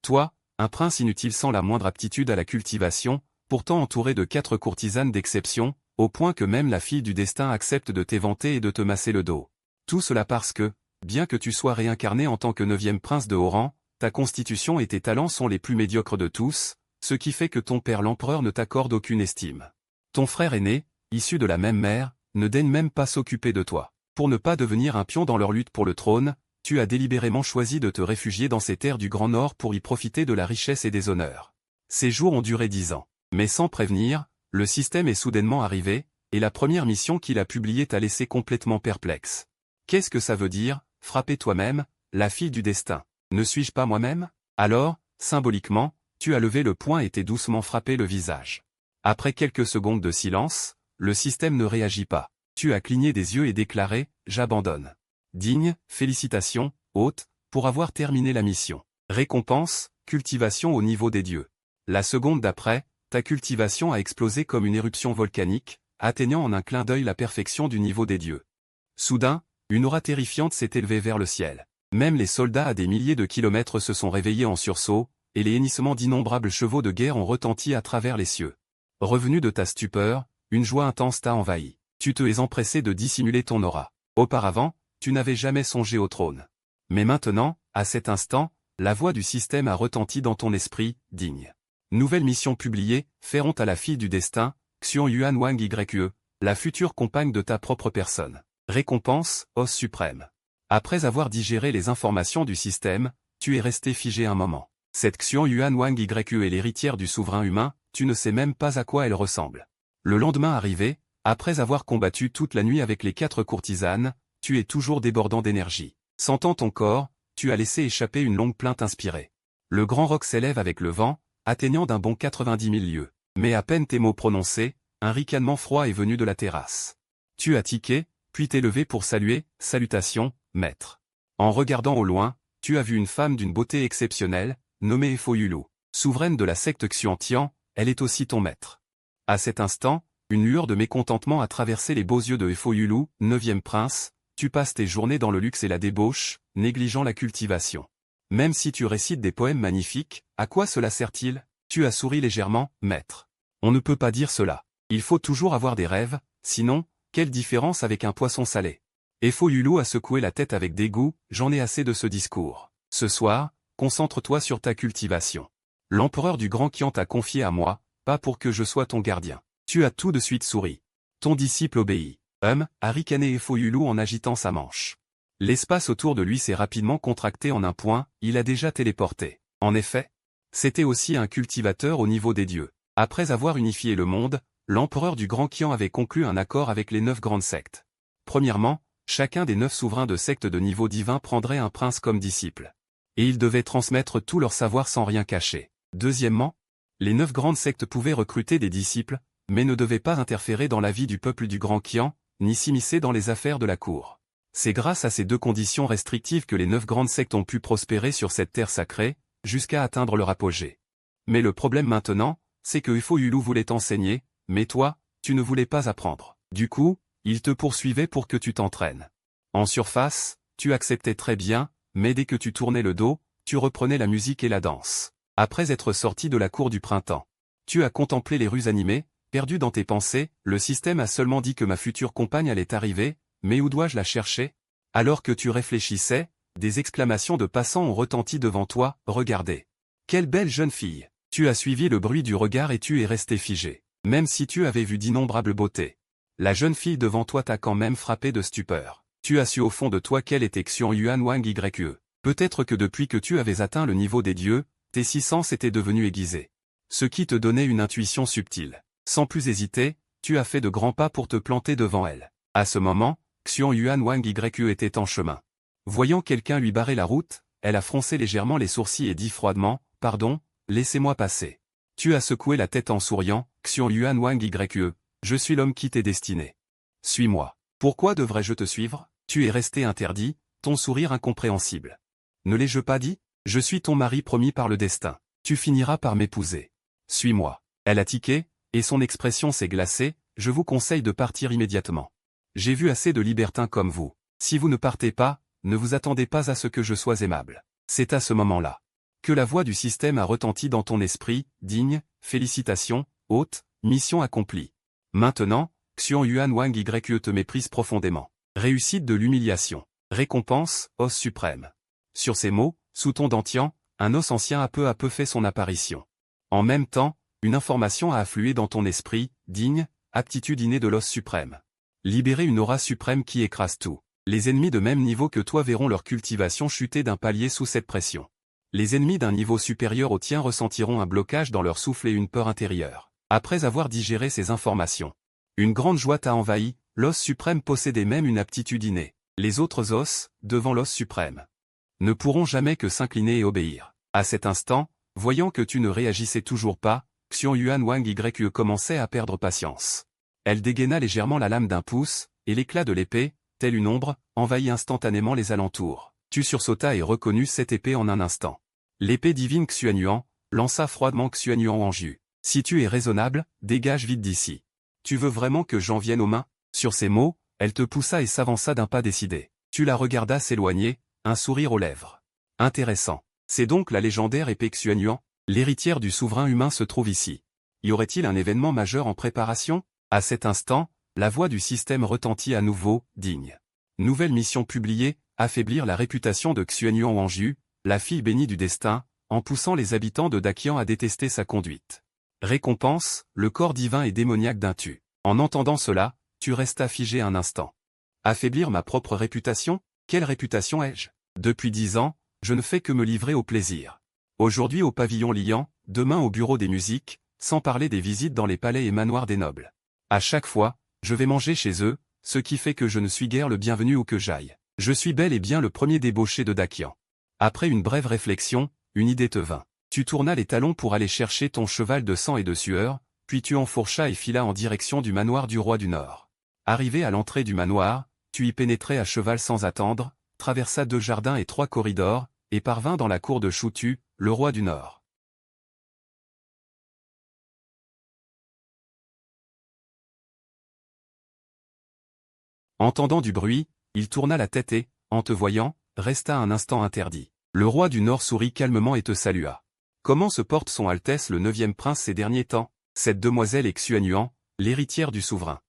Toi, un prince inutile sans la moindre aptitude à la cultivation, pourtant entouré de 4 courtisanes d'exception, au point que même la fille du destin accepte de t'éventer et de te masser le dos. Tout cela parce que, bien que tu sois réincarné en tant que 9e prince de haut rang, ta constitution et tes talents sont les plus médiocres de tous, ce qui fait que ton père l'empereur ne t'accorde aucune estime. Ton frère aîné, issu de la même mère, ne daigne même pas s'occuper de toi. Pour ne pas devenir un pion dans leur lutte pour le trône, tu as délibérément choisi de te réfugier dans ces terres du Grand Nord pour y profiter de la richesse et des honneurs. Ces jours ont duré 10 ans. Mais sans prévenir, le système est soudainement arrivé, et la première mission qu'il a publiée t'a laissé complètement perplexe. Qu'est-ce que ça veut dire, frapper toi-même, la fille du destin? Ne suis-je pas moi-même? Alors, symboliquement, tu as levé le poing et t'es doucement frappé le visage. Après quelques secondes de silence, le système ne réagit pas. Tu as cligné des yeux et déclaré « J'abandonne ». Digne, félicitations, hôte, pour avoir terminé la mission. Récompense, cultivation au niveau des dieux. La seconde d'après, ta cultivation a explosé comme une éruption volcanique, atteignant en un clin d'œil la perfection du niveau des dieux. Soudain, une aura terrifiante s'est élevée vers le ciel. Même les soldats à des milliers de kilomètres se sont réveillés en sursaut, et les hennissements d'innombrables chevaux de guerre ont retenti à travers les cieux. Revenu de ta stupeur, une joie intense t'a envahi. Tu te es empressé de dissimuler ton aura. Auparavant, tu n'avais jamais songé au trône. Mais maintenant, à cet instant, la voix du système a retenti dans ton esprit, digne. Nouvelle mission publiée, faire honte à la fille du destin, Xion Yuan Wang Yue, la future compagne de ta propre personne. Récompense, os suprême. Après avoir digéré les informations du système, tu es resté figé un moment. Cette Xion Yuan Wang Yue est l'héritière du souverain humain, tu ne sais même pas à quoi elle ressemble. Le lendemain arrivé, après avoir combattu toute la nuit avec les 4 courtisanes, tu es toujours débordant d'énergie. Sentant ton corps, tu as laissé échapper une longue plainte inspirée. Le grand roc s'élève avec le vent, atteignant d'un bond 90 000 lieues. Mais à peine tes mots prononcés, un ricanement froid est venu de la terrasse. Tu as tiqué, puis t'es levé pour saluer, salutations, maître. En regardant au loin, tu as vu une femme d'une beauté exceptionnelle, nommée Efo Yulu. Souveraine de la secte Xuantian, elle est aussi ton maître. À cet instant, une lueur de mécontentement a traversé les beaux yeux de Efo Yulu, 9e prince, tu passes tes journées dans le luxe et la débauche, négligeant la cultivation. Même si tu récites des poèmes magnifiques, à quoi cela sert-il? Tu as souri légèrement, maître. On ne peut pas dire cela. Il faut toujours avoir des rêves, sinon, quelle différence avec un poisson salé? Efo Yulu a secoué la tête avec dégoût, j'en ai assez de ce discours. Ce soir, concentre-toi sur ta cultivation. L'empereur du Grand Qian t'a confié à moi, pas pour que je sois ton gardien. Tu as tout de suite souri. Ton disciple obéit. A ricané Efo Yulu en agitant sa manche. L'espace autour de lui s'est rapidement contracté en un point, il a déjà téléporté. En effet, c'était aussi un cultivateur au niveau des dieux. Après avoir unifié le monde, l'empereur du Grand Qian avait conclu un accord avec les 9 grandes sectes. Premièrement, chacun des 9 souverains de sectes de niveau divin prendrait un prince comme disciple. Et ils devaient transmettre tout leur savoir sans rien cacher. Deuxièmement, les 9 grandes sectes pouvaient recruter des disciples, mais ne devaient pas interférer dans la vie du peuple du Grand Qian, ni s'immiscer dans les affaires de la cour. C'est grâce à ces 2 conditions restrictives que les 9 grandes sectes ont pu prospérer sur cette terre sacrée, jusqu'à atteindre leur apogée. Mais le problème maintenant, c'est que Efo Yulu voulait enseigner, mais toi, tu ne voulais pas apprendre. Du coup, il te poursuivait pour que tu t'entraînes. En surface, tu acceptais très bien, mais dès que tu tournais le dos, tu reprenais la musique et la danse. Après être sorti de la cour du printemps, tu as contemplé les rues animées, perdu dans tes pensées, le système a seulement dit que ma future compagne allait arriver, mais où dois-je la chercher? Alors que tu réfléchissais, des exclamations de passants ont retenti devant toi, regardez. Quelle belle jeune fille! Tu as suivi le bruit du regard et tu es resté figé. Même si tu avais vu d'innombrables beautés. La jeune fille devant toi t'a quand même frappé de stupeur. Tu as su au fond de toi qu'elle était Xion Yuan Wang Yue. Peut-être que depuis que tu avais atteint le niveau des dieux, tes 6 sens étaient devenus aiguisés. Ce qui te donnait une intuition subtile. Sans plus hésiter, tu as fait de grands pas pour te planter devant elle. À ce moment, Xion Yuan Wang Yue était en chemin. Voyant quelqu'un lui barrer la route, elle a froncé légèrement les sourcils et dit froidement, « Pardon, laissez-moi passer. » Tu as secoué la tête en souriant, « Xion Yuan Wang Yue, je suis l'homme qui t'est destiné. Suis-moi. » Pourquoi devrais-je te suivre? Tu es resté interdit, ton sourire incompréhensible. Ne l'ai-je pas dit? Je suis ton mari promis par le destin. Tu finiras par m'épouser. Suis-moi. Elle a tiqué, et son expression s'est glacée, je vous conseille de partir immédiatement. J'ai vu assez de libertins comme vous. Si vous ne partez pas, ne vous attendez pas à ce que je sois aimable. C'est à ce moment-là Que la voix du système a retenti dans ton esprit, digne, félicitations, hôte, mission accomplie. Maintenant, Xuan Yuan Wang Yue te méprise profondément. Réussite de l'humiliation. Récompense, os suprême. Sur ces mots, sous ton dantian, un os ancien a peu fait son apparition. En même temps, une information a afflué dans ton esprit, digne, aptitude innée de l'os suprême. Libérer une aura suprême qui écrase tout. Les ennemis de même niveau que toi verront leur cultivation chuter d'un palier sous cette pression. Les ennemis d'un niveau supérieur au tien ressentiront un blocage dans leur souffle et une peur intérieure. Après avoir digéré ces informations, une grande joie t'a envahi, l'os suprême possédait même une aptitude innée. Les autres os, devant l'os suprême, ne pourront jamais que s'incliner et obéir. À cet instant, voyant que tu ne réagissais toujours pas, Xuan Yuan Wang Yue commençait à perdre patience. Elle dégaina légèrement la lame d'un pouce, et l'éclat de l'épée, telle une ombre, envahit instantanément les alentours. Tu sursautas et reconnus cette épée en un instant. L'épée divine Xuan Yuan lança froidement Xuan Yuan Wang. Si tu es raisonnable, dégage vite d'ici. Tu veux vraiment que j'en vienne aux mains? Sur ces mots, elle te poussa et s'avança d'un pas décidé. Tu la regardas s'éloigner, un sourire aux lèvres. Intéressant. C'est donc la légendaire épée Xuan Yuan, l'héritière du souverain humain se trouve ici. Y aurait-il un événement majeur en préparation? À cet instant, la voix du système retentit à nouveau, digne. Nouvelle mission publiée, affaiblir la réputation de Xuan Yuan Wang, la fille bénie du destin, en poussant les habitants de Daqian à détester sa conduite. Récompense, le corps divin et démoniaque d'un tu. En entendant cela, tu restas figé un instant. Affaiblir ma propre réputation? Quelle réputation ai-je? Depuis 10 ans, je ne fais que me livrer au plaisir. Aujourd'hui au pavillon Lian, demain au bureau des musiques, sans parler des visites dans les palais et manoirs des nobles. À chaque fois, je vais manger chez eux, ce qui fait que je ne suis guère le bienvenu où que j'aille. Je suis bel et bien le premier débauché de Daqian. Après une brève réflexion, une idée te vint. Tu tournas les talons pour aller chercher ton cheval de sang et de sueur, puis tu enfourchas et filas en direction du manoir du roi du Nord. Arrivé à l'entrée du manoir, tu y pénétrais à cheval sans attendre, traversa 2 jardins et 3 corridors, et parvint dans la cour de Shutu, le roi du Nord. Entendant du bruit, il tourna la tête et, en te voyant, resta un instant interdit. Le roi du Nord sourit calmement et te salua. Comment se porte son Altesse le 9e prince ces derniers temps? Cette demoiselle est Xuan Yuan, l'héritière du souverain.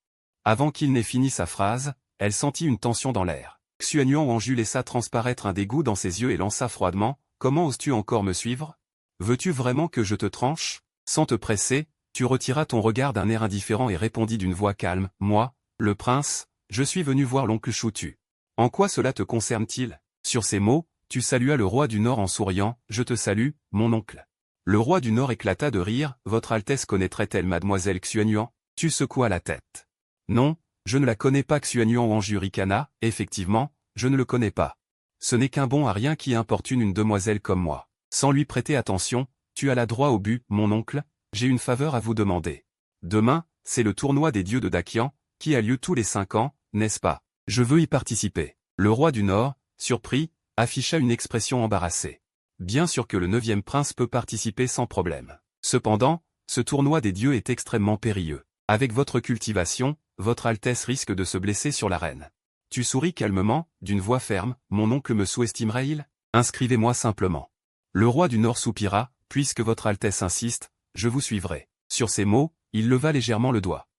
Avant qu'il n'ait fini sa phrase, elle sentit une tension dans l'air. Xuan Yuan Wang laissa transparaître un dégoût dans ses yeux et lança froidement, « Comment oses-tu encore me suivre? Veux-tu vraiment que je te tranche ?» Sans te presser, tu retiras ton regard d'un air indifférent et répondis d'une voix calme, « Moi, le prince, je suis venu voir l'oncle Shutu. En quoi cela te concerne-t-il » Sur ces mots, tu saluas le roi du Nord en souriant, « Je te salue, mon oncle. » Le roi du Nord éclata de rire, « Votre Altesse connaîtrait-elle mademoiselle Xuan Yuan ?» Tu secoua la tête. « Non, je ne la connais pas. » Xuan Yuan Wang ricana, « Effectivement, je ne le connais pas. Ce n'est qu'un bon à rien qui importune une demoiselle comme moi. » Sans lui prêter attention, tu allas droit au but, « Mon oncle, j'ai une faveur à vous demander. Demain, c'est le tournoi des dieux de Daqian, qui a lieu tous les 5 ans, n'est-ce pas? Je veux y participer. » Le roi du Nord, surpris, afficha une expression embarrassée. Bien sûr que le 9e prince peut participer sans problème. Cependant, ce tournoi des dieux est extrêmement périlleux. Avec votre cultivation, votre Altesse risque de se blesser sur l'arène. Tu souris calmement, d'une voix ferme, « Mon oncle me sous-estimerait-il? Inscrivez-moi simplement. » Le roi du Nord soupira, « Puisque votre Altesse insiste, je vous suivrai. » Sur ces mots, il leva légèrement le doigt.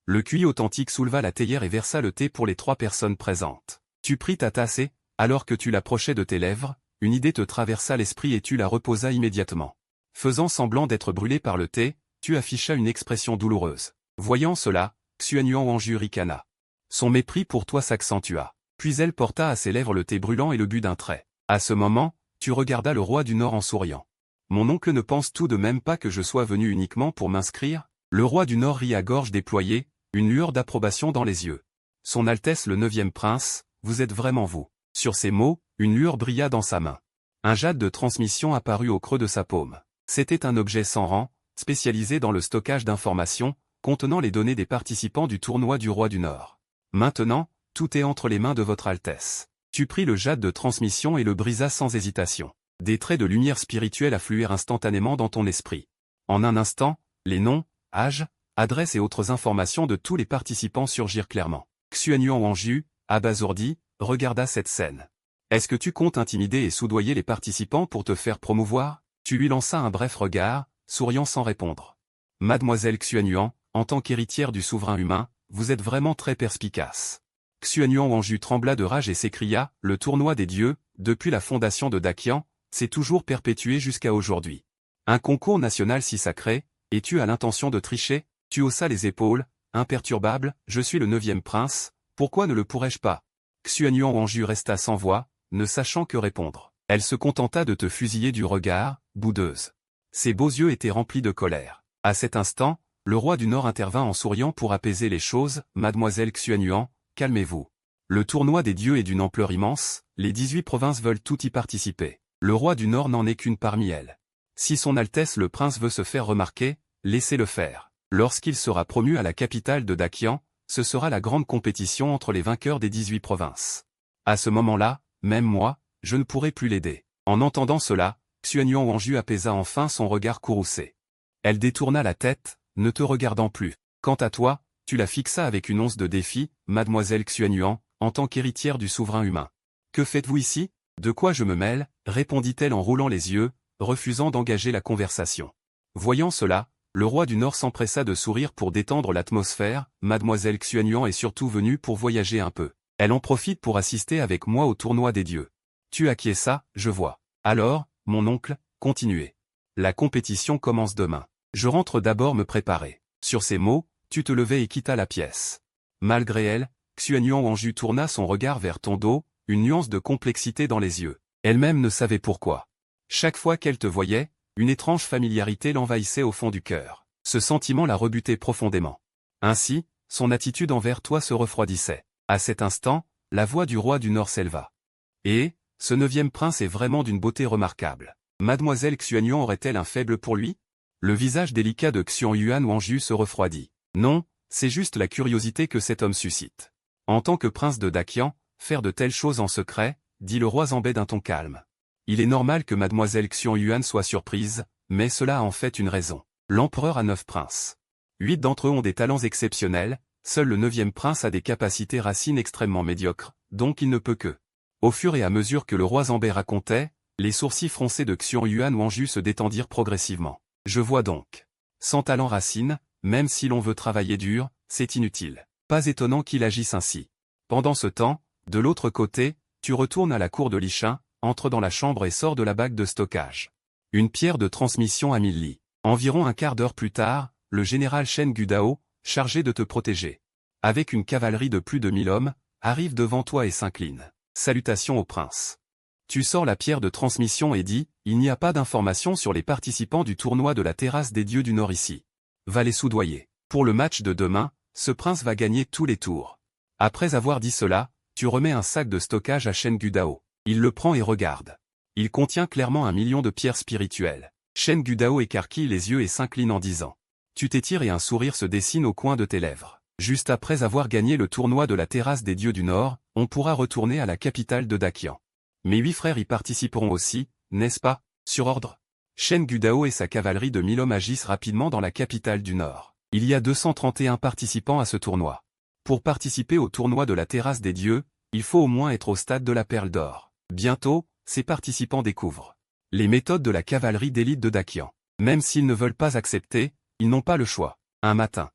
Le QI authentique souleva la théière et versa le thé pour les 3 personnes présentes. Tu pris ta tasse et, alors que tu l'approchais de tes lèvres, une idée te traversa l'esprit et tu la reposas immédiatement. Faisant semblant d'être brûlé par le thé, tu affichas une expression douloureuse. Voyant cela, Xuan Yuan Wang ricana. Son mépris pour toi s'accentua. Puis elle porta à ses lèvres le thé brûlant et le but d'un trait. À ce moment, tu regardas le roi du Nord en souriant. « Mon oncle ne pense tout de même pas que je sois venu uniquement pour m'inscrire ?» Le roi du Nord rit à gorge déployée, une lueur d'approbation dans les yeux. « Son Altesse le 9e prince, vous êtes vraiment vous. » Sur ces mots, une lueur brilla dans sa main. Un jade de transmission apparut au creux de sa paume. C'était un objet sans rang, spécialisé dans le stockage d'informations, contenant les données des participants du tournoi du roi du Nord. Maintenant, tout est entre les mains de votre Altesse. Tu pris le jade de transmission et le brisas sans hésitation. Des traits de lumière spirituelle affluèrent instantanément dans ton esprit. En un instant, les noms, âges, adresses et autres informations de tous les participants surgirent clairement. Xuan Yuan Wang, abasourdi, regarda cette scène. Est-ce que tu comptes intimider et soudoyer les participants pour te faire promouvoir? Tu lui lanças un bref regard, souriant sans répondre. Mademoiselle Xuanyuan, en tant qu'héritière du souverain humain, vous êtes vraiment très perspicace. Xuanyuan Wanju trembla de rage et s'écria, le tournoi des dieux, depuis la fondation de Dakian, s'est toujours perpétué jusqu'à aujourd'hui. Un concours national si sacré, et tu as l'intention de tricher? Tu haussas les épaules, imperturbable, je suis le 9e prince, pourquoi ne le pourrais-je pas? Xuanyuan Wanju resta sans voix, ne sachant que répondre. Elle se contenta de te fusiller du regard, boudeuse. Ses beaux yeux étaient remplis de colère. À cet instant, le roi du Nord intervint en souriant pour apaiser les choses, Mademoiselle Xuanyuan, calmez-vous. Le tournoi des dieux est d'une ampleur immense, les 18 provinces veulent tout y participer. Le roi du Nord n'en est qu'une parmi elles. Si son Altesse le Prince veut se faire remarquer, laissez-le faire. Lorsqu'il sera promu à la capitale de Dakian, ce sera la grande compétition entre les vainqueurs des 18 provinces. À ce moment-là, même moi, je ne pourrai plus l'aider. En entendant cela, Xuanyuan Wanju apaisa enfin son regard courroucé. Elle détourna la tête, ne te regardant plus. Quant à toi, tu la fixas avec une once de défi, Mademoiselle Xuanyuan, en tant qu'héritière du souverain humain. Que faites-vous ici? De quoi je me mêle? Répondit-elle en roulant les yeux, refusant d'engager la conversation. Voyant cela, le roi du Nord s'empressa de sourire pour détendre l'atmosphère, Mademoiselle Xuanyuan est surtout venue pour voyager un peu. Elle en profite pour assister avec moi au tournoi des dieux. Tu acquiesças, je vois. Alors, mon oncle, continuez. La compétition commence demain. Je rentre d'abord me préparer. Sur ces mots, tu te levais et quittas la pièce. Malgré elle, Xuanyuan Wanju tourna son regard vers ton dos, une nuance de complexité dans les yeux. Elle-même ne savait pourquoi. Chaque fois qu'elle te voyait, une étrange familiarité l'envahissait au fond du cœur. Ce sentiment la rebutait profondément. Ainsi, son attitude envers toi se refroidissait. À cet instant, la voix du roi du Nord s'éleva. Et, ce 9e prince est vraiment d'une beauté remarquable. Mademoiselle Xuanyuan aurait-elle un faible pour lui? Le visage délicat de Xuanyuan Wanju se refroidit. Non, c'est juste la curiosité que cet homme suscite. En tant que prince de Dakian, faire de telles choses en secret, dit le roi Zambé d'un ton calme. Il est normal que Mademoiselle Xuanyuan soit surprise, mais cela a en fait une raison. L'empereur a 9 princes. 8 d'entre eux ont des talents exceptionnels, seul le 9e prince a des capacités racines extrêmement médiocres, donc il ne peut que. Au fur et à mesure que le roi Zambé racontait, les sourcils froncés de Xuanyuan Wanju se détendirent progressivement. Je vois donc. Sans talent racine, même si l'on veut travailler dur, c'est inutile. Pas étonnant qu'il agisse ainsi. Pendant ce temps, de l'autre côté, tu retournes à la cour de Lishin, entre dans la chambre et sors de la bague de stockage. Une pierre de transmission à 1000 lits. Environ un quart d'heure plus tard, le général Shen Gudao, chargé de te protéger, avec une cavalerie de plus de 1000 hommes, arrive devant toi et s'incline. Salutations au prince. Tu sors la pierre de transmission et dis, il n'y a pas d'informations sur les participants du tournoi de la terrasse des dieux du Nord ici. Va les soudoyer. Pour le match de demain, ce prince va gagner tous les tours. Après avoir dit cela, tu remets un sac de stockage à Shen Gudao. Il le prend et regarde. Il contient clairement 1 million de pierres spirituelles. Shen Gudao écarquille les yeux et s'incline en disant. Tu t'étires et un sourire se dessine au coin de tes lèvres. Juste après avoir gagné le tournoi de la terrasse des dieux du Nord, on pourra retourner à la capitale de Dakian. Mes 8 frères y participeront aussi, n'est-ce pas, sur ordre? Shen Gudao et sa cavalerie de 1000 hommes agissent rapidement dans la capitale du Nord. Il y a 231 participants à ce tournoi. Pour participer au tournoi de la terrasse des dieux, il faut au moins être au stade de la perle d'or. Bientôt, ces participants découvrent les méthodes de la cavalerie d'élite de Dakian. Même s'ils ne veulent pas accepter, ils n'ont pas le choix. Un matin,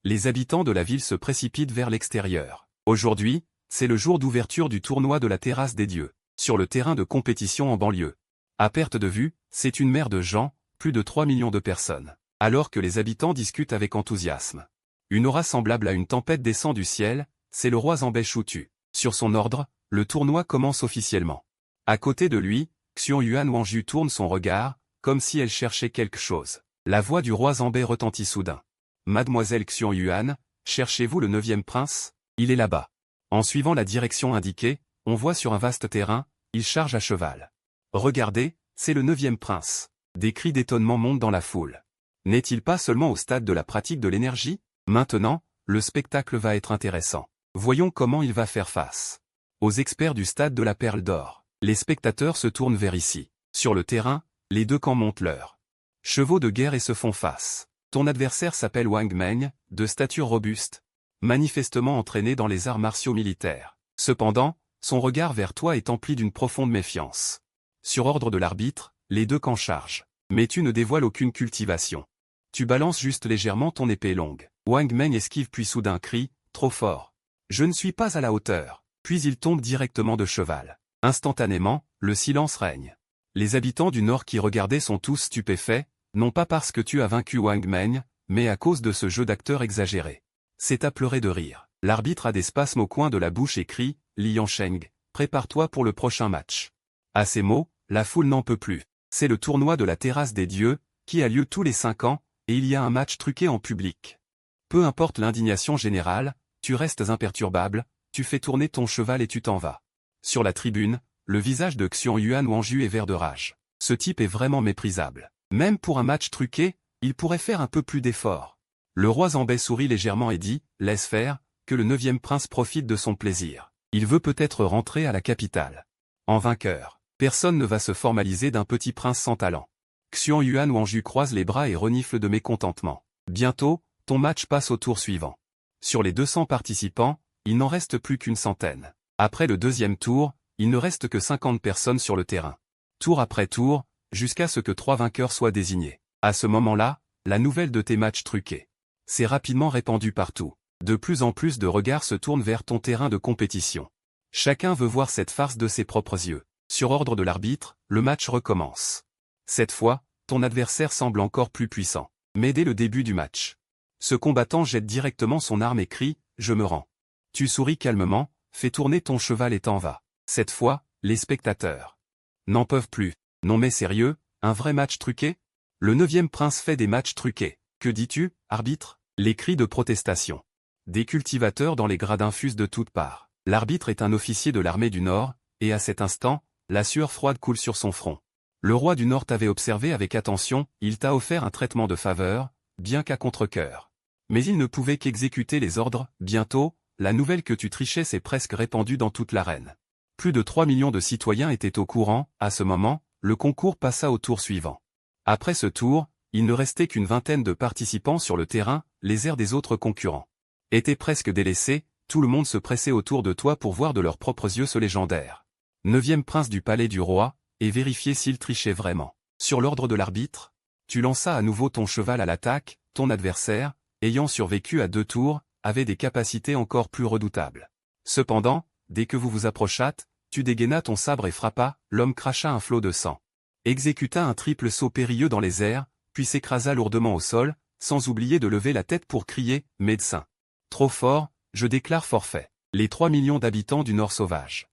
les habitants de la ville se précipitent vers l'extérieur. Aujourd'hui, c'est le jour d'ouverture du tournoi de la terrasse des dieux, sur le terrain de compétition en banlieue. À perte de vue, c'est une mer de gens, plus de 3 millions de personnes. Alors que les habitants discutent avec enthousiasme. Une aura semblable à une tempête descend du ciel, c'est le roi Zambé Choutu. Sur son ordre, le tournoi commence officiellement. À côté de lui, Xuanyuan Wanju tourne son regard, comme si elle cherchait quelque chose. La voix du roi Zambé retentit soudain. Mademoiselle Xuanyuan, cherchez-vous le 9e prince? Il est là-bas. En suivant la direction indiquée, on voit sur un vaste terrain, il charge à cheval. Regardez, c'est le 9e prince. Des cris d'étonnement montent dans la foule. N'est-il pas seulement au stade de la pratique de l'énergie? Maintenant, le spectacle va être intéressant. Voyons comment il va faire face aux experts du stade de la perle d'or. Les spectateurs se tournent vers ici. Sur le terrain, les deux camps montent leurs chevaux de guerre et se font face. Ton adversaire s'appelle Wang Meng, de stature robuste, manifestement entraîné dans les arts martiaux militaires. Cependant, son regard vers toi est empli d'une profonde méfiance. Sur ordre de l'arbitre, les deux camps chargent. Mais tu ne dévoiles aucune cultivation. Tu balances juste légèrement ton épée longue. Wang Meng esquive puis soudain crie, trop fort. Je ne suis pas à la hauteur. Puis il tombe directement de cheval. Instantanément, le silence règne. Les habitants du Nord qui regardaient sont tous stupéfaits, non pas parce que tu as vaincu Wang Meng, mais à cause de ce jeu d'acteur exagéré. C'est à pleurer de rire. L'arbitre a des spasmes au coin de la bouche et crie, Li Yansheng, prépare-toi pour le prochain match. À ces mots, la foule n'en peut plus. C'est le tournoi de la terrasse des dieux, qui a lieu tous les 5 ans, et il y a un match truqué en public. Peu importe l'indignation générale, tu restes imperturbable, tu fais tourner ton cheval et tu t'en vas. Sur la tribune, le visage de Xian Yuan Wangju est vert de rage. Ce type est vraiment méprisable. Même pour un match truqué, il pourrait faire un peu plus d'effort. Le roi Zambei sourit légèrement et dit, laisse faire, que le 9e prince profite de son plaisir. Il veut peut-être rentrer à la capitale. En vainqueur, personne ne va se formaliser d'un petit prince sans talent. Xian Yuan Wangju croise les bras et renifle de mécontentement. Bientôt, ton match passe au tour suivant. Sur les 200 participants, il n'en reste plus qu'une centaine. Après le 2e tour, il ne reste que 50 personnes sur le terrain. Tour après tour, jusqu'à ce que 3 vainqueurs soient désignés. À ce moment-là, la nouvelle de tes matchs truqués s'est rapidement répandue partout. De plus en plus de regards se tournent vers ton terrain de compétition. Chacun veut voir cette farce de ses propres yeux. Sur ordre de l'arbitre, le match recommence. Cette fois, ton adversaire semble encore plus puissant. Mais dès le début du match, ce combattant jette directement son arme et crie « Je me rends ». Tu souris calmement, fais tourner ton cheval et t'en vas. Cette fois, les spectateurs n'en peuvent plus. Non mais sérieux, un vrai match truqué? Le 9e prince fait des matchs truqués. Que dis-tu, arbitre? Les cris de protestation. Des cultivateurs dans les gradins fusent de toutes parts. L'arbitre est un officier de l'armée du Nord, et à cet instant, la sueur froide coule sur son front. Le roi du Nord t'avait observé avec attention, il t'a offert un traitement de faveur, bien qu'à contre-cœur. Mais il ne pouvait qu'exécuter les ordres. Bientôt, la nouvelle que tu trichais s'est presque répandue dans toute l'arène. Plus de 3 millions de citoyens étaient au courant. À ce moment, le concours passa au tour suivant. Après ce tour, il ne restait qu'une vingtaine de participants sur le terrain, les airs des autres concurrents étaient presque délaissés, tout le monde se pressait autour de toi pour voir de leurs propres yeux ce légendaire 9e prince du palais du roi, et vérifier s'il trichait vraiment. Sur l'ordre de l'arbitre, tu lanças à nouveau ton cheval à l'attaque, ton adversaire, ayant survécu à 2 tours, avait des capacités encore plus redoutables. Cependant, dès que vous vous approchâtes, tu dégainas ton sabre et frappa, l'homme cracha un flot de sang. Exécuta un triple saut périlleux dans les airs, puis s'écrasa lourdement au sol, sans oublier de lever la tête pour crier « Médecin !» Trop fort, je déclare forfait. Les 3 millions d'habitants du Nord sauvage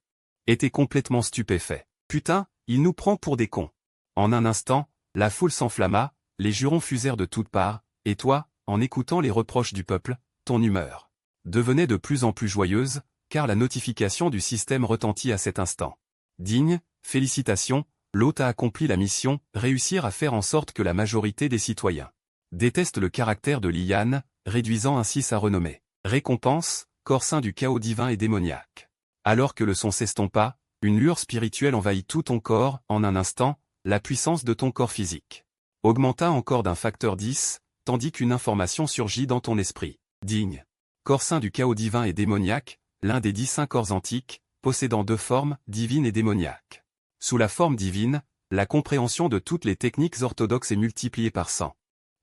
étaient complètement stupéfaits. Putain, il nous prend pour des cons. En un instant, la foule s'enflamma, les jurons fusèrent de toutes parts, et toi, en écoutant les reproches du peuple, ton humeur devenait de plus en plus joyeuse, car la notification du système retentit à cet instant. Digne, félicitations, l'hôte a accompli la mission, réussir à faire en sorte que la majorité des citoyens détestent le caractère de Lian, réduisant ainsi sa renommée. Récompense, corps saint du chaos divin et démoniaque. Alors que le son s'estompa, une lueur spirituelle envahit tout ton corps. En un instant, la puissance de ton corps physique augmenta encore d'un facteur 10, tandis qu'une information surgit dans ton esprit. Digne. Corps saint du chaos divin et démoniaque, l'un des 10 saints corps antiques, possédant 2 formes, divine et démoniaque. Sous la forme divine, la compréhension de toutes les techniques orthodoxes est multipliée par 100.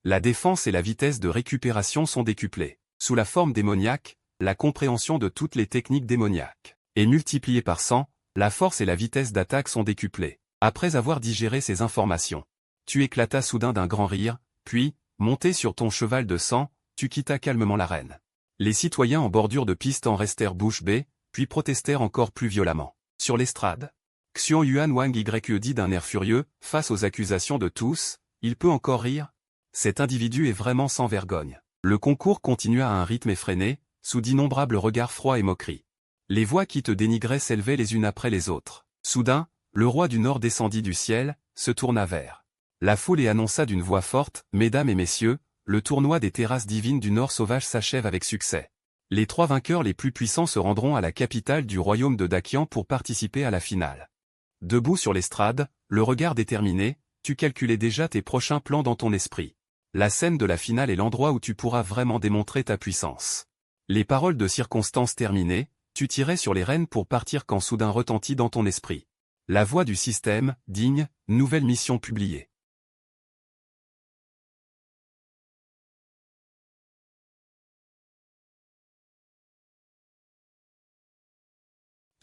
La défense et la vitesse de récupération sont décuplées. Sous la forme démoniaque, la compréhension de toutes les techniques démoniaques est multipliée par 100, la force et la vitesse d'attaque sont décuplées. Après avoir digéré ces informations, tu éclatas soudain d'un grand rire, puis, monté sur ton cheval de sang, tu quittas calmement l'arène. Les citoyens en bordure de piste en restèrent bouche bée, puis protestèrent encore plus violemment. Sur l'estrade, Xian Yuan Wang Ye dit d'un air furieux, face aux accusations de tous, il peut encore rire? Cet individu est vraiment sans vergogne. Le concours continua à un rythme effréné, sous d'innombrables regards froids et moqueries. Les voix qui te dénigraient s'élevaient les unes après les autres. Soudain, le roi du Nord descendit du ciel, se tourna vers la foule et annonça d'une voix forte, « Mesdames et messieurs, le tournoi des terrasses divines du Nord sauvage s'achève avec succès. Les 3 vainqueurs les plus puissants se rendront à la capitale du royaume de Dakian pour participer à la finale. » Debout sur l'estrade, le regard déterminé, tu calculais déjà tes prochains plans dans ton esprit. La scène de la finale est l'endroit où tu pourras vraiment démontrer ta puissance. Les paroles de circonstance terminées, tu tirais sur les rênes pour partir quand soudain retentit dans ton esprit la voix du système, digne, nouvelle mission publiée.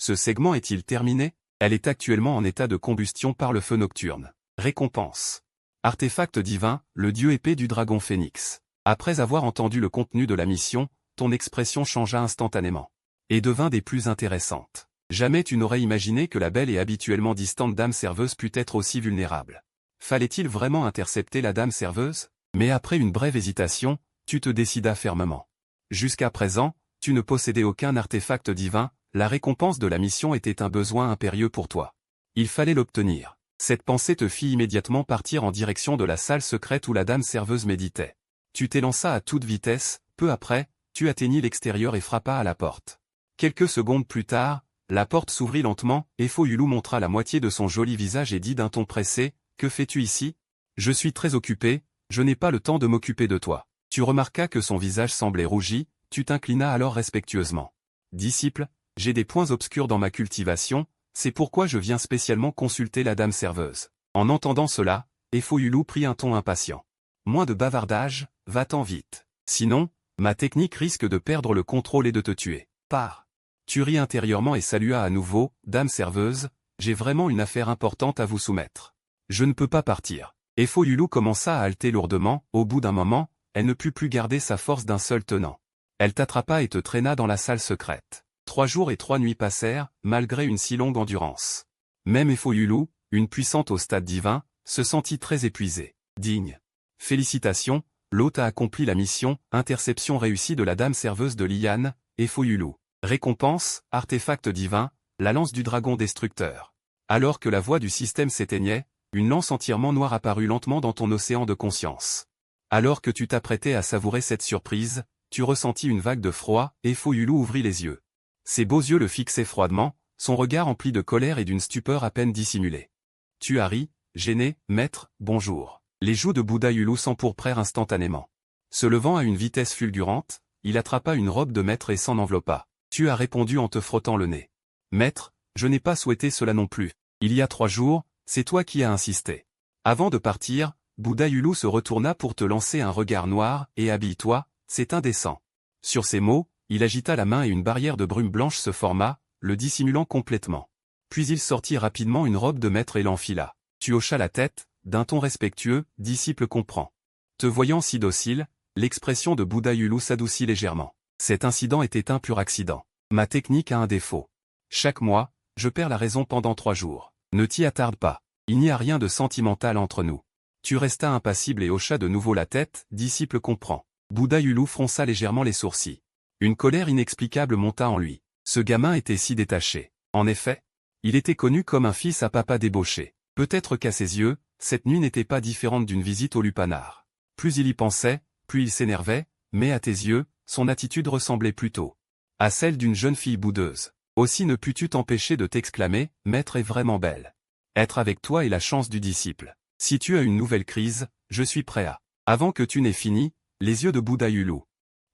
Ce segment est-il terminé? Elle est actuellement en état de combustion par le feu nocturne. Récompense. Artefact divin, le dieu épée du dragon phénix. Après avoir entendu le contenu de la mission, ton expression changea instantanément. Et devint des plus intéressantes. Jamais tu n'aurais imaginé que la belle et habituellement distante dame serveuse pût être aussi vulnérable. Fallait-il vraiment intercepter la dame serveuse? Mais après une brève hésitation, tu te décidas fermement. Jusqu'à présent, tu ne possédais aucun artefact divin, la récompense de la mission était un besoin impérieux pour toi. Il fallait l'obtenir. Cette pensée te fit immédiatement partir en direction de la salle secrète où la dame serveuse méditait. Tu t'élanças à toute vitesse, peu après, tu atteignis l'extérieur et frappas à la porte. Quelques secondes plus tard, la porte s'ouvrit lentement, et Foyulu montra la moitié de son joli visage et dit d'un ton pressé, « Que fais-tu ici? Je suis très occupé, je n'ai pas le temps de m'occuper de toi. » Tu remarquas que son visage semblait rougi, tu t'inclinas alors respectueusement. « Disciple, j'ai des points obscurs dans ma cultivation, c'est pourquoi je viens spécialement consulter la dame serveuse. » En entendant cela, Foyulu prit un ton impatient. « Moins de bavardage, va-t'en vite. Sinon, ma technique risque de perdre le contrôle et de te tuer. Pars. » Tu ris intérieurement et salua à nouveau, « Dame serveuse, j'ai vraiment une affaire importante à vous soumettre. Je ne peux pas partir. » Foyulu commença à halter lourdement, au bout d'un moment, elle ne put plus garder sa force d'un seul tenant. Elle t'attrapa et te traîna dans la salle secrète. 3 jours et 3 nuits passèrent, malgré une si longue endurance. Même Foyulu, une puissante au stade divin, se sentit très épuisée. Digne. Félicitations, l'hôte a accompli la mission, interception réussie de la dame serveuse de Liane, Foyulu. Récompense, artefact divin, la lance du dragon destructeur. Alors que la voix du système s'éteignait, une lance entièrement noire apparut lentement dans ton océan de conscience. Alors que tu t'apprêtais à savourer cette surprise, tu ressentis une vague de froid, Foyulu ouvrit les yeux. Ses beaux yeux le fixaient froidement, son regard empli de colère et d'une stupeur à peine dissimulée. Tu as ri, gêné, maître, bonjour. Les joues de Bouddha Yulu s'empourprèrent instantanément. Se levant à une vitesse fulgurante, il attrapa une robe de maître et s'en enveloppa. Tu as répondu en te frottant le nez. Maître, je n'ai pas souhaité cela non plus. Il y a 3 jours, c'est toi qui as insisté. Avant de partir, Bouddha Yulu se retourna pour te lancer un regard noir, et habille-toi, c'est indécent. Sur ces mots, il agita la main et une barrière de brume blanche se forma, le dissimulant complètement. Puis il sortit rapidement une robe de maître et l'enfila. Tu hochas la tête, d'un ton respectueux, disciple comprend. Te voyant si docile, l'expression de Bouddha Yulu s'adoucit légèrement. Cet incident était un pur accident. Ma technique a un défaut. Chaque mois, je perds la raison pendant 3 jours. Ne t'y attarde pas. Il n'y a rien de sentimental entre nous. Tu restas impassible et hocha de nouveau la tête, disciple comprend. Bouddha Yulu fronça légèrement les sourcils. Une colère inexplicable monta en lui. Ce gamin était si détaché. En effet, il était connu comme un fils à papa débauché. Peut-être qu'à ses yeux, cette nuit n'était pas différente d'une visite au lupanar. Plus il y pensait, plus il s'énervait, mais à tes yeux, son attitude ressemblait plutôt à celle d'une jeune fille boudeuse. Aussi ne pus-tu t'empêcher de t'exclamer, « Maître est vraiment belle. Être avec toi est la chance du disciple. Si tu as une nouvelle crise, je suis prêt à... » Avant que tu n'aies fini, les yeux de Bouddha Yulu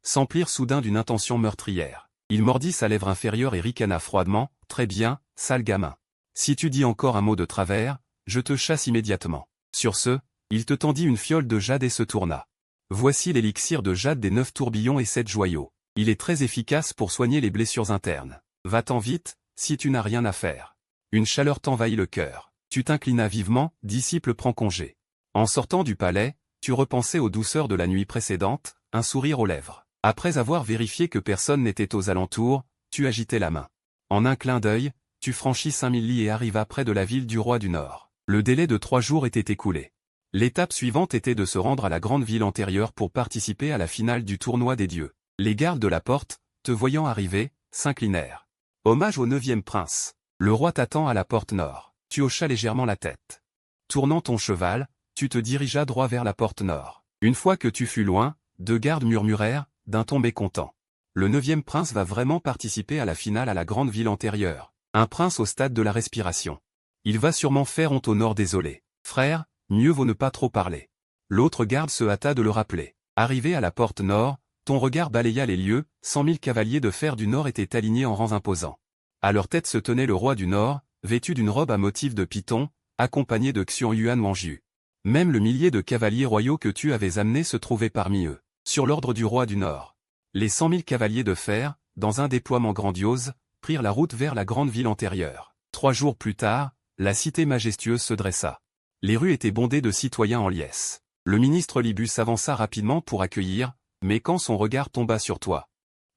s'emplirent soudain d'une intention meurtrière. Il mordit sa lèvre inférieure et ricana froidement, « Très bien, sale gamin. Si tu dis encore un mot de travers, je te chasse immédiatement. » Sur ce, il te tendit une fiole de jade et se tourna. Voici l'élixir de jade des 9 tourbillons et 7 joyaux. Il est très efficace pour soigner les blessures internes. Va-t'en vite, si tu n'as rien à faire. Une chaleur t'envahit le cœur. Tu t'inclinas vivement, disciple prend congé. En sortant du palais, tu repensais aux douceurs de la nuit précédente, un sourire aux lèvres. Après avoir vérifié que personne n'était aux alentours, tu agitais la main. En un clin d'œil, tu franchis 5000 lits et arrivas près de la ville du roi du Nord. Le délai de 3 jours était écoulé. L'étape suivante était de se rendre à la grande ville antérieure pour participer à la finale du tournoi des dieux. Les gardes de la porte, te voyant arriver, s'inclinèrent. Hommage au 9e prince. Le roi t'attend à la porte nord. Tu hochas légèrement la tête. Tournant ton cheval, tu te dirigeas droit vers la porte nord. Une fois que tu fus loin, 2 gardes murmurèrent, d'un ton mécontent. Le 9e prince va vraiment participer à la finale à la grande ville antérieure. Un prince au stade de la respiration. Il va sûrement faire honte au nord désolé. Frère, mieux vaut ne pas trop parler. L'autre garde se hâta de le rappeler. Arrivé à la porte nord, ton regard balaya les lieux, 100 000 cavaliers de fer du nord étaient alignés en rangs imposants. À leur tête se tenait le roi du nord, vêtu d'une robe à motif de python, accompagné de Xian Yuan Wangju. Même le millier de cavaliers royaux que tu avais amenés se trouvait parmi eux. Sur l'ordre du roi du nord, les 100 000 cavaliers de fer, dans un déploiement grandiose, prirent la route vers la grande ville antérieure. 3 jours plus tard, la cité majestueuse se dressa. Les rues étaient bondées de citoyens en liesse. Le ministre Libu s'avança rapidement pour accueillir, mais quand son regard tomba sur toi,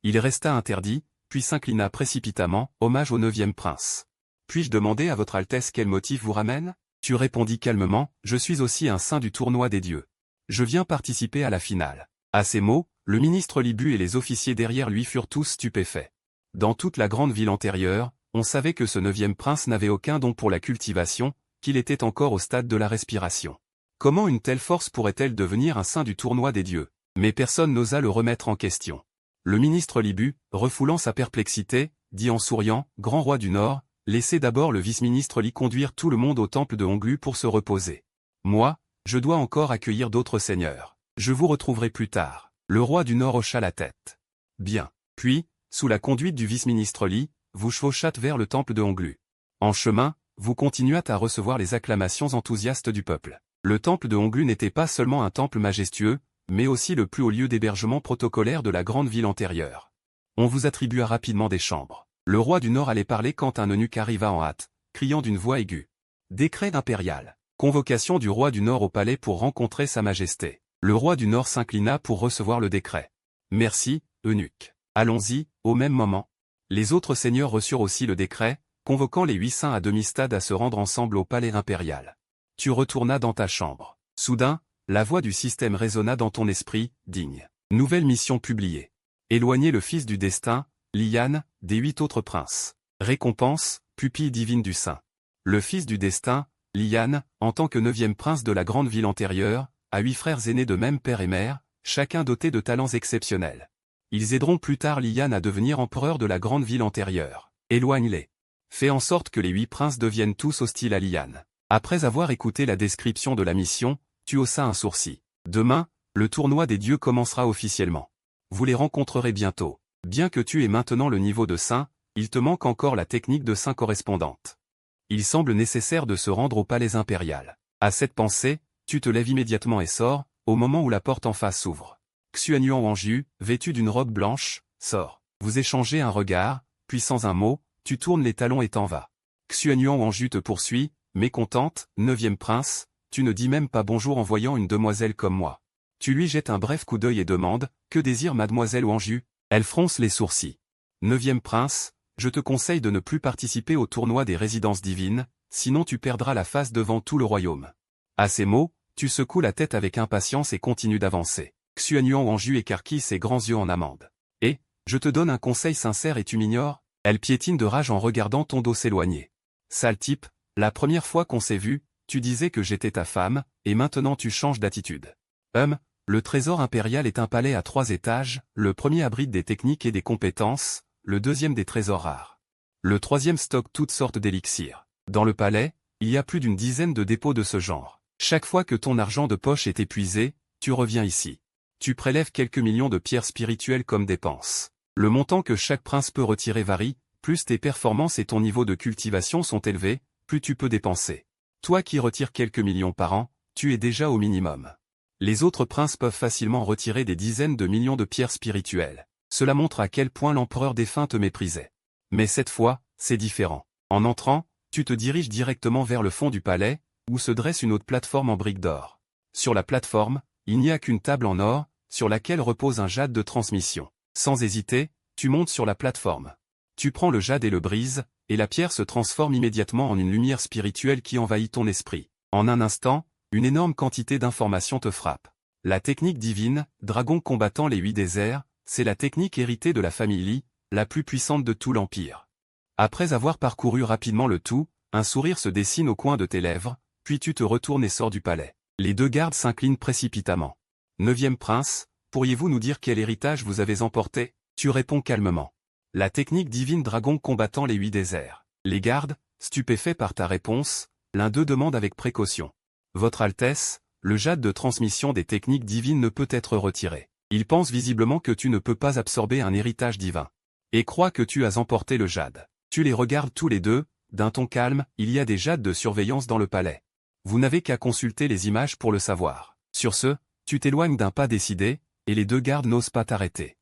il resta interdit, puis s'inclina précipitamment, hommage au 9e prince. Puis-je demander à votre Altesse quel motif vous ramène? Tu répondis calmement, je suis aussi un saint du tournoi des dieux. Je viens participer à la finale. À ces mots, le ministre Libu et les officiers derrière lui furent tous stupéfaits. Dans toute la grande ville antérieure, on savait que ce 9e prince n'avait aucun don pour la cultivation, qu'il était encore au stade de la respiration. Comment une telle force pourrait-elle devenir un saint du tournoi des dieux? Mais personne n'osa le remettre en question. Le ministre Libu, refoulant sa perplexité, dit en souriant, « Grand roi du Nord, laissez d'abord le vice-ministre Li conduire tout le monde au temple de Honglu pour se reposer. Moi, je dois encore accueillir d'autres seigneurs. Je vous retrouverai plus tard. » Le roi du Nord hocha la tête. Bien. Puis, sous la conduite du vice-ministre Li, vous chevauchâtes vers le temple de Honglu. En chemin, vous continuâtes à recevoir les acclamations enthousiastes du peuple. Le temple de Honglu n'était pas seulement un temple majestueux, mais aussi le plus haut lieu d'hébergement protocolaire de la grande ville antérieure. On vous attribua rapidement des chambres. Le roi du Nord allait parler quand un eunuque arriva en hâte, criant d'une voix aiguë. Décret impérial. Convocation du roi du Nord au palais pour rencontrer sa majesté. Le roi du Nord s'inclina pour recevoir le décret. Merci, eunuque. Allons-y, au même moment. Les autres seigneurs reçurent aussi le décret, convoquant les 8 saints à demi-stade à se rendre ensemble au palais impérial. Tu retournas dans ta chambre. Soudain, la voix du système résonna dans ton esprit, digne. Nouvelle mission publiée. Éloigner le fils du destin, Lian, des 8 autres princes. Récompense, pupille divine du saint. Le fils du destin, Lian, en tant que 9e prince de la grande ville antérieure, a 8 frères aînés de même père et mère, chacun doté de talents exceptionnels. Ils aideront plus tard Lian à devenir empereur de la grande ville antérieure. Éloigne-les. Fais en sorte que les 8 princes deviennent tous hostiles à Lian. Après avoir écouté la description de la mission, tu haussas un sourcil. Demain, le tournoi des dieux commencera officiellement. Vous les rencontrerez bientôt. Bien que tu aies maintenant le niveau de saint, il te manque encore la technique de saint correspondante. Il semble nécessaire de se rendre au palais impérial. À cette pensée, tu te lèves immédiatement et sors, au moment où la porte en face s'ouvre. Xuanyuan Wangju, vêtu d'une robe blanche, sort. Vous échangez un regard, puis sans un mot, tu tournes les talons et t'en vas. Xuanyuan Wangju te poursuit, mécontente, 9e prince, tu ne dis même pas bonjour en voyant une demoiselle comme moi. Tu lui jettes un bref coup d'œil et demandes, que désire mademoiselle Wangju? Elle fronce les sourcils. 9e prince, je te conseille de ne plus participer au tournoi des résidences divines, sinon tu perdras la face devant tout le royaume. À ces mots, tu secoues la tête avec impatience et continues d'avancer. Xuanyuan Wangju écarquille ses grands yeux en amande. Et, je te donne un conseil sincère et tu m'ignores? Elle piétine de rage en regardant ton dos s'éloigner. Sale type, la première fois qu'on s'est vu, tu disais que j'étais ta femme, et maintenant tu changes d'attitude. Le trésor impérial est un palais à 3 étages, le premier abrite des techniques et des compétences, le deuxième des trésors rares. Le troisième stocke toutes sortes d'élixirs. Dans le palais, il y a plus d'une dizaine de dépôts de ce genre. Chaque fois que ton argent de poche est épuisé, tu reviens ici. Tu prélèves quelques millions de pierres spirituelles comme dépenses. Le montant que chaque prince peut retirer varie, plus tes performances et ton niveau de cultivation sont élevés, plus tu peux dépenser. Toi qui retires quelques millions par an, tu es déjà au minimum. Les autres princes peuvent facilement retirer des dizaines de millions de pierres spirituelles. Cela montre à quel point l'empereur défunt te méprisait. Mais cette fois, c'est différent. En entrant, tu te diriges directement vers le fond du palais, où se dresse une haute plateforme en briques d'or. Sur la plateforme, il n'y a qu'une table en or, sur laquelle repose un jade de transmission. Sans hésiter, tu montes sur la plateforme. Tu prends le jade et le brises, et la pierre se transforme immédiatement en une lumière spirituelle qui envahit ton esprit. En un instant, une énorme quantité d'informations te frappe. La technique divine, dragon combattant les 8 déserts, c'est la technique héritée de la famille Li, la plus puissante de tout l'Empire. Après avoir parcouru rapidement le tout, un sourire se dessine au coin de tes lèvres, puis tu te retournes et sors du palais. Les 2 gardes s'inclinent précipitamment. 9e prince, pourriez-vous nous dire quel héritage vous avez emporté? Tu réponds calmement. La technique divine dragon combattant les 8 déserts. Les gardes, stupéfaits par ta réponse, l'un d'eux demande avec précaution. Votre Altesse, le jade de transmission des techniques divines ne peut être retiré. Il pense visiblement que tu ne peux pas absorber un héritage divin. Et croit que tu as emporté le jade. Tu les regardes tous les deux, d'un ton calme, il y a des jades de surveillance dans le palais. Vous n'avez qu'à consulter les images pour le savoir. Sur ce, tu t'éloignes d'un pas décidé, et les 2 gardes n'osent pas t'arrêter.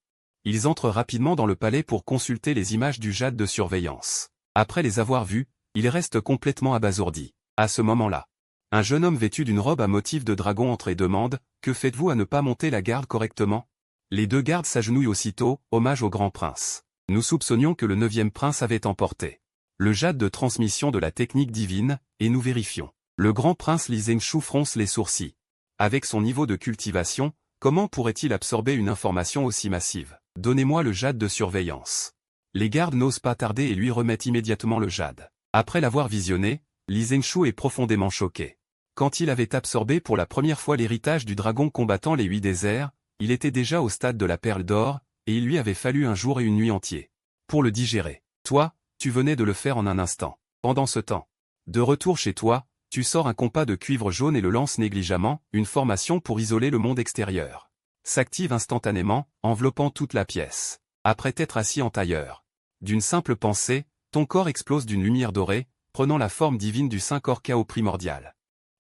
Ils entrent rapidement dans le palais pour consulter les images du jade de surveillance. Après les avoir vues, ils restent complètement abasourdis. À ce moment-là, un jeune homme vêtu d'une robe à motif de dragon entre et demande « Que faites-vous à ne pas monter la garde correctement ?» Les deux gardes s'agenouillent aussitôt, hommage au grand prince. Nous soupçonnions que le 9e prince avait emporté le jade de transmission de la technique divine, et nous vérifions. Le grand prince Li Zhengshu fronce les sourcils. Avec son niveau de cultivation, comment pourrait-il absorber une information aussi massive? Donnez-moi le jade de surveillance. Les gardes n'osent pas tarder et lui remettent immédiatement le jade. Après l'avoir visionné, Li Zhengshu est profondément choqué. Quand il avait absorbé pour la première fois l'héritage du dragon combattant les 8 déserts, il était déjà au stade de la perle d'or, et il lui avait fallu un jour et une nuit entiers pour le digérer. Toi, tu venais de le faire en un instant. Pendant ce temps, de retour chez toi, tu sors un compas de cuivre jaune et le lances négligemment, une formation pour isoler le monde extérieur. S'active instantanément, enveloppant toute la pièce. Après t'être assis en tailleur. D'une simple pensée, ton corps explose d'une lumière dorée, prenant la forme divine du Saint-Corps chaos primordial.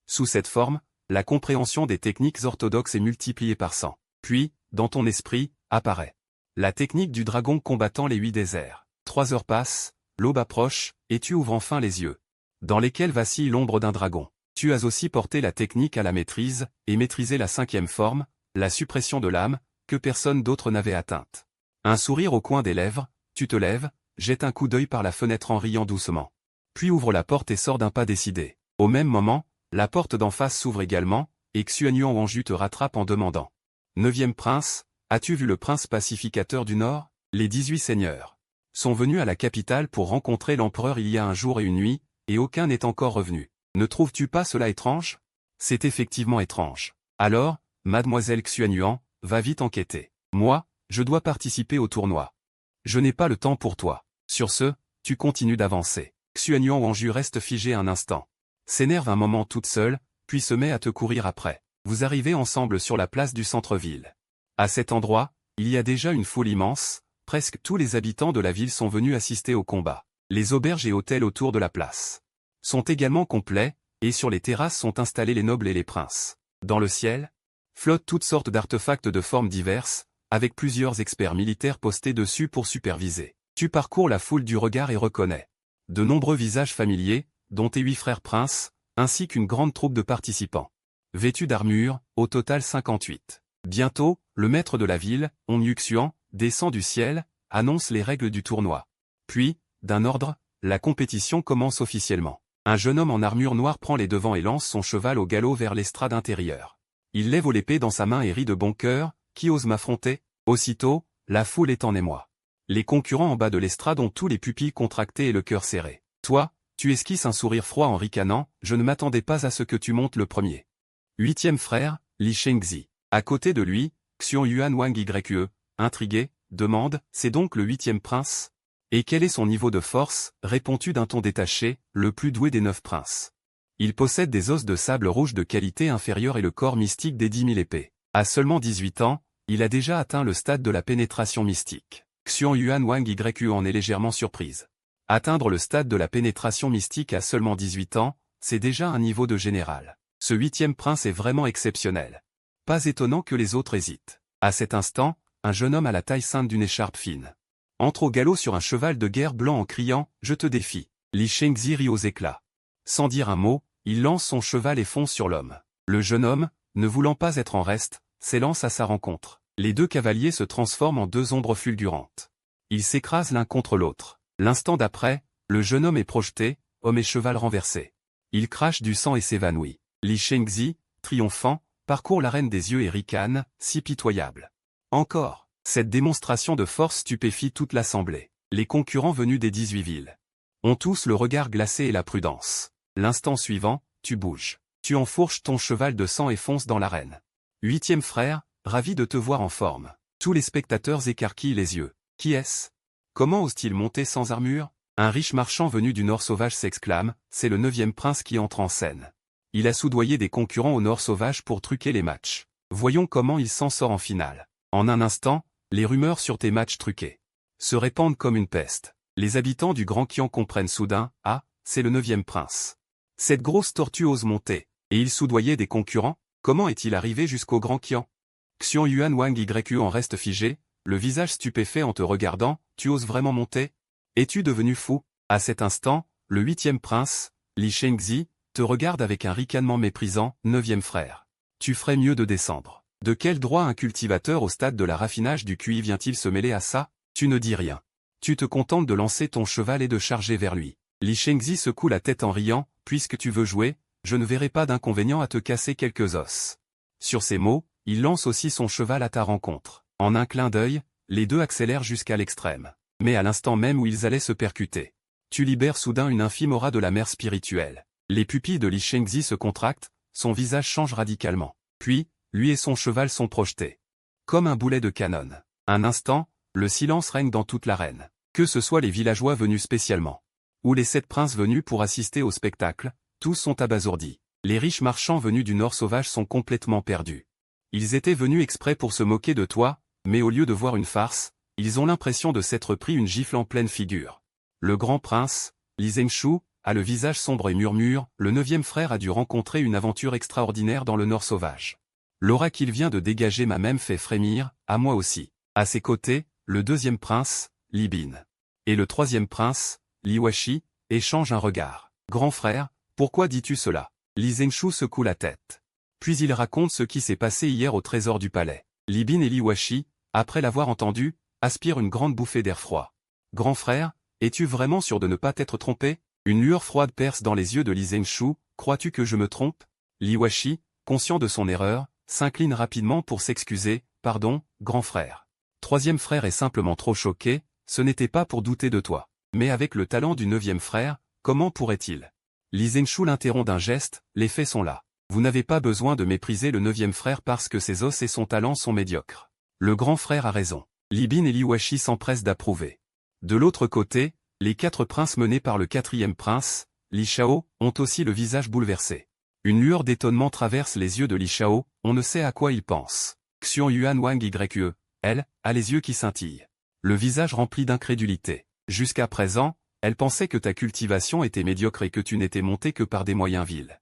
Sous cette forme, la compréhension des techniques orthodoxes est multipliée par 100. Puis, dans ton esprit, apparaît la technique du dragon combattant les 8 déserts. 3 heures passent, l'aube approche, et tu ouvres enfin les yeux, dans lesquels vacille l'ombre d'un dragon. Tu as aussi porté la technique à la maîtrise, et maîtrisé la 5e forme, la suppression de l'âme, que personne d'autre n'avait atteinte. Un sourire au coin des lèvres, tu te lèves, jettes un coup d'œil par la fenêtre en riant doucement. Puis ouvre la porte et sors d'un pas décidé. Au même moment, la porte d'en face s'ouvre également, et Xuanyuan Wanju te rattrape en demandant. 9e prince, as-tu vu le prince pacificateur du Nord? Les 18 seigneurs sont venus à la capitale pour rencontrer l'empereur il y a un jour et une nuit, et aucun n'est encore revenu. Ne trouves-tu pas cela étrange? C'est effectivement étrange. Alors, mademoiselle Xuanyuan, va vite enquêter. Moi, je dois participer au tournoi. Je n'ai pas le temps pour toi. Sur ce, tu continues d'avancer. Xuanyuan Wanju reste figée un instant. S'énerve un moment toute seule, puis se met à te courir après. Vous arrivez ensemble sur la place du centre-ville. À cet endroit, il y a déjà une foule immense, presque tous les habitants de la ville sont venus assister au combat. Les auberges et hôtels autour de la place sont également complets, et sur les terrasses sont installés les nobles et les princes. Dans le ciel, flottent toutes sortes d'artefacts de formes diverses, avec plusieurs experts militaires postés dessus pour superviser. Tu parcours la foule du regard et reconnais de nombreux visages familiers, dont tes 8 frères princes, ainsi qu'une grande troupe de participants. Vêtus d'armure, au total 58. Bientôt, le maître de la ville, Hong Yuxian, descend du ciel, annonce les règles du tournoi. Puis, d'un ordre, la compétition commence officiellement. Un jeune homme en armure noire prend les devants et lance son cheval au galop vers l'estrade intérieure. Il lève l'épée dans sa main et rit de bon cœur, qui ose m'affronter? Aussitôt, la foule est en émoi. Les concurrents en bas de l'estrade ont tous les pupilles contractées et le cœur serré. Toi, tu esquisses un sourire froid en ricanant, je ne m'attendais pas à ce que tu montes le premier. 8e frère, Li Shengzi. À côté de lui, Xuanyuan Wang Yue, intrigué, demande, c'est donc le 8e prince? Et quel est son niveau de force? Réponds-tu d'un ton détaché, le plus doué des 9 princes. Il possède des os de sable rouge de qualité inférieure et le corps mystique des 10 000 épées. À seulement 18 ans, il a déjà atteint le stade de la pénétration mystique. Xuanyuan Wang Yue en est légèrement surprise. Atteindre le stade de la pénétration mystique à seulement 18 ans, c'est déjà un niveau de général. Ce 8e prince est vraiment exceptionnel. Pas étonnant que les autres hésitent. À cet instant, un jeune homme à la taille sainte d'une écharpe fine entre au galop sur un cheval de guerre blanc en criant « Je te défie ». Li Shengzi rit aux éclats. Sans dire un mot, il lance son cheval et fonce sur l'homme. Le jeune homme, ne voulant pas être en reste, s'élance à sa rencontre. Les deux cavaliers se transforment en deux ombres fulgurantes. Ils s'écrasent l'un contre l'autre. L'instant d'après, le jeune homme est projeté, homme et cheval renversés. Il crache du sang et s'évanouit. Li Shengzi, triomphant, parcourt l'arène des yeux et ricane, si pitoyable. Encore. Cette démonstration de force stupéfie toute l'assemblée. Les concurrents venus des 18 villes ont tous le regard glacé et la prudence. L'instant suivant, tu bouges. Tu enfourches ton cheval de sang et fonces dans l'arène. 8e frère, ravi de te voir en forme. Tous les spectateurs écarquillent les yeux. Qui est-ce? Comment ose-t-il monter sans armure? Un riche marchand venu du Nord sauvage s'exclame, c'est le 9e prince qui entre en scène. Il a soudoyé des concurrents au Nord sauvage pour truquer les matchs. Voyons comment il s'en sort en finale. En un instant, les rumeurs sur tes matchs truqués se répandent comme une peste. Les habitants du Grand Qian comprennent soudain, ah, c'est le 9e prince. Cette grosse tortue ose monter, et il soudoyait des concurrents? Comment est-il arrivé jusqu'au Grand Qian? Xuanyuan Wang Yue en reste figé, le visage stupéfait en te regardant, tu oses vraiment monter? Es-tu devenu fou? À cet instant, le 8e prince, Li Shengzi, te regarde avec un ricanement méprisant, 9e frère. Tu ferais mieux de descendre. De quel droit un cultivateur au stade de la raffinage du QI vient-il se mêler à ça? Tu ne dis rien. Tu te contentes de lancer ton cheval et de charger vers lui. Li Shengzi secoue la tête en riant, puisque tu veux jouer, je ne verrai pas d'inconvénient à te casser quelques os. Sur ces mots, il lance aussi son cheval à ta rencontre. En un clin d'œil, les deux accélèrent jusqu'à l'extrême. Mais à l'instant même où ils allaient se percuter, tu libères soudain une infime aura de la mer spirituelle. Les pupilles de Li Shengzi se contractent, son visage change radicalement. Puis, lui et son cheval sont projetés. Comme un boulet de canon. Un instant, le silence règne dans toute l'arène. Que ce soit les villageois venus spécialement, ou les 7 princes venus pour assister au spectacle, tous sont abasourdis. Les riches marchands venus du Nord sauvage sont complètement perdus. Ils étaient venus exprès pour se moquer de toi, mais au lieu de voir une farce, ils ont l'impression de s'être pris une gifle en pleine figure. Le grand prince, Li Zhengshu, a le visage sombre et murmure, le 9e frère a dû rencontrer une aventure extraordinaire dans le Nord sauvage. L'aura qu'il vient de dégager m'a même fait frémir, à moi aussi. À ses côtés, le 2e prince, Li Bin, et le 3e prince, Li Washi, échangent un regard. Grand frère, pourquoi dis-tu cela? Li Zhengshu secoue la tête. Puis il raconte ce qui s'est passé hier au trésor du palais. Li Bin et Li Washi, après l'avoir entendu, aspirent une grande bouffée d'air froid. Grand frère, es-tu vraiment sûr de ne pas t'être trompé? Une lueur froide perce dans les yeux de Li Zhengshu, crois-tu que je me trompe? Li Washi, conscient de son erreur, s'incline rapidement pour s'excuser, pardon, grand frère. 3e frère est simplement trop choqué, ce n'était pas pour douter de toi. Mais avec le talent du 9e frère, comment pourrait-il? Li Zhengshu l'interrompt d'un geste, les faits sont là. Vous n'avez pas besoin de mépriser le 9e frère parce que ses os et son talent sont médiocres. Le grand frère a raison. Li Bin et Li Washi s'empressent d'approuver. De l'autre côté, les 4 princes menés par le 4e prince, Li Shao, ont aussi le visage bouleversé. Une lueur d'étonnement traverse les yeux de Li Shao, on ne sait à quoi il pense. Xiong Yuan Wang Ye, elle, a les yeux qui scintillent. Le visage rempli d'incrédulité. Jusqu'à présent, elle pensait que ta cultivation était médiocre et que tu n'étais monté que par des moyens vils.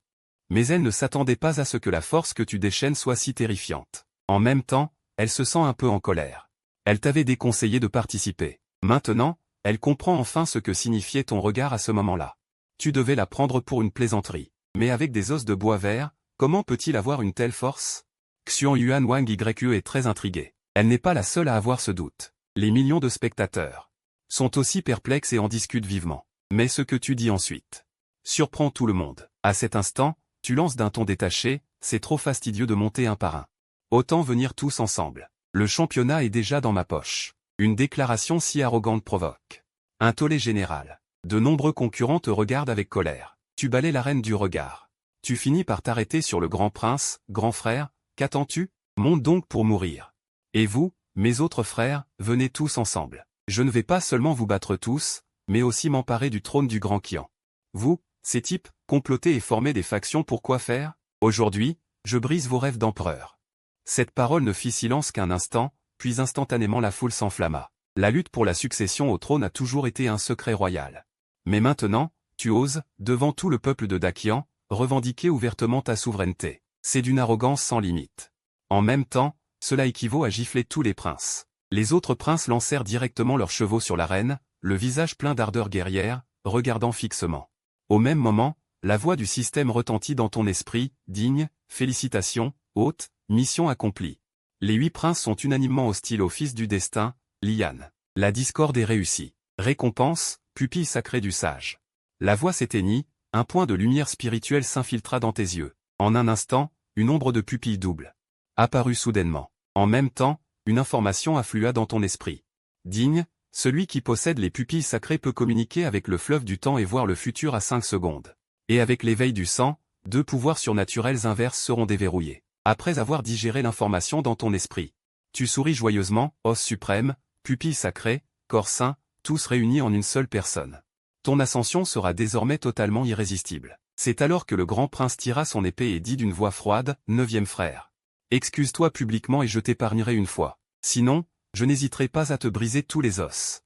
Mais elle ne s'attendait pas à ce que la force que tu déchaînes soit si terrifiante. En même temps, elle se sent un peu en colère. Elle t'avait déconseillé de participer. Maintenant, elle comprend enfin ce que signifiait ton regard à ce moment-là. Tu devais la prendre pour une plaisanterie. Mais avec des os de bois vert, comment peut-il avoir une telle force? Xiong Yuan Wang Ye est très intriguée. Elle n'est pas la seule à avoir ce doute. Les millions de spectateurs sont aussi perplexes et en discutent vivement. Mais ce que tu dis ensuite surprend tout le monde. À cet instant, tu lances d'un ton détaché, c'est trop fastidieux de monter un par un. Autant venir tous ensemble. Le championnat est déjà dans ma poche. Une déclaration si arrogante provoque un tollé général. De nombreux concurrents te regardent avec colère. Tu balais l'arène du regard. Tu finis par t'arrêter sur le grand prince, grand frère, qu'attends-tu? Monte donc pour mourir. Et vous, mes autres frères, venez tous ensemble. Je ne vais pas seulement vous battre tous, mais aussi m'emparer du trône du grand Qian. Vous, ces types, comploter et former des factions pour quoi faire? Aujourd'hui, je brise vos rêves d'empereur. Cette parole ne fit silence qu'un instant, puis instantanément la foule s'enflamma. La lutte pour la succession au trône a toujours été un secret royal. Mais maintenant, tu oses, devant tout le peuple de Dakian, revendiquer ouvertement ta souveraineté. C'est d'une arrogance sans limite. En même temps, cela équivaut à gifler tous les princes. Les autres princes lancèrent directement leurs chevaux sur l'arène, le visage plein d'ardeur guerrière, regardant fixement. Au même moment, la voix du système retentit dans ton esprit, digne, félicitations, hôte, mission accomplie. Les 8 princes sont unanimement hostiles au fils du destin, Lian. La discorde est réussie. Récompense, pupille sacrée du sage. La voix s'éteignit, un point de lumière spirituelle s'infiltra dans tes yeux. En un instant, une ombre de pupille double apparut soudainement. En même temps, une information afflua dans ton esprit. Digne, celui qui possède les pupilles sacrées peut communiquer avec le fleuve du temps et voir le futur à 5 secondes. Et avec l'éveil du sang, 2 pouvoirs surnaturels inverses seront déverrouillés. Après avoir digéré l'information dans ton esprit, tu souris joyeusement, os suprême, pupille sacrée, corps saint, tous réunis en une seule personne. Ton ascension sera désormais totalement irrésistible. C'est alors que le grand prince tira son épée et dit d'une voix froide, 9e frère. Excuse-toi publiquement et je t'épargnerai une fois. Sinon, je n'hésiterai pas à te briser tous les os.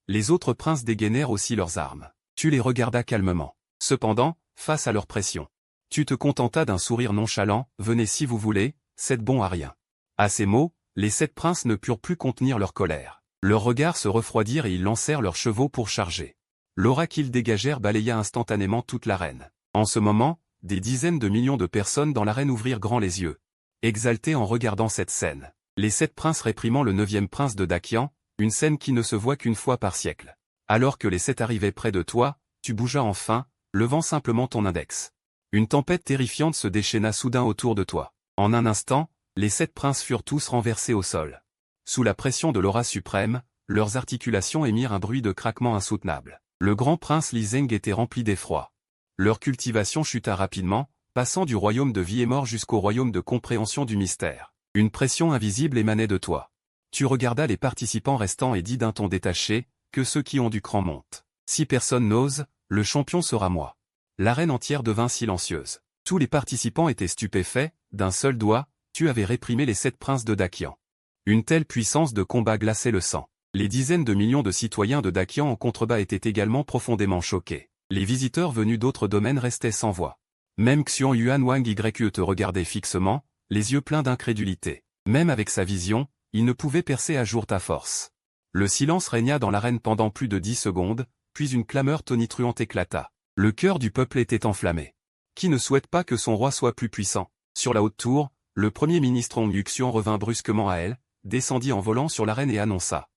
Les autres princes dégainèrent aussi leurs armes. Tu les regardas calmement. Cependant, face à leur pression, tu te contentas d'un sourire nonchalant, venez si vous voulez, c'est bon à rien. À ces mots, Les 7 princes ne purent plus contenir leur colère. Leurs regards se refroidirent et ils lancèrent leurs chevaux pour charger. L'aura qu'ils dégagèrent balaya instantanément toute l'arène. En ce moment, des dizaines de millions de personnes dans l'arène ouvrirent grand les yeux, exaltés en regardant cette scène. Les 7 princes réprimant le 9e prince de Dakian, une scène qui ne se voit qu'une fois par siècle. Alors que les 7 arrivaient près de toi, tu bougea enfin, levant simplement ton index. Une tempête terrifiante se déchaîna soudain autour de toi. En un instant, les 7 princes furent tous renversés au sol. Sous la pression de l'aura suprême, leurs articulations émirent un bruit de craquement insoutenable. Le grand prince Li Zeng était rempli d'effroi. Leur cultivation chuta rapidement, passant du royaume de vie et mort jusqu'au royaume de compréhension du mystère. Une pression invisible émanait de toi. Tu regardas les participants restants et dis d'un ton détaché, que ceux qui ont du cran montent. Si personne n'ose, le champion sera moi. L'arène entière devint silencieuse. Tous les participants étaient stupéfaits, d'un seul doigt, tu avais réprimé les 7 princes de Dakian. Une telle puissance de combat glaçait le sang. Les dizaines de millions de citoyens de Dakian en contrebas étaient également profondément choqués. Les visiteurs venus d'autres domaines restaient sans voix. Même Xian Yuan Wang Yue te regardait fixement, les yeux pleins d'incrédulité. Même avec sa vision, il ne pouvait percer à jour ta force. Le silence régna dans l'arène pendant plus de 10 secondes, puis une clameur tonitruante éclata. Le cœur du peuple était enflammé. Qui ne souhaite pas que son roi soit plus puissant? Sur la haute tour, le premier ministre Hong Yuxian revint brusquement à elle, descendit en volant sur l'arène et annonça.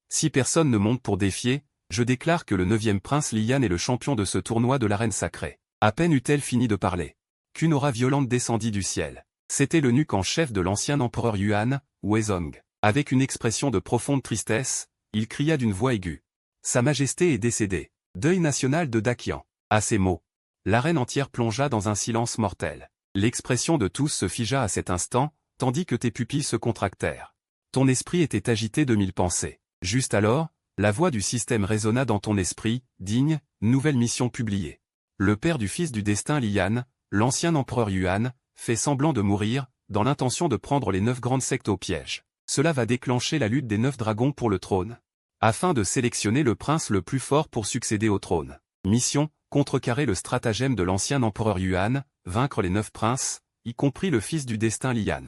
Si personne ne monte pour défier, je déclare que le 9e prince Lian est le champion de ce tournoi de l'arène sacrée. À peine eut-elle fini de parler, qu'une aura violente descendit du ciel. C'était l'eunuque en chef de l'ancien empereur Yuan, Weizong. Avec une expression de profonde tristesse, il cria d'une voix aiguë. Sa Majesté est décédée. Deuil national de Dakian. À ces mots, l'arène entière plongea dans un silence mortel. L'expression de tous se figea à cet instant, tandis que tes pupilles se contractèrent. Ton esprit était agité de 1000 pensées. Juste alors, la voix du système résonna dans ton esprit, digne, nouvelle mission publiée. Le père du fils du destin Lian, l'ancien empereur Yuan, fait semblant de mourir, dans l'intention de prendre les 9 grandes sectes au piège. Cela va déclencher la lutte des 9 dragons pour le trône. Afin de sélectionner le prince le plus fort pour succéder au trône. Mission, contrecarrer le stratagème de l'ancien empereur Yuan, vaincre les 9 princes, y compris le fils du destin Lian.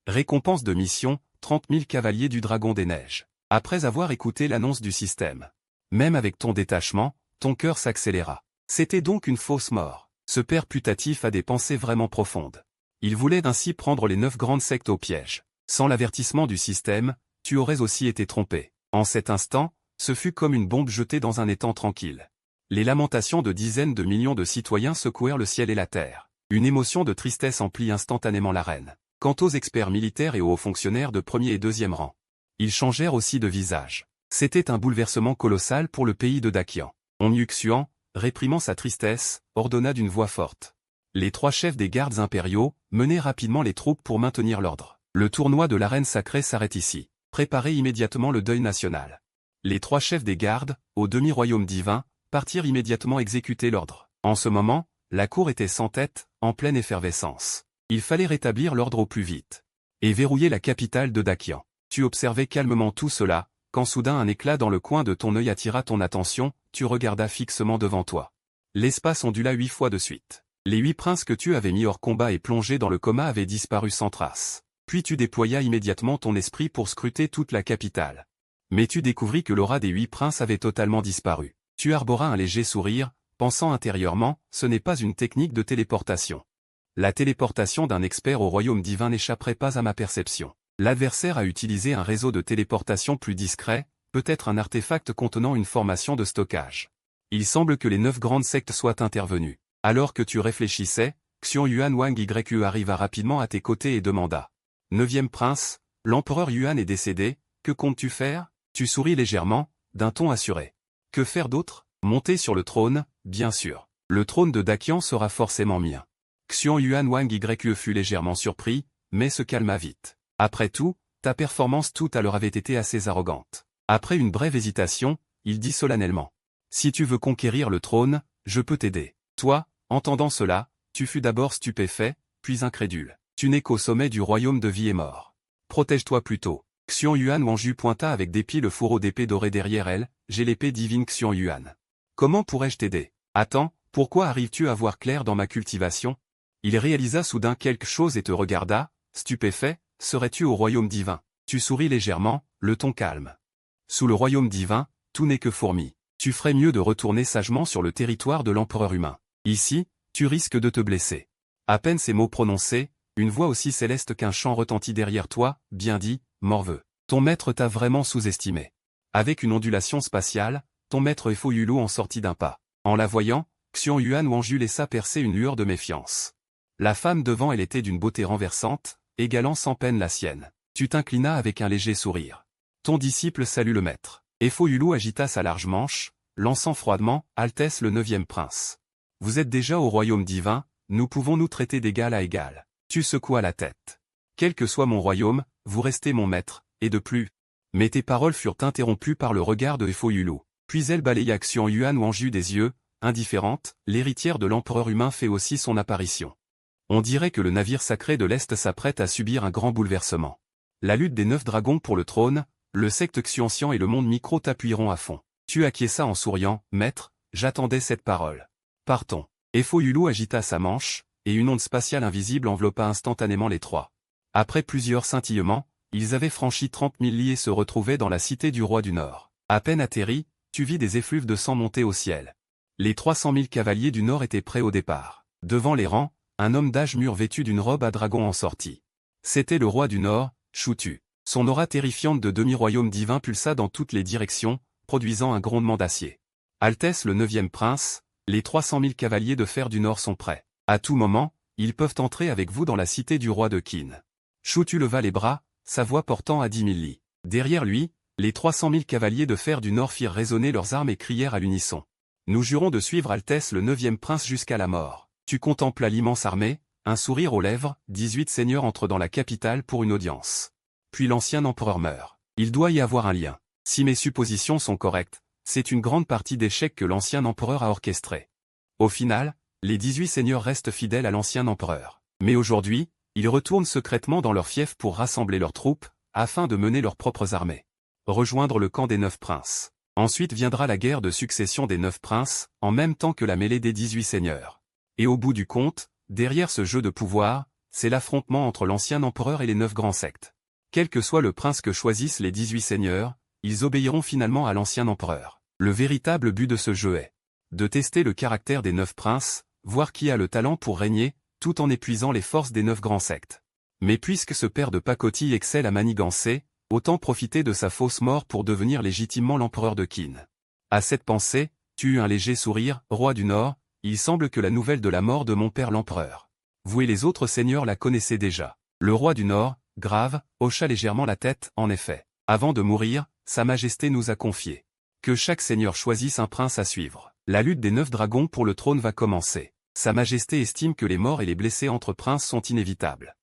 Récompense de mission, 30 000 cavaliers du dragon des neiges. Après avoir écouté l'annonce du système. Même avec ton détachement, ton cœur s'accéléra. C'était donc une fausse mort. Ce père putatif a des pensées vraiment profondes. Il voulait ainsi prendre les 9 grandes sectes au piège. Sans l'avertissement du système, tu aurais aussi été trompé. En cet instant, ce fut comme une bombe jetée dans un étang tranquille. Les lamentations de dizaines de millions de citoyens secouèrent le ciel et la terre. Une émotion de tristesse emplit instantanément l'arène. Quant aux experts militaires et aux hauts fonctionnaires de premier et deuxième rang, ils changèrent aussi de visage. C'était un bouleversement colossal pour le pays de Dakian. Hong Yuxian, réprimant sa tristesse, ordonna d'une voix forte. Les 3 chefs des gardes impériaux menaient rapidement les troupes pour maintenir l'ordre. Le tournoi de l'arène sacrée s'arrête ici. Préparez immédiatement le deuil national. Les 3 chefs des gardes, au demi-royaume divin, partirent immédiatement exécuter l'ordre. En ce moment, la cour était sans tête, en pleine effervescence. Il fallait rétablir l'ordre au plus vite. Et verrouiller la capitale de Dakian. Tu observais calmement tout cela, quand soudain un éclat dans le coin de ton œil attira ton attention, tu regardas fixement devant toi. L'espace ondula 8 fois de suite. Les 8 princes que tu avais mis hors combat et plongés dans le coma avaient disparu sans trace. Puis tu déployas immédiatement ton esprit pour scruter toute la capitale. Mais tu découvris que l'aura des 8 princes avait totalement disparu. Tu arboras un léger sourire, pensant intérieurement, ce n'est pas une technique de téléportation. La téléportation d'un expert au royaume divin n'échapperait pas à ma perception. L'adversaire a utilisé un réseau de téléportation plus discret, peut-être un artefact contenant une formation de stockage. Il semble que les 9 grandes sectes soient intervenues. Alors que tu réfléchissais, Xian Yuan Wang Yue arriva rapidement à tes côtés et demanda. 9e prince, l'empereur Yuan est décédé, que comptes-tu faire? Tu souris légèrement, d'un ton assuré. Que faire d'autre? Monter sur le trône, bien sûr. Le trône de Dakian sera forcément mien. Xian Yuan Wang Yue fut légèrement surpris, mais se calma vite. Après tout, ta performance tout à l'heure avait été assez arrogante. Après une brève hésitation, il dit solennellement. Si tu veux conquérir le trône, je peux t'aider. Toi, entendant cela, tu fus d'abord stupéfait, puis incrédule. Tu n'es qu'au sommet du royaume de vie et mort. Protège-toi plutôt. Xian Yuan Wangju pointa avec dépit le fourreau d'épée doré derrière elle, j'ai l'épée divine Xian Yuan. Comment pourrais-je t'aider? Attends, pourquoi arrives-tu à voir clair dans ma cultivation? Il réalisa soudain quelque chose et te regarda, stupéfait, serais-tu au royaume divin? Tu souris légèrement, le ton calme. Sous le royaume divin, tout n'est que fourmis. Tu ferais mieux de retourner sagement sur le territoire de l'empereur humain. Ici, tu risques de te blesser. À peine ces mots prononcés, une voix aussi céleste qu'un chant retentit derrière toi, bien dit, morveux. Ton maître t'a vraiment sous-estimé. Avec une ondulation spatiale, ton maître Efo Yulu en sortit d'un pas. En la voyant, Xian Yuan Wanju laissa percer une lueur de méfiance. La femme devant elle était d'une beauté renversante, égalant sans peine la sienne. Tu t'inclinas avec un léger sourire. Ton disciple salue le maître. Efo Yulu agita sa large manche, lançant froidement, Altesse le 9e prince. Vous êtes déjà au royaume divin, nous pouvons nous traiter d'égal à égal. Tu secoua la tête. Quel que soit mon royaume, vous restez mon maître, et de plus. Mais tes paroles furent interrompues par le regard de Efo Yulu. Puis elle balaya Xian Yuan Wanju des yeux, indifférente, l'héritière de l'empereur humain fait aussi son apparition. On dirait que le navire sacré de l'Est s'apprête à subir un grand bouleversement. La lutte des 9 dragons pour le trône, le secte Xianxian et le monde micro t'appuieront à fond. Tu acquiesça en souriant, maître, j'attendais cette parole. Partons. Efo Yulu agita sa manche, et une onde spatiale invisible enveloppa instantanément les trois. Après plusieurs scintillements, ils avaient franchi 30 000 lits et se retrouvaient dans la cité du roi du Nord. À peine atterri, tu vis des effluves de sang monter au ciel. Les 300 000 cavaliers du Nord étaient prêts au départ. Devant les rangs, un homme d'âge mûr vêtu d'une robe à dragon en sortit. C'était le roi du Nord, Shutu. Son aura terrifiante de demi-royaume divin pulsa dans toutes les directions, produisant un grondement d'acier. Altesse le 9e prince, les 300 000 cavaliers de fer du Nord sont prêts. À tout moment, ils peuvent entrer avec vous dans la cité du roi de Qin. Shutu leva les bras, sa voix portant à 10 000 lits. Derrière lui, les 300 000 cavaliers de fer du Nord firent résonner leurs armes et crièrent à l'unisson. Nous jurons de suivre Altesse le 9e prince jusqu'à la mort. Tu contemplas l'immense armée, un sourire aux lèvres, 18 seigneurs entrent dans la capitale pour une audience. Puis l'ancien empereur meurt. Il doit y avoir un lien. Si mes suppositions sont correctes, c'est une grande partie d'échecs que l'ancien empereur a orchestré. Au final, les 18 seigneurs restent fidèles à l'ancien empereur. Mais aujourd'hui, ils retournent secrètement dans leur fief pour rassembler leurs troupes, afin de mener leurs propres armées. Rejoindre le camp des 9 princes. Ensuite viendra la guerre de succession des 9 princes, en même temps que la mêlée des 18 seigneurs. Et au bout du compte, derrière ce jeu de pouvoir, c'est l'affrontement entre l'ancien empereur et les 9 grands sectes. Quel que soit le prince que choisissent les 18 seigneurs, ils obéiront finalement à l'ancien empereur. Le véritable but de ce jeu est de tester le caractère des 9 princes, voir qui a le talent pour régner, tout en épuisant les forces des 9 grands sectes. Mais puisque ce père de pacotille excelle à manigancer, autant profiter de sa fausse mort pour devenir légitimement l'empereur de Qin. À cette pensée, tu eus un léger sourire, roi du Nord, il semble que la nouvelle de la mort de mon père l'empereur. Vous et les autres seigneurs la connaissez déjà. Le roi du Nord, grave, hocha légèrement la tête, en effet. Avant de mourir, Sa Majesté nous a confié que chaque seigneur choisisse un prince à suivre. La lutte des 9 dragons pour le trône va commencer. Sa Majesté estime que les morts et les blessés entre princes sont inévitables.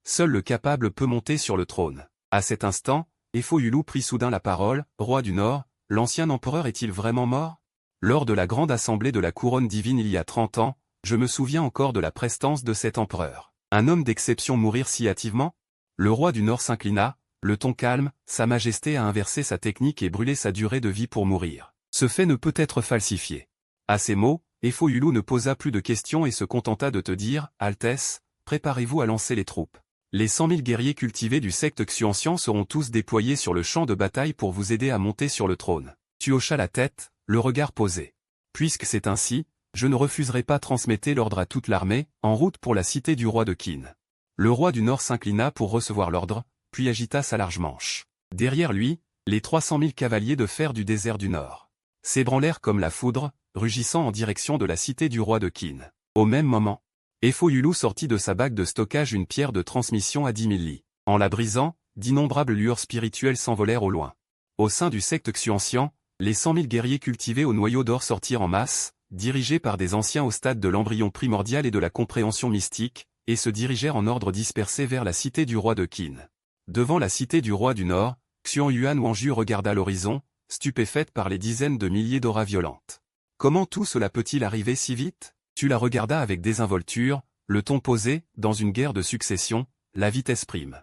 Seul le capable peut monter sur le trône. À cet instant, Efo Yulu prit soudain la parole, roi du Nord, l'ancien empereur est-il vraiment mort? Lors de la grande assemblée de la couronne divine il y a 30 ans, je me souviens encore de la prestance de cet empereur. Un homme d'exception mourir si hâtivement? Le roi du Nord s'inclina, le ton calme, Sa Majesté a inversé sa technique et brûlé sa durée de vie pour mourir. Ce fait ne peut être falsifié. À ces mots, Efo Yulu ne posa plus de questions et se contenta de te dire, Altesse, préparez-vous à lancer les troupes. Les 100 000 guerriers cultivés du secte Xianxian seront tous déployés sur le champ de bataille pour vous aider à monter sur le trône. Tu hochas la tête, le regard posé. Puisque c'est ainsi, je ne refuserai pas transmettre l'ordre à toute l'armée, en route pour la cité du roi de Qin. Le roi du Nord s'inclina pour recevoir l'ordre, puis agita sa large manche. Derrière lui, les 300 000 cavaliers de fer du désert du Nord s'ébranlèrent comme la foudre, rugissant en direction de la cité du roi de Qin. Au même moment, Efo Yulu sortit de sa bague de stockage une pierre de transmission à 10 000 lits. En la brisant, d'innombrables lueurs spirituelles s'envolèrent au loin. Au sein du secte Xianxian, les 100 000 guerriers cultivés au noyau d'or sortirent en masse, dirigés par des anciens au stade de l'embryon primordial et de la compréhension mystique, et se dirigèrent en ordre dispersé vers la cité du roi de Qin. Devant la cité du roi du Nord, Xian Yuan Wanju regarda l'horizon, stupéfaite par les dizaines de milliers d'auras violentes. Comment tout cela peut-il arriver si vite? Tu la regardas avec désinvolture, le ton posé, dans une guerre de succession, la vitesse prime.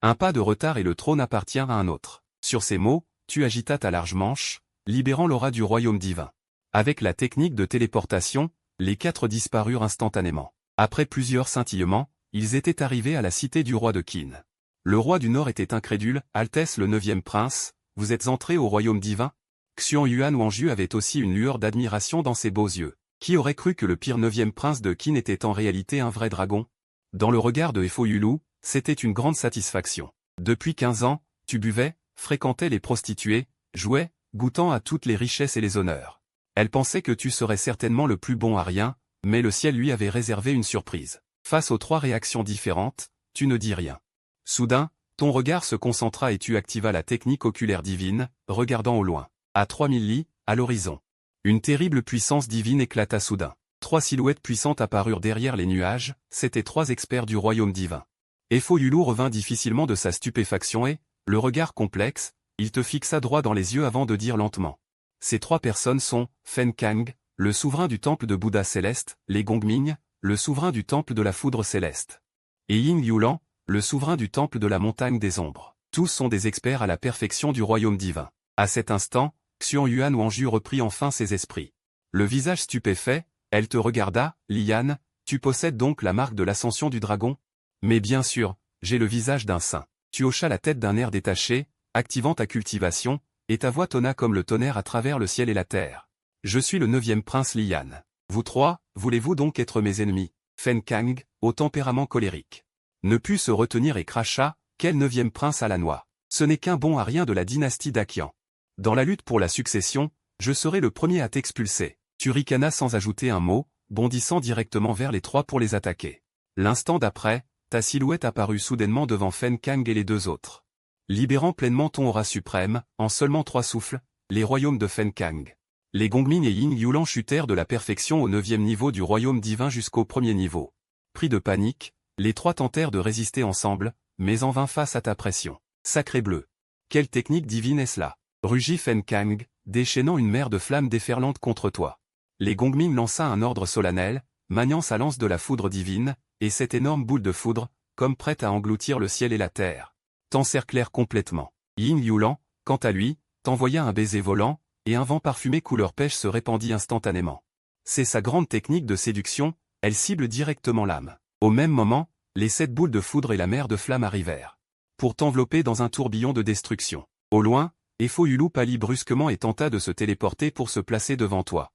Un pas de retard et le trône appartient à un autre. Sur ces mots, tu agitas ta large manche, libérant l'aura du royaume divin. Avec la technique de téléportation, les 4 disparurent instantanément. Après plusieurs scintillements, ils étaient arrivés à la cité du roi de Qin. Le roi du Nord était incrédule. Altesse le 9e prince, vous êtes entré au royaume divin? Xian Yuan Wangju avait aussi une lueur d'admiration dans ses beaux yeux. Qui aurait cru que le pire 9e prince de Qin était en réalité un vrai dragon? Dans le regard de Efo Yulu, c'était une grande satisfaction. Depuis 15 ans, tu buvais, fréquentais les prostituées, jouais, goûtant à toutes les richesses et les honneurs. Elle pensait que tu serais certainement le plus bon à rien, mais le ciel lui avait réservé une surprise. Face aux 3 réactions différentes, tu ne dis rien. Soudain, ton regard se concentra et tu activas la technique oculaire divine, regardant au loin. À 3000 lis, à l'horizon. Une terrible puissance divine éclata soudain. 3 silhouettes puissantes apparurent derrière les nuages, c'étaient 3 experts du royaume divin. Efo Yulu revint difficilement de sa stupéfaction et, le regard complexe, il te fixa droit dans les yeux avant de dire lentement. Ces 3 personnes sont, Fen Kang, le souverain du temple de Bouddha céleste, les Gongming, le souverain du temple de la foudre céleste. Et Ying Yulan, le souverain du temple de la montagne des ombres. Tous sont des experts à la perfection du royaume divin. À cet instant, Xian Yuan Wangju reprit enfin ses esprits. Le visage stupéfait, elle te regarda, Lian, tu possèdes donc la marque de l'ascension du dragon? Mais bien sûr, j'ai le visage d'un saint. Tu hochas la tête d'un air détaché, activant ta cultivation, et ta voix tonna comme le tonnerre à travers le ciel et la terre. Je suis le 9e prince Lian. Vous 3, voulez-vous donc être mes ennemis? Fen Kang, au tempérament colérique, ne put se retenir et cracha, quel 9e prince à la noix? Ce n'est qu'un bon à rien de la dynastie d'Aqian. Dans la lutte pour la succession, je serai le premier à t'expulser. Tu ricanas sans ajouter un mot, bondissant directement vers les 3 pour les attaquer. L'instant d'après, ta silhouette apparut soudainement devant Fen Kang et les 2 autres. Libérant pleinement ton aura suprême, en seulement 3 souffles, les royaumes de Fen Kang. Les Gongming et Ying Yulan chutèrent de la perfection au 9e niveau du royaume divin jusqu'au 1er niveau. Pris de panique, les 3 tentèrent de résister ensemble, mais en vain face à ta pression. Sacré bleu! Quelle technique divine est-ce là? Rugit Fen Kang, déchaînant une mer de flammes déferlantes contre toi. Les Gongming lança un ordre solennel, maniant sa lance de la foudre divine, et cette énorme boule de foudre, comme prête à engloutir le ciel et la terre, t'encerclèrent complètement. Ying Yulan, quant à lui, t'envoya un baiser volant, et un vent parfumé couleur pêche se répandit instantanément. C'est sa grande technique de séduction, elle cible directement l'âme. Au même moment, les 7 boules de foudre et la mer de flammes arrivèrent, pour t'envelopper dans un tourbillon de destruction. Au loin, Efo Yulu pâlit brusquement et tenta de se téléporter pour se placer devant toi.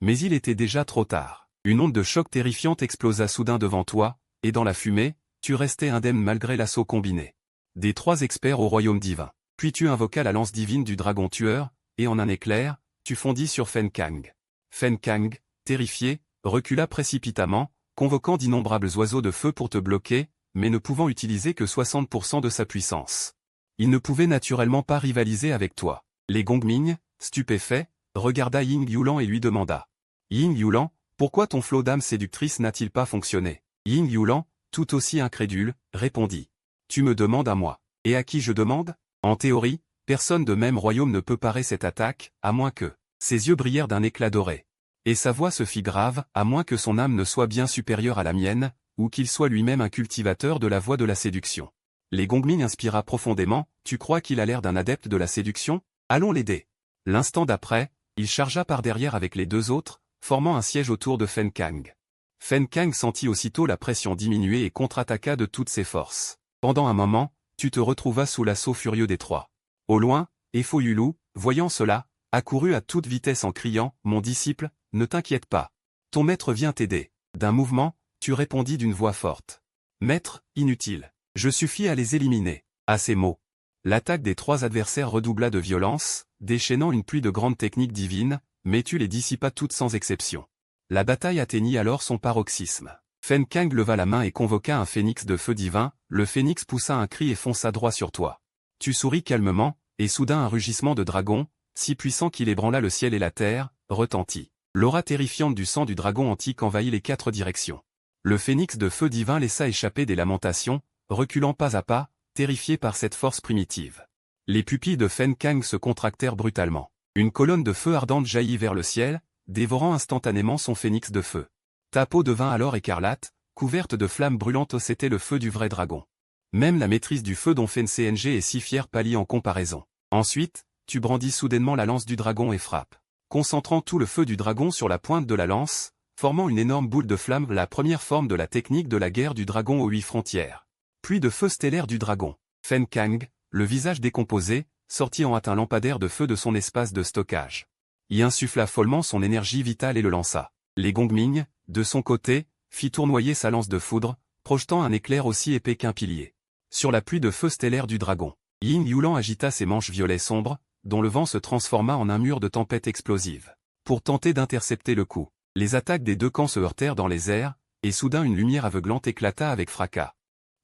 Mais il était déjà trop tard. Une onde de choc terrifiante explosa soudain devant toi, et dans la fumée, tu restais indemne malgré l'assaut combiné des 3 experts au royaume divin. Puis tu invoquas la lance divine du dragon tueur, et en un éclair, tu fondis sur Fen Kang. Fen Kang, terrifié, recula précipitamment, convoquant d'innombrables oiseaux de feu pour te bloquer, mais ne pouvant utiliser que 60% de sa puissance. Il ne pouvait naturellement pas rivaliser avec toi. Les Gongming, stupéfait, regarda Ying Yulan et lui demanda. Ying Yulan, pourquoi ton flot d'âme séductrice n'a-t-il pas fonctionné? Ying Yulan, tout aussi incrédule, répondit. Tu me demandes à moi. Et à qui je demande? En théorie, personne de même royaume ne peut parer cette attaque, à moins que... Ses yeux brillèrent d'un éclat doré. Et sa voix se fit grave, à moins que son âme ne soit bien supérieure à la mienne, ou qu'il soit lui-même un cultivateur de la voie de la séduction. Les Gongming inspira profondément, tu crois qu'il a l'air d'un adepte de la séduction? Allons l'aider. L'instant d'après, il chargea par derrière avec les 2 autres, formant un siège autour de Fen Kang. Fen Kang sentit aussitôt la pression diminuer et contre-attaqua de toutes ses forces. Pendant un moment, tu te retrouvas sous l'assaut furieux des 3. Au loin, Efo Yulu, voyant cela, accourut à toute vitesse en criant, « Mon disciple, ne t'inquiète pas. Ton maître vient t'aider. » D'un mouvement, tu répondis d'une voix forte. « Maître, inutile. Je suffis à les éliminer. » À ces mots, l'attaque des 3 adversaires redoubla de violence, déchaînant une pluie de grandes techniques divines, mais tu les dissipas toutes sans exception. La bataille atteignit alors son paroxysme. Fen Kang leva la main et convoqua un phénix de feu divin, le phénix poussa un cri et fonça droit sur toi. Tu souris calmement, et soudain un rugissement de dragon, si puissant qu'il ébranla le ciel et la terre, retentit. L'aura terrifiante du sang du dragon antique envahit les 4 directions. Le phénix de feu divin laissa échapper des lamentations, reculant pas à pas, terrifié par cette force primitive. Les pupilles de Fen Kang se contractèrent brutalement. Une colonne de feu ardente jaillit vers le ciel, dévorant instantanément son phénix de feu. Ta peau devint alors écarlate, couverte de flammes brûlantes. C'était le feu du vrai dragon. Même la maîtrise du feu dont Fen Cng est si fier pâlit en comparaison. Ensuite, tu brandis soudainement la lance du dragon et frappes. Concentrant tout le feu du dragon sur la pointe de la lance, formant une énorme boule de flamme, la première forme de la technique de la guerre du dragon aux 8 frontières. Pluie de feu stellaire du dragon. Fen Kang, le visage décomposé, sortit en hâte un lampadaire de feu de son espace de stockage. Y insuffla follement son énergie vitale et le lança. Les Gongming, de son côté, fit tournoyer sa lance de foudre, projetant un éclair aussi épais qu'un pilier. Sur la pluie de feu stellaire du dragon, Yin Yulan agita ses manches violet sombres, dont le vent se transforma en un mur de tempête explosive. Pour tenter d'intercepter le coup, les attaques des deux camps se heurtèrent dans les airs, et soudain une lumière aveuglante éclata avec fracas,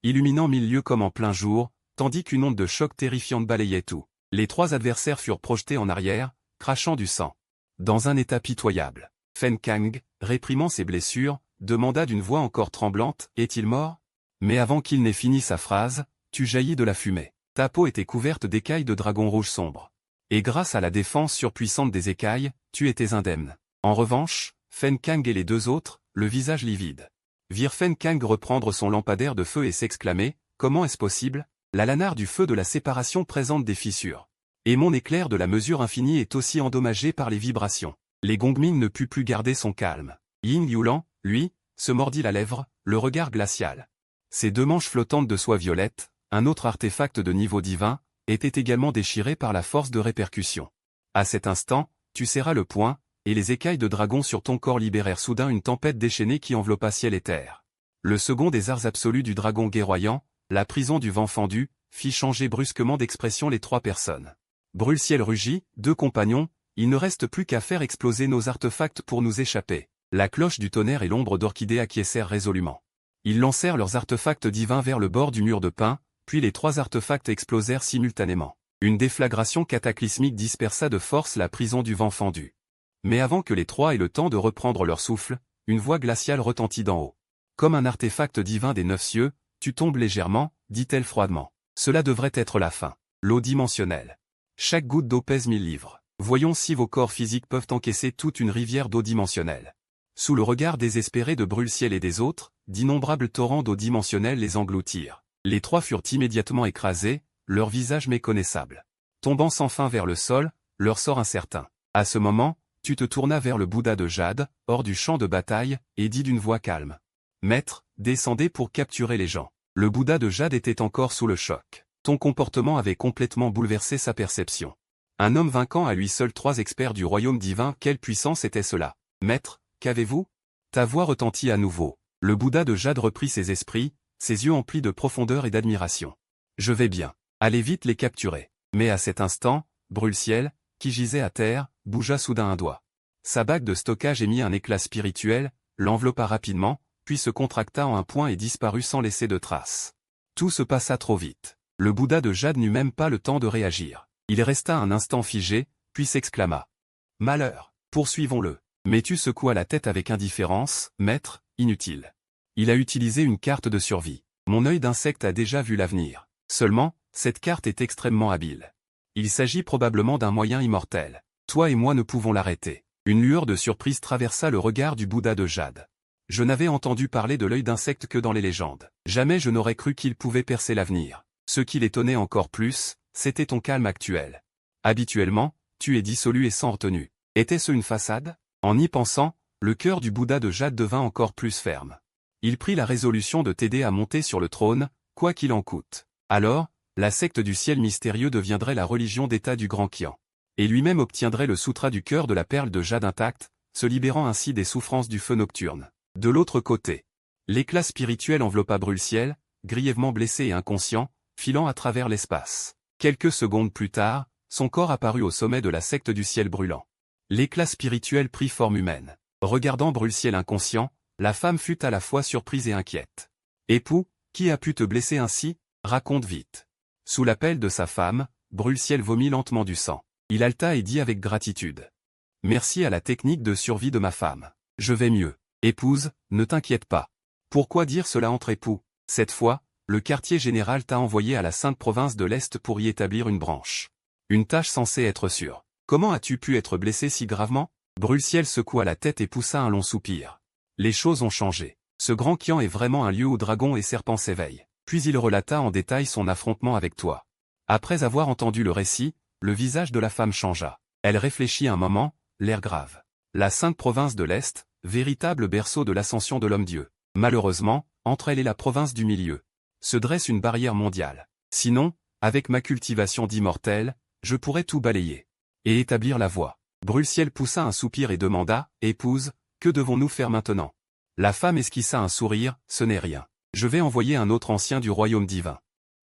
illuminant 1000 lieues comme en plein jour, tandis qu'une onde de choc terrifiante balayait tout. Les trois adversaires furent projetés en arrière, crachant du sang. Dans un état pitoyable, Fen Kang, réprimant ses blessures, demanda d'une voix encore tremblante, « Est-il mort ?» Mais avant qu'il n'ait fini sa phrase, tu jaillis de la fumée. Ta peau était couverte d'écailles de dragon rouge sombre. Et grâce à la défense surpuissante des écailles, tu étais indemne. En revanche, Fen Kang et les deux autres, le visage livide, virent Fen Kang reprendre son lampadaire de feu et s'exclamer, « Comment est-ce possible ? La lanare du feu de la séparation présente des fissures. Et mon éclair de la mesure infinie est aussi endommagé par les vibrations. » Les Gongming ne put plus garder son calme. Yin Yulan, lui, se mordit la lèvre, le regard glacial. Ses deux manches flottantes de soie violette, un autre artefact de niveau divin, étaient également déchirées par la force de répercussion. À cet instant, tu serras le poing, et les écailles de dragon sur ton corps libérèrent soudain une tempête déchaînée qui enveloppa ciel et terre. Le second des arts absolus du dragon guerroyant, la prison du vent fendu, fit changer brusquement d'expression les trois personnes. Brûle-ciel rugit, deux compagnons, il ne reste plus qu'à faire exploser nos artefacts pour nous échapper. La cloche du tonnerre et l'ombre d'orchidée acquiescèrent résolument. Ils lancèrent leurs artefacts divins vers le bord du mur de pin, puis les trois artefacts explosèrent simultanément. Une déflagration cataclysmique dispersa de force la prison du vent fendu. Mais avant que les trois aient le temps de reprendre leur souffle, une voix glaciale retentit d'en haut. Comme un artefact divin des 9 cieux, tu tombes légèrement, dit-elle froidement. Cela devrait être la fin. L'eau dimensionnelle. Chaque goutte d'eau pèse 1000 livres. Voyons si vos corps physiques peuvent encaisser toute une rivière d'eau dimensionnelle. Sous le regard désespéré de Brûle-Ciel et des autres, d'innombrables torrents d'eau dimensionnelle les engloutirent. Les trois furent immédiatement écrasés, leurs visages méconnaissables. Tombant sans fin vers le sol, leur sort incertain. À ce moment, tu te tournas vers le Bouddha de Jade, hors du champ de bataille, et dis d'une voix calme. « Maître, descendez pour capturer les gens. » Le Bouddha de Jade était encore sous le choc. Ton comportement avait complètement bouleversé sa perception. Un homme vainquant à lui seul 3 experts du royaume divin, quelle puissance était cela? Maître, qu'avez-vous? Ta voix retentit à nouveau. Le Bouddha de Jade reprit ses esprits, ses yeux emplis de profondeur et d'admiration. Je vais bien. Allez vite les capturer. Mais à cet instant, Brûle-Ciel, qui gisait à terre, bougea soudain un doigt. Sa bague de stockage émit un éclat spirituel, l'enveloppa rapidement, puis se contracta en un point et disparut sans laisser de traces. Tout se passa trop vite. Le Bouddha de Jade n'eut même pas le temps de réagir. Il resta un instant figé, puis s'exclama. « Malheur, poursuivons-le. » Mais tu secoua la tête avec indifférence, « Maître, inutile. Il a utilisé une carte de survie. Mon œil d'insecte a déjà vu l'avenir. Seulement, cette carte est extrêmement habile. Il s'agit probablement d'un moyen immortel. Toi et moi ne pouvons l'arrêter. » Une lueur de surprise traversa le regard du Bouddha de Jade. Je n'avais entendu parler de l'œil d'insecte que dans les légendes. Jamais je n'aurais cru qu'il pouvait percer l'avenir. Ce qui l'étonnait encore plus, c'était ton calme actuel. Habituellement, tu es dissolu et sans retenue. Était-ce une façade? En y pensant, le cœur du Bouddha de Jade devint encore plus ferme. Il prit la résolution de t'aider à monter sur le trône, quoi qu'il en coûte. Alors, la secte du ciel mystérieux deviendrait la religion d'État du Grand Qian. Et lui-même obtiendrait le sutra du cœur de la perle de Jade intacte, se libérant ainsi des souffrances du feu nocturne. De l'autre côté, l'éclat spirituel enveloppa Brûle-Ciel, grièvement blessé et inconscient, filant à travers l'espace. Quelques secondes plus tard, son corps apparut au sommet de la secte du ciel brûlant. L'éclat spirituel prit forme humaine. Regardant Brûle-Ciel inconscient, la femme fut à la fois surprise et inquiète. « Époux, qui a pu te blesser ainsi? Raconte vite. » Sous l'appel de sa femme, Brûle-Ciel vomit lentement du sang. Il haleta et dit avec gratitude. « Merci à la technique de survie de ma femme. Je vais mieux. Épouse, ne t'inquiète pas. Pourquoi dire cela entre époux? Cette fois, le quartier général t'a envoyé à la Sainte Province de l'Est pour y établir une branche. Une tâche censée être sûre. Comment as-tu pu être blessé si gravement? » Brûle-Ciel secoua la tête et poussa un long soupir. Les choses ont changé. Ce grand Qian est vraiment un lieu où dragons et serpents s'éveillent. Puis il relata en détail son affrontement avec toi. Après avoir entendu le récit, le visage de la femme changea. Elle réfléchit un moment, l'air grave. La Sainte Province de l'Est, véritable berceau de l'ascension de l'homme-dieu. Malheureusement, entre elle et la province du milieu, se dresse une barrière mondiale. Sinon, avec ma cultivation d'immortel, je pourrais tout balayer. Et établir la voie. Brulciel poussa un soupir et demanda, « Épouse, que devons-nous faire maintenant ?» La femme esquissa un sourire, « Ce n'est rien. Je vais envoyer un autre ancien du royaume divin.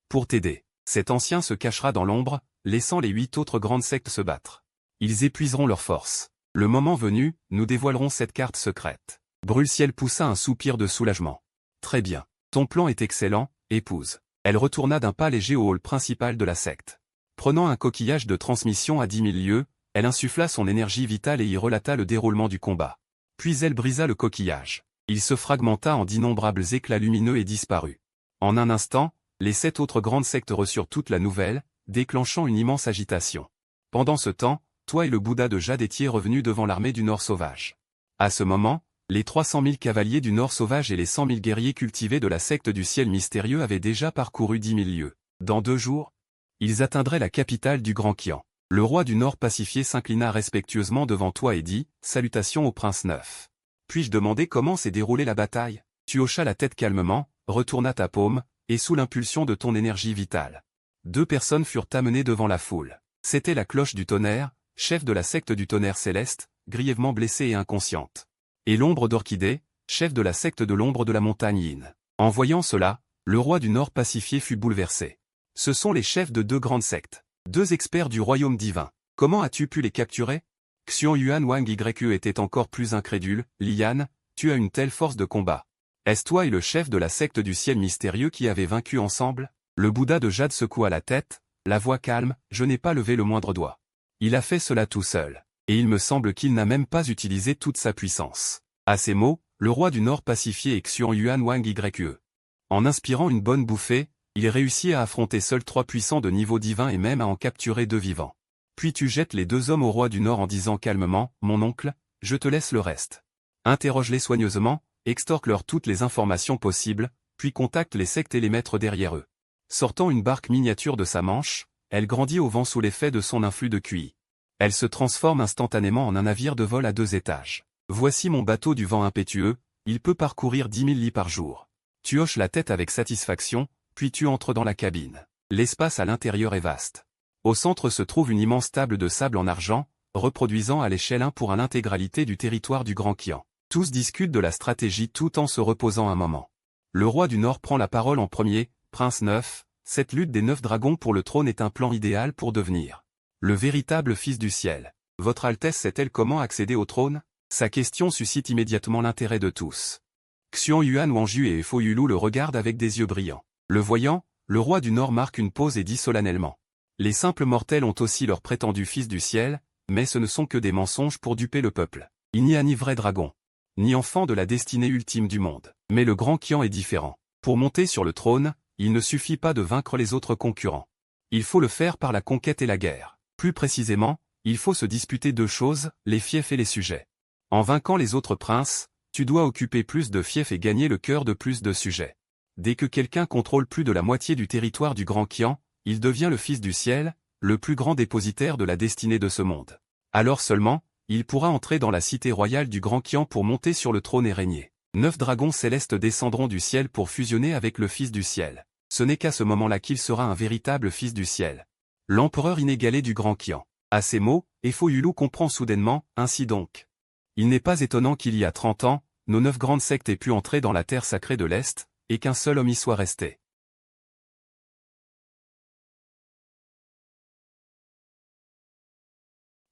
Pour t'aider. Cet ancien se cachera dans l'ombre, laissant les 8 autres grandes sectes se battre. Ils épuiseront leurs forces. Le moment venu, nous dévoilerons cette carte secrète. » Brulciel poussa un soupir de soulagement. « Très bien. Ton plan est excellent, épouse. » Elle retourna d'un pas léger au hall principal de la secte. Prenant un coquillage de transmission à 10 000 lieues, elle insuffla son énergie vitale et y relata le déroulement du combat. Puis elle brisa le coquillage. Il se fragmenta en d'innombrables éclats lumineux et disparut. En un instant, les 7 autres grandes sectes reçurent toute la nouvelle, déclenchant une immense agitation. Pendant ce temps, toi et le Bouddha de Jade étiez revenus devant l'armée du Nord sauvage. À ce moment, les 300 000 cavaliers du Nord sauvage et les 100 000 guerriers cultivés de la secte du ciel mystérieux avaient déjà parcouru 10 000 lieues. Dans 2 jours, ils atteindraient la capitale du Grand Qian. Le roi du Nord pacifié s'inclina respectueusement devant toi et dit, « Salutations au prince neuf. Puis-je demander comment s'est déroulée la bataille ?» Tu hochas la tête calmement, retourna ta paume, et sous l'impulsion de ton énergie vitale. 2 personnes furent amenées devant la foule. C'était la cloche du tonnerre, chef de la secte du tonnerre céleste, grièvement blessée et inconsciente. Et l'ombre d'Orchidée, chef de la secte de l'ombre de la montagne Yin. En voyant cela, le roi du Nord pacifié fut bouleversé. Ce sont les chefs de 2 grandes sectes. 2 experts du royaume divin. Comment as-tu pu les capturer? Xion Yuan Wang Yue était encore plus incrédule. Lian, tu as une telle force de combat. Est-ce toi et le chef de la secte du ciel mystérieux qui avez vaincu ensemble? Le Bouddha de Jade secoua la tête, la voix calme, je n'ai pas levé le moindre doigt. Il a fait cela tout seul. Et il me semble qu'il n'a même pas utilisé toute sa puissance. À ces mots, le roi du Nord pacifié et Xion Yuan Wang Yue. En inspirant une bonne bouffée, il réussit à affronter seuls 3 puissants de niveau divin et même à en capturer 2 vivants. Puis tu jettes les 2 hommes au roi du Nord en disant calmement, « Mon oncle, je te laisse le reste. » Interroge-les soigneusement, extorque-leur toutes les informations possibles, puis contacte les sectes et les maîtres derrière eux. Sortant une barque miniature de sa manche, elle grandit au vent sous l'effet de son influx de QI. Elle se transforme instantanément en un navire de vol à 2 étages. Voici mon bateau du vent impétueux, il peut parcourir 10 000 lits par jour. Tu hoches la tête avec satisfaction, puis tu entres dans la cabine. L'espace à l'intérieur est vaste. Au centre se trouve une immense table de sable en argent, reproduisant à l'échelle 1 pour 1 l'intégralité du territoire du Grand Qian. Tous discutent de la stratégie tout en se reposant un moment. Le roi du Nord prend la parole en premier, « Prince neuf, cette lutte des 9 dragons pour le trône est un plan idéal pour devenir le véritable fils du ciel. Votre Altesse sait-elle comment accéder au trône ?» Sa question suscite immédiatement l'intérêt de tous. Xion Yuan Wangju et Fo Yulu le regardent avec des yeux brillants. Le voyant, le roi du Nord marque une pause et dit solennellement. Les simples mortels ont aussi leur prétendu fils du ciel, mais ce ne sont que des mensonges pour duper le peuple. Il n'y a ni vrai dragon, ni enfant de la destinée ultime du monde. Mais le Grand Qian est différent. Pour monter sur le trône, il ne suffit pas de vaincre les autres concurrents. Il faut le faire par la conquête et la guerre. Plus précisément, il faut se disputer 2 choses, les fiefs et les sujets. En vainquant les autres princes, tu dois occuper plus de fiefs et gagner le cœur de plus de sujets. Dès que quelqu'un contrôle plus de la moitié du territoire du Grand Qian, il devient le fils du ciel, le plus grand dépositaire de la destinée de ce monde. Alors seulement, il pourra entrer dans la cité royale du Grand Qian pour monter sur le trône et régner. 9 dragons célestes descendront du ciel pour fusionner avec le fils du ciel. Ce n'est qu'à ce moment-là qu'il sera un véritable fils du ciel. L'empereur inégalé du Grand Qian. À ces mots, Fo Yulu comprend soudainement, ainsi donc. Il n'est pas étonnant qu'il y a 30 ans, nos 9 grandes sectes aient pu entrer dans la terre sacrée de l'Est, et qu'un seul homme y soit resté.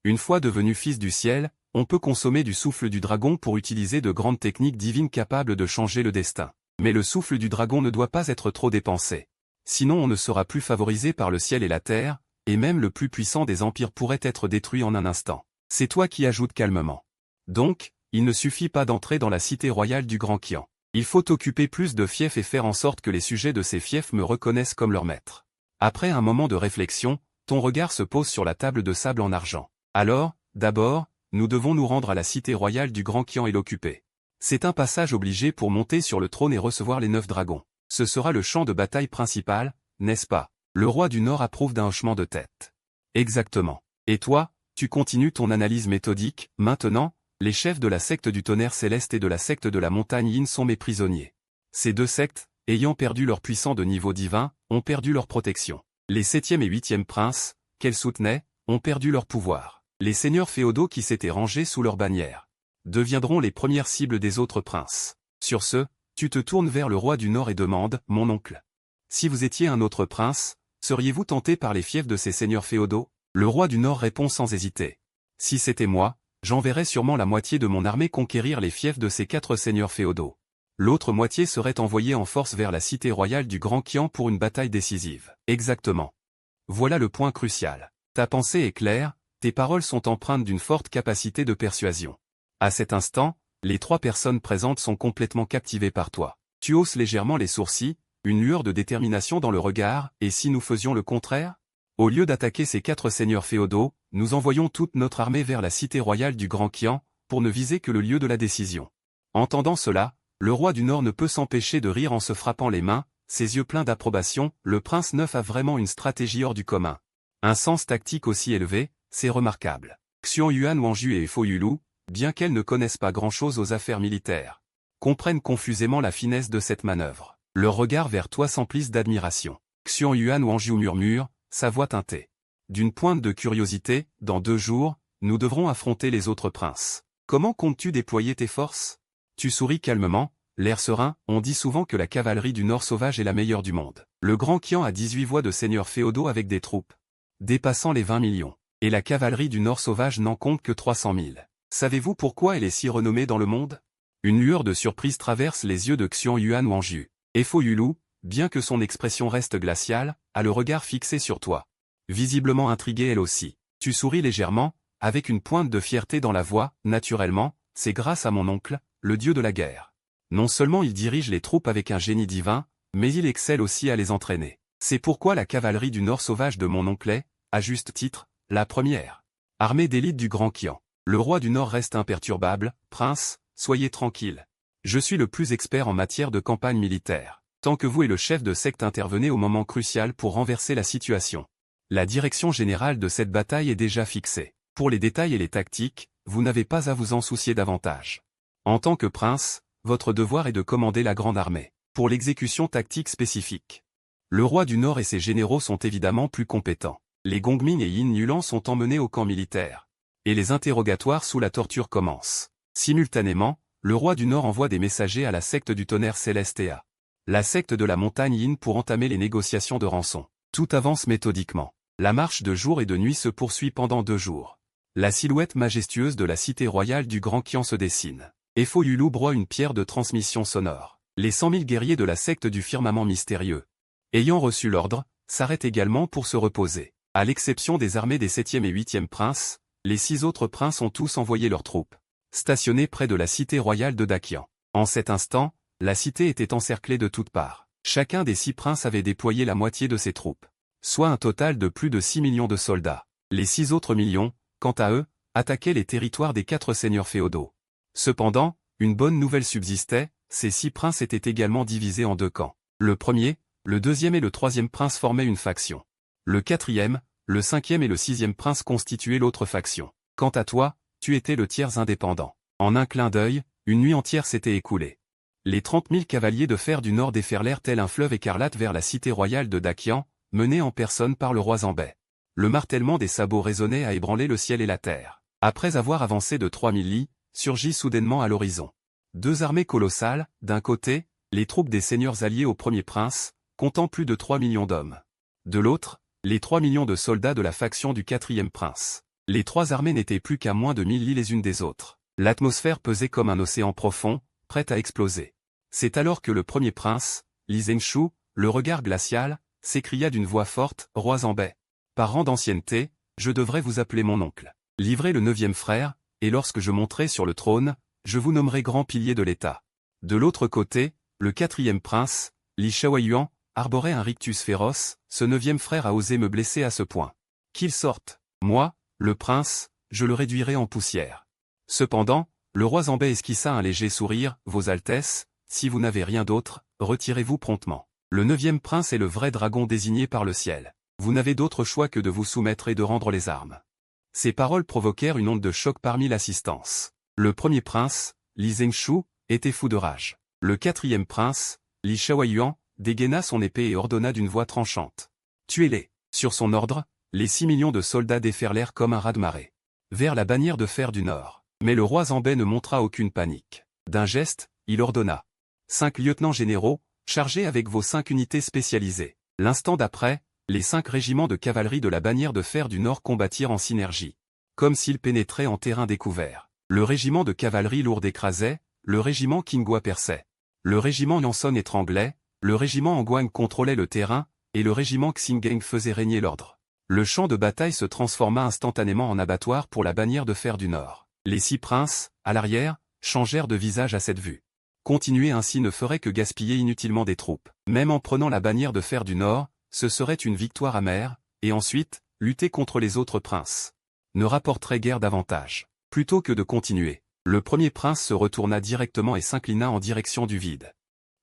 Une fois devenu fils du ciel, on peut consommer du souffle du dragon pour utiliser de grandes techniques divines capables de changer le destin. Mais le souffle du dragon ne doit pas être trop dépensé. Sinon on ne sera plus favorisé par le ciel et la terre, et même le plus puissant des empires pourrait être détruit en un instant. C'est toi qui ajoutes calmement. Donc, il ne suffit pas d'entrer dans la cité royale du Grand Qian. Il faut occuper plus de fiefs et faire en sorte que les sujets de ces fiefs me reconnaissent comme leur maître. Après un moment de réflexion, ton regard se pose sur la table de sable en argent. Alors, d'abord, nous devons nous rendre à la cité royale du Grand Qian et l'occuper. C'est un passage obligé pour monter sur le trône et recevoir les 9 dragons. Ce sera le champ de bataille principal, n'est-ce pas? Le roi du Nord approuve d'un hochement de tête. Exactement. Et toi, tu continues ton analyse méthodique. Maintenant, les chefs de la secte du tonnerre céleste et de la secte de la montagne Yin sont mes prisonniers. Ces 2 sectes, ayant perdu leur puissant de niveau divin, ont perdu leur protection. Les 7e et 8e princes, qu'elles soutenaient, ont perdu leur pouvoir. Les seigneurs féodaux qui s'étaient rangés sous leur bannière deviendront les premières cibles des autres princes. Sur ce, tu te tournes vers le roi du Nord et demandes, mon oncle. Si vous étiez un autre prince, seriez-vous tenté par les fiefs de ces seigneurs féodaux? Le roi du Nord répond sans hésiter. Si c'était moi, j'enverrais sûrement la moitié de mon armée conquérir les fiefs de ces 4 seigneurs féodaux. L'autre moitié serait envoyée en force vers la cité royale du Grand Qian pour une bataille décisive. Exactement. Voilà le point crucial. Ta pensée est claire, tes paroles sont empreintes d'une forte capacité de persuasion. À cet instant, les 3 personnes présentes sont complètement captivées par toi. Tu hausses légèrement les sourcils, une lueur de détermination dans le regard, et si nous faisions le contraire? Au lieu d'attaquer ces 4 seigneurs féodaux, nous envoyons toute notre armée vers la cité royale du Grand Qian, pour ne viser que le lieu de la décision. Entendant cela, le roi du Nord ne peut s'empêcher de rire en se frappant les mains, ses yeux pleins d'approbation. Le prince neuf a vraiment une stratégie hors du commun. Un sens tactique aussi élevé, c'est remarquable. Xian Yuan Wangju et Fo Yulu, bien qu'elles ne connaissent pas grand-chose aux affaires militaires, comprennent confusément la finesse de cette manœuvre. Leurs regards vers toi s'emplissent d'admiration. Xian Yuan Wangju murmure, sa voix teintée d'une pointe de curiosité, dans 2 jours, nous devrons affronter les autres princes. Comment comptes-tu déployer tes forces? Tu souris calmement, l'air serein. On dit souvent que la cavalerie du Nord sauvage est la meilleure du monde. Le Grand Qian a 18 voix de seigneurs féodaux avec des troupes dépassant les 20 millions. Et la cavalerie du Nord sauvage n'en compte que 300 000. Savez-vous pourquoi elle est si renommée dans le monde? Une lueur de surprise traverse les yeux de Xian Yuan Wangju. Et Fo Yulu, bien que son expression reste glaciale, a le regard fixé sur toi. Visiblement intriguée elle aussi. Tu souris légèrement, avec une pointe de fierté dans la voix. Naturellement, c'est grâce à mon oncle, le dieu de la guerre. Non seulement il dirige les troupes avec un génie divin, mais il excelle aussi à les entraîner. C'est pourquoi la cavalerie du Nord sauvage de mon oncle est, à juste titre, la première armée d'élite du Grand Qian. Le roi du Nord reste imperturbable. Prince, soyez tranquille. Je suis le plus expert en matière de campagne militaire. Tant que vous et le chef de secte intervenez au moment crucial pour renverser la situation. La direction générale de cette bataille est déjà fixée. Pour les détails et les tactiques, vous n'avez pas à vous en soucier davantage. En tant que prince, votre devoir est de commander la grande armée. Pour l'exécution tactique spécifique, le roi du Nord et ses généraux sont évidemment plus compétents. Les Gongmin et Yin Yuan sont emmenés au camp militaire. Et les interrogatoires sous la torture commencent. Simultanément, le roi du Nord envoie des messagers à la secte du tonnerre céleste et à la secte de la montagne Yin pour entamer les négociations de rançon. Tout avance méthodiquement. La marche de jour et de nuit se poursuit pendant 2 jours. La silhouette majestueuse de la cité royale du Grand Qian se dessine. Et Fo Yulu broie une pierre de transmission sonore. Les 100 000 guerriers de la secte du firmament mystérieux, ayant reçu l'ordre, s'arrêtent également pour se reposer. À l'exception des armées des 7e et 8e princes, les 6 autres princes ont tous envoyé leurs troupes, stationnées près de la cité royale de Daqian. En cet instant, la cité était encerclée de toutes parts. Chacun des 6 princes avait déployé la moitié de ses troupes, soit un total de plus de 6 millions de soldats. Les 6 autres millions, quant à eux, attaquaient les territoires des 4 seigneurs féodaux. Cependant, une bonne nouvelle subsistait, ces 6 princes étaient également divisés en 2 camps. Le premier, le deuxième et le troisième prince formaient une faction. Le quatrième, le cinquième et le 6e prince constituaient l'autre faction. Quant à toi, tu étais le tiers indépendant. En un clin d'œil, une nuit entière s'était écoulée. Les 30 000 cavaliers de fer du nord déferlèrent tel un fleuve écarlate vers la cité royale de Daqian, menée en personne par le roi Zambet. Le martèlement des sabots résonnait à ébranler le ciel et la terre. Après avoir avancé de 3000 lits, surgit soudainement à l'horizon 2 armées colossales. D'un côté, les troupes des seigneurs alliés au premier prince, comptant plus de 3 millions d'hommes. De l'autre, les 3 millions de soldats de la faction du 4e prince. Les 3 armées n'étaient plus qu'à moins de 1000 lits les unes des autres. L'atmosphère pesait comme un océan profond, prête à exploser. C'est alors que le premier prince, Li Zhengshu, le regard glacial, s'écria d'une voix forte, « Roi Zambet, par rang d'ancienneté, je devrais vous appeler mon oncle. Livrez le 9e frère, et lorsque je monterai sur le trône, je vous nommerai grand pilier de l'État. » De l'autre côté, le 4e prince, Li Shaoyuan, arborait un rictus féroce. Ce 9e frère a osé me blesser à ce point. Qu'il sorte. Moi, le prince, je le réduirai en poussière. Cependant, le roi Zambet esquissa un léger sourire. Vos Altesses, si vous n'avez rien d'autre, retirez-vous promptement. Le 9e prince est le vrai dragon désigné par le ciel. Vous n'avez d'autre choix que de vous soumettre et de rendre les armes. Ces paroles provoquèrent une onde de choc parmi l'assistance. Le premier prince, Li Zhengshu, était fou de rage. Le 4e prince, Li Shaoyuan, dégaina son épée et ordonna d'une voix tranchante. Tuez-les. Sur son ordre, les 6 millions de soldats déferlèrent comme un raz-de-marée vers la bannière de fer du Nord. Mais le roi Zambet ne montra aucune panique. D'un geste, il ordonna 5 lieutenants généraux, chargez avec vos 5 unités spécialisées. L'instant d'après, les 5 régiments de cavalerie de la bannière de fer du Nord combattirent en synergie, comme s'ils pénétraient en terrain découvert. Le régiment de cavalerie lourde écrasait, le régiment Kingwa perçait. Le régiment Yanson étranglait, le régiment Angwang contrôlait le terrain, et le régiment Xingeng faisait régner l'ordre. Le champ de bataille se transforma instantanément en abattoir pour la bannière de fer du Nord. Les 6 princes, à l'arrière, changèrent de visage à cette vue. Continuer ainsi ne ferait que gaspiller inutilement des troupes. Même en prenant la bannière de fer du Nord, ce serait une victoire amère, et ensuite, lutter contre les autres princes ne rapporterait guère d'avantage. Plutôt que de continuer, le premier prince se retourna directement et s'inclina en direction du vide.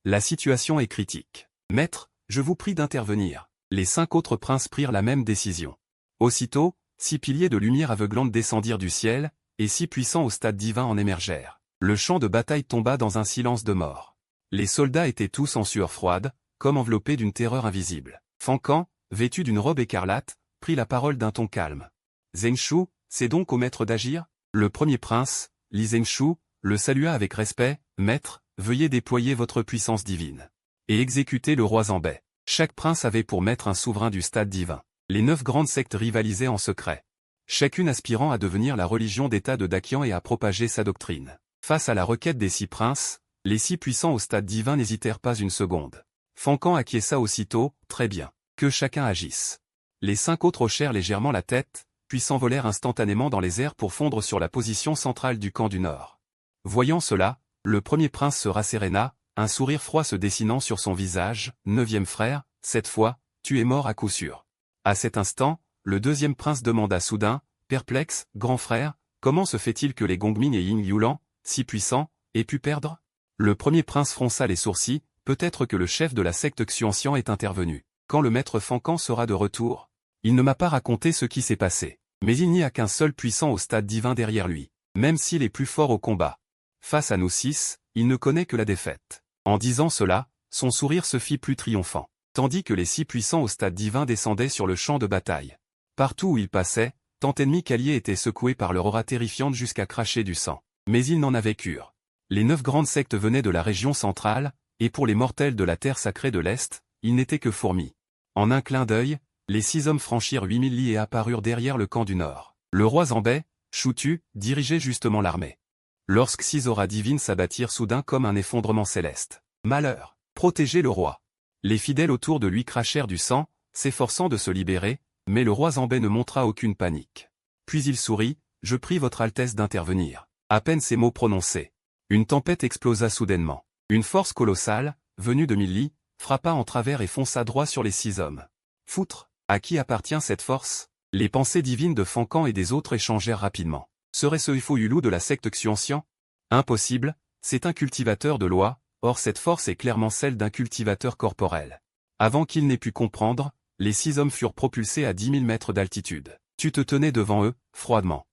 La situation est critique. Maître, je vous prie d'intervenir. Les 5 autres princes prirent la même décision. Aussitôt, 6 piliers de lumière aveuglante descendirent du ciel, et 6 puissants au stade divin en émergèrent. Le champ de bataille tomba dans un silence de mort. Les soldats étaient tous en sueur froide, comme enveloppés d'une terreur invisible. Fankan, vêtu d'une robe écarlate, prit la parole d'un ton calme. Zhengshu, c'est donc au maître d'agir? Le premier prince, Li Zhengshu, le salua avec respect. Maître, veuillez déployer votre puissance divine et exécuter le roi Zambet. Chaque prince avait pour maître un souverain du stade divin. Les 9 grandes sectes rivalisaient en secret, chacune aspirant à devenir la religion d'État de Dakian et à propager sa doctrine. Face à la requête des 6 princes, les 6 puissants au stade divin n'hésitèrent pas une seconde. Fankan acquiesça aussitôt. Très bien, que chacun agisse. Les 5 autres hochèrent légèrement la tête, puis s'envolèrent instantanément dans les airs pour fondre sur la position centrale du camp du Nord. Voyant cela, le premier prince se rasséréna, un sourire froid se dessinant sur son visage. 9e frère, cette fois, tu es mort à coup sûr. À cet instant, le deuxième prince demanda soudain, perplexe, grand frère, comment se fait-il que les Gongmin et Ying Yulan, si puissants, aient pu perdre? Le premier prince fronça les sourcils, peut-être que le chef de la secte Xuanxian est intervenu. Quand le maître Fankan sera de retour, il ne m'a pas raconté ce qui s'est passé. Mais il n'y a qu'un seul puissant au stade divin derrière lui, même s'il est plus fort au combat. Face à nous 6, il ne connaît que la défaite. En disant cela, son sourire se fit plus triomphant, tandis que les 6 puissants au stade divin descendaient sur le champ de bataille. Partout où ils passaient, tant ennemis qu'alliés étaient secoués par leur aura terrifiante jusqu'à cracher du sang. Mais ils n'en avaient cure. Les 9 grandes sectes venaient de la région centrale, et pour les mortels de la terre sacrée de l'Est, ils n'étaient que fourmis. En un clin d'œil, les 6 hommes franchirent 8000 lits et apparurent derrière le camp du Nord. Le roi Zambet, Shutu, dirigeait justement l'armée. Lorsque 6 auras divines s'abattirent soudain comme un effondrement céleste. Malheur! Protégez le roi! Les fidèles autour de lui crachèrent du sang, s'efforçant de se libérer, mais le roi Zambet ne montra aucune panique. Puis il sourit, je prie votre Altesse d'intervenir. À peine ces mots prononcés, une tempête explosa soudainement. Une force colossale, venue de 1000 lits, frappa en travers et fonça droit sur les 6 hommes. Foutre! À qui appartient cette force? Les pensées divines de Fankan et des autres échangèrent rapidement. Serait-ce Ifo Yulu de la secte Xuanxian? Impossible, c'est un cultivateur de loi, or cette force est clairement celle d'un cultivateur corporel. Avant qu'il n'ait pu comprendre, les 6 hommes furent propulsés à 10 000 mètres d'altitude. Tu te tenais devant eux, froidement.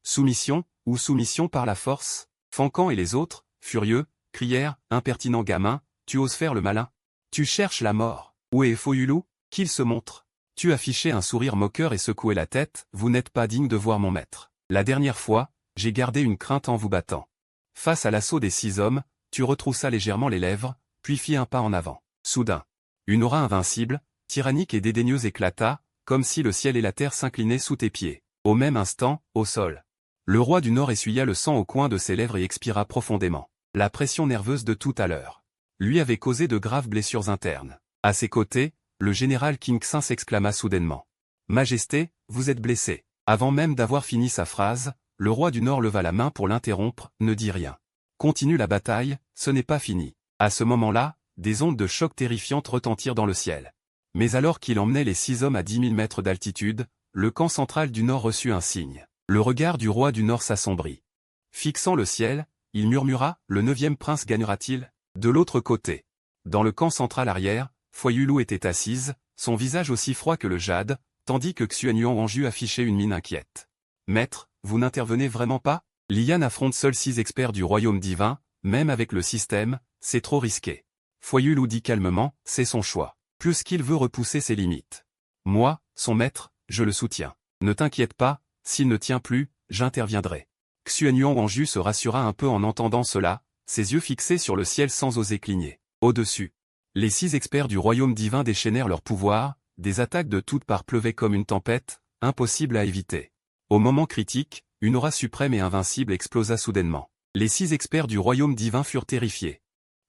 Soumission, ou soumission par la force? Fankan et les autres, furieux, crièrent, impertinent gamin, tu oses faire le malin? Tu cherches la mort. Où est Ifo Yulu? Qu'il se montre. Tu affichais un sourire moqueur et secouais la tête, vous n'êtes pas digne de voir mon maître. La dernière fois, j'ai gardé une crainte en vous battant. Face à l'assaut des 6 hommes, tu retroussas légèrement les lèvres, puis fis un pas en avant. Soudain, une aura invincible, tyrannique et dédaigneuse éclata, comme si le ciel et la terre s'inclinaient sous tes pieds. Au même instant, au sol, le roi du Nord essuya le sang au coin de ses lèvres et expira profondément. La pression nerveuse de tout à l'heure lui avait causé de graves blessures internes. À ses côtés, le général King Xin s'exclama soudainement. « Majesté, vous êtes blessé. » Avant même d'avoir fini sa phrase, le roi du Nord leva la main pour l'interrompre, ne dis rien. Continue la bataille, ce n'est pas fini. À ce moment-là, des ondes de choc terrifiantes retentirent dans le ciel. Mais alors qu'il emmenait les 6 hommes à 10 000 mètres d'altitude, le camp central du Nord reçut un signe. Le regard du roi du Nord s'assombrit. Fixant le ciel, il murmura, le 9e prince gagnera-t-il? De l'autre côté, dans le camp central arrière, Foyulu était assise, son visage aussi froid que le jade, tandis que Xuanyuan Anju affichait une mine inquiète. Maître, vous n'intervenez vraiment pas? Lian affronte seuls 6 experts du royaume divin, même avec le système, c'est trop risqué. Foyulu dit calmement, c'est son choix. Plus qu'il veut repousser ses limites. Moi, son maître, je le soutiens. Ne t'inquiète pas, s'il ne tient plus, j'interviendrai. Xuanyuan Wangju se rassura un peu en entendant cela, ses yeux fixés sur le ciel sans oser cligner. Au-dessus. Les 6 experts du royaume divin déchaînèrent leur pouvoir, des attaques de toutes parts pleuvaient comme une tempête, impossible à éviter. Au moment critique, une aura suprême et invincible explosa soudainement. Les 6 experts du royaume divin furent terrifiés.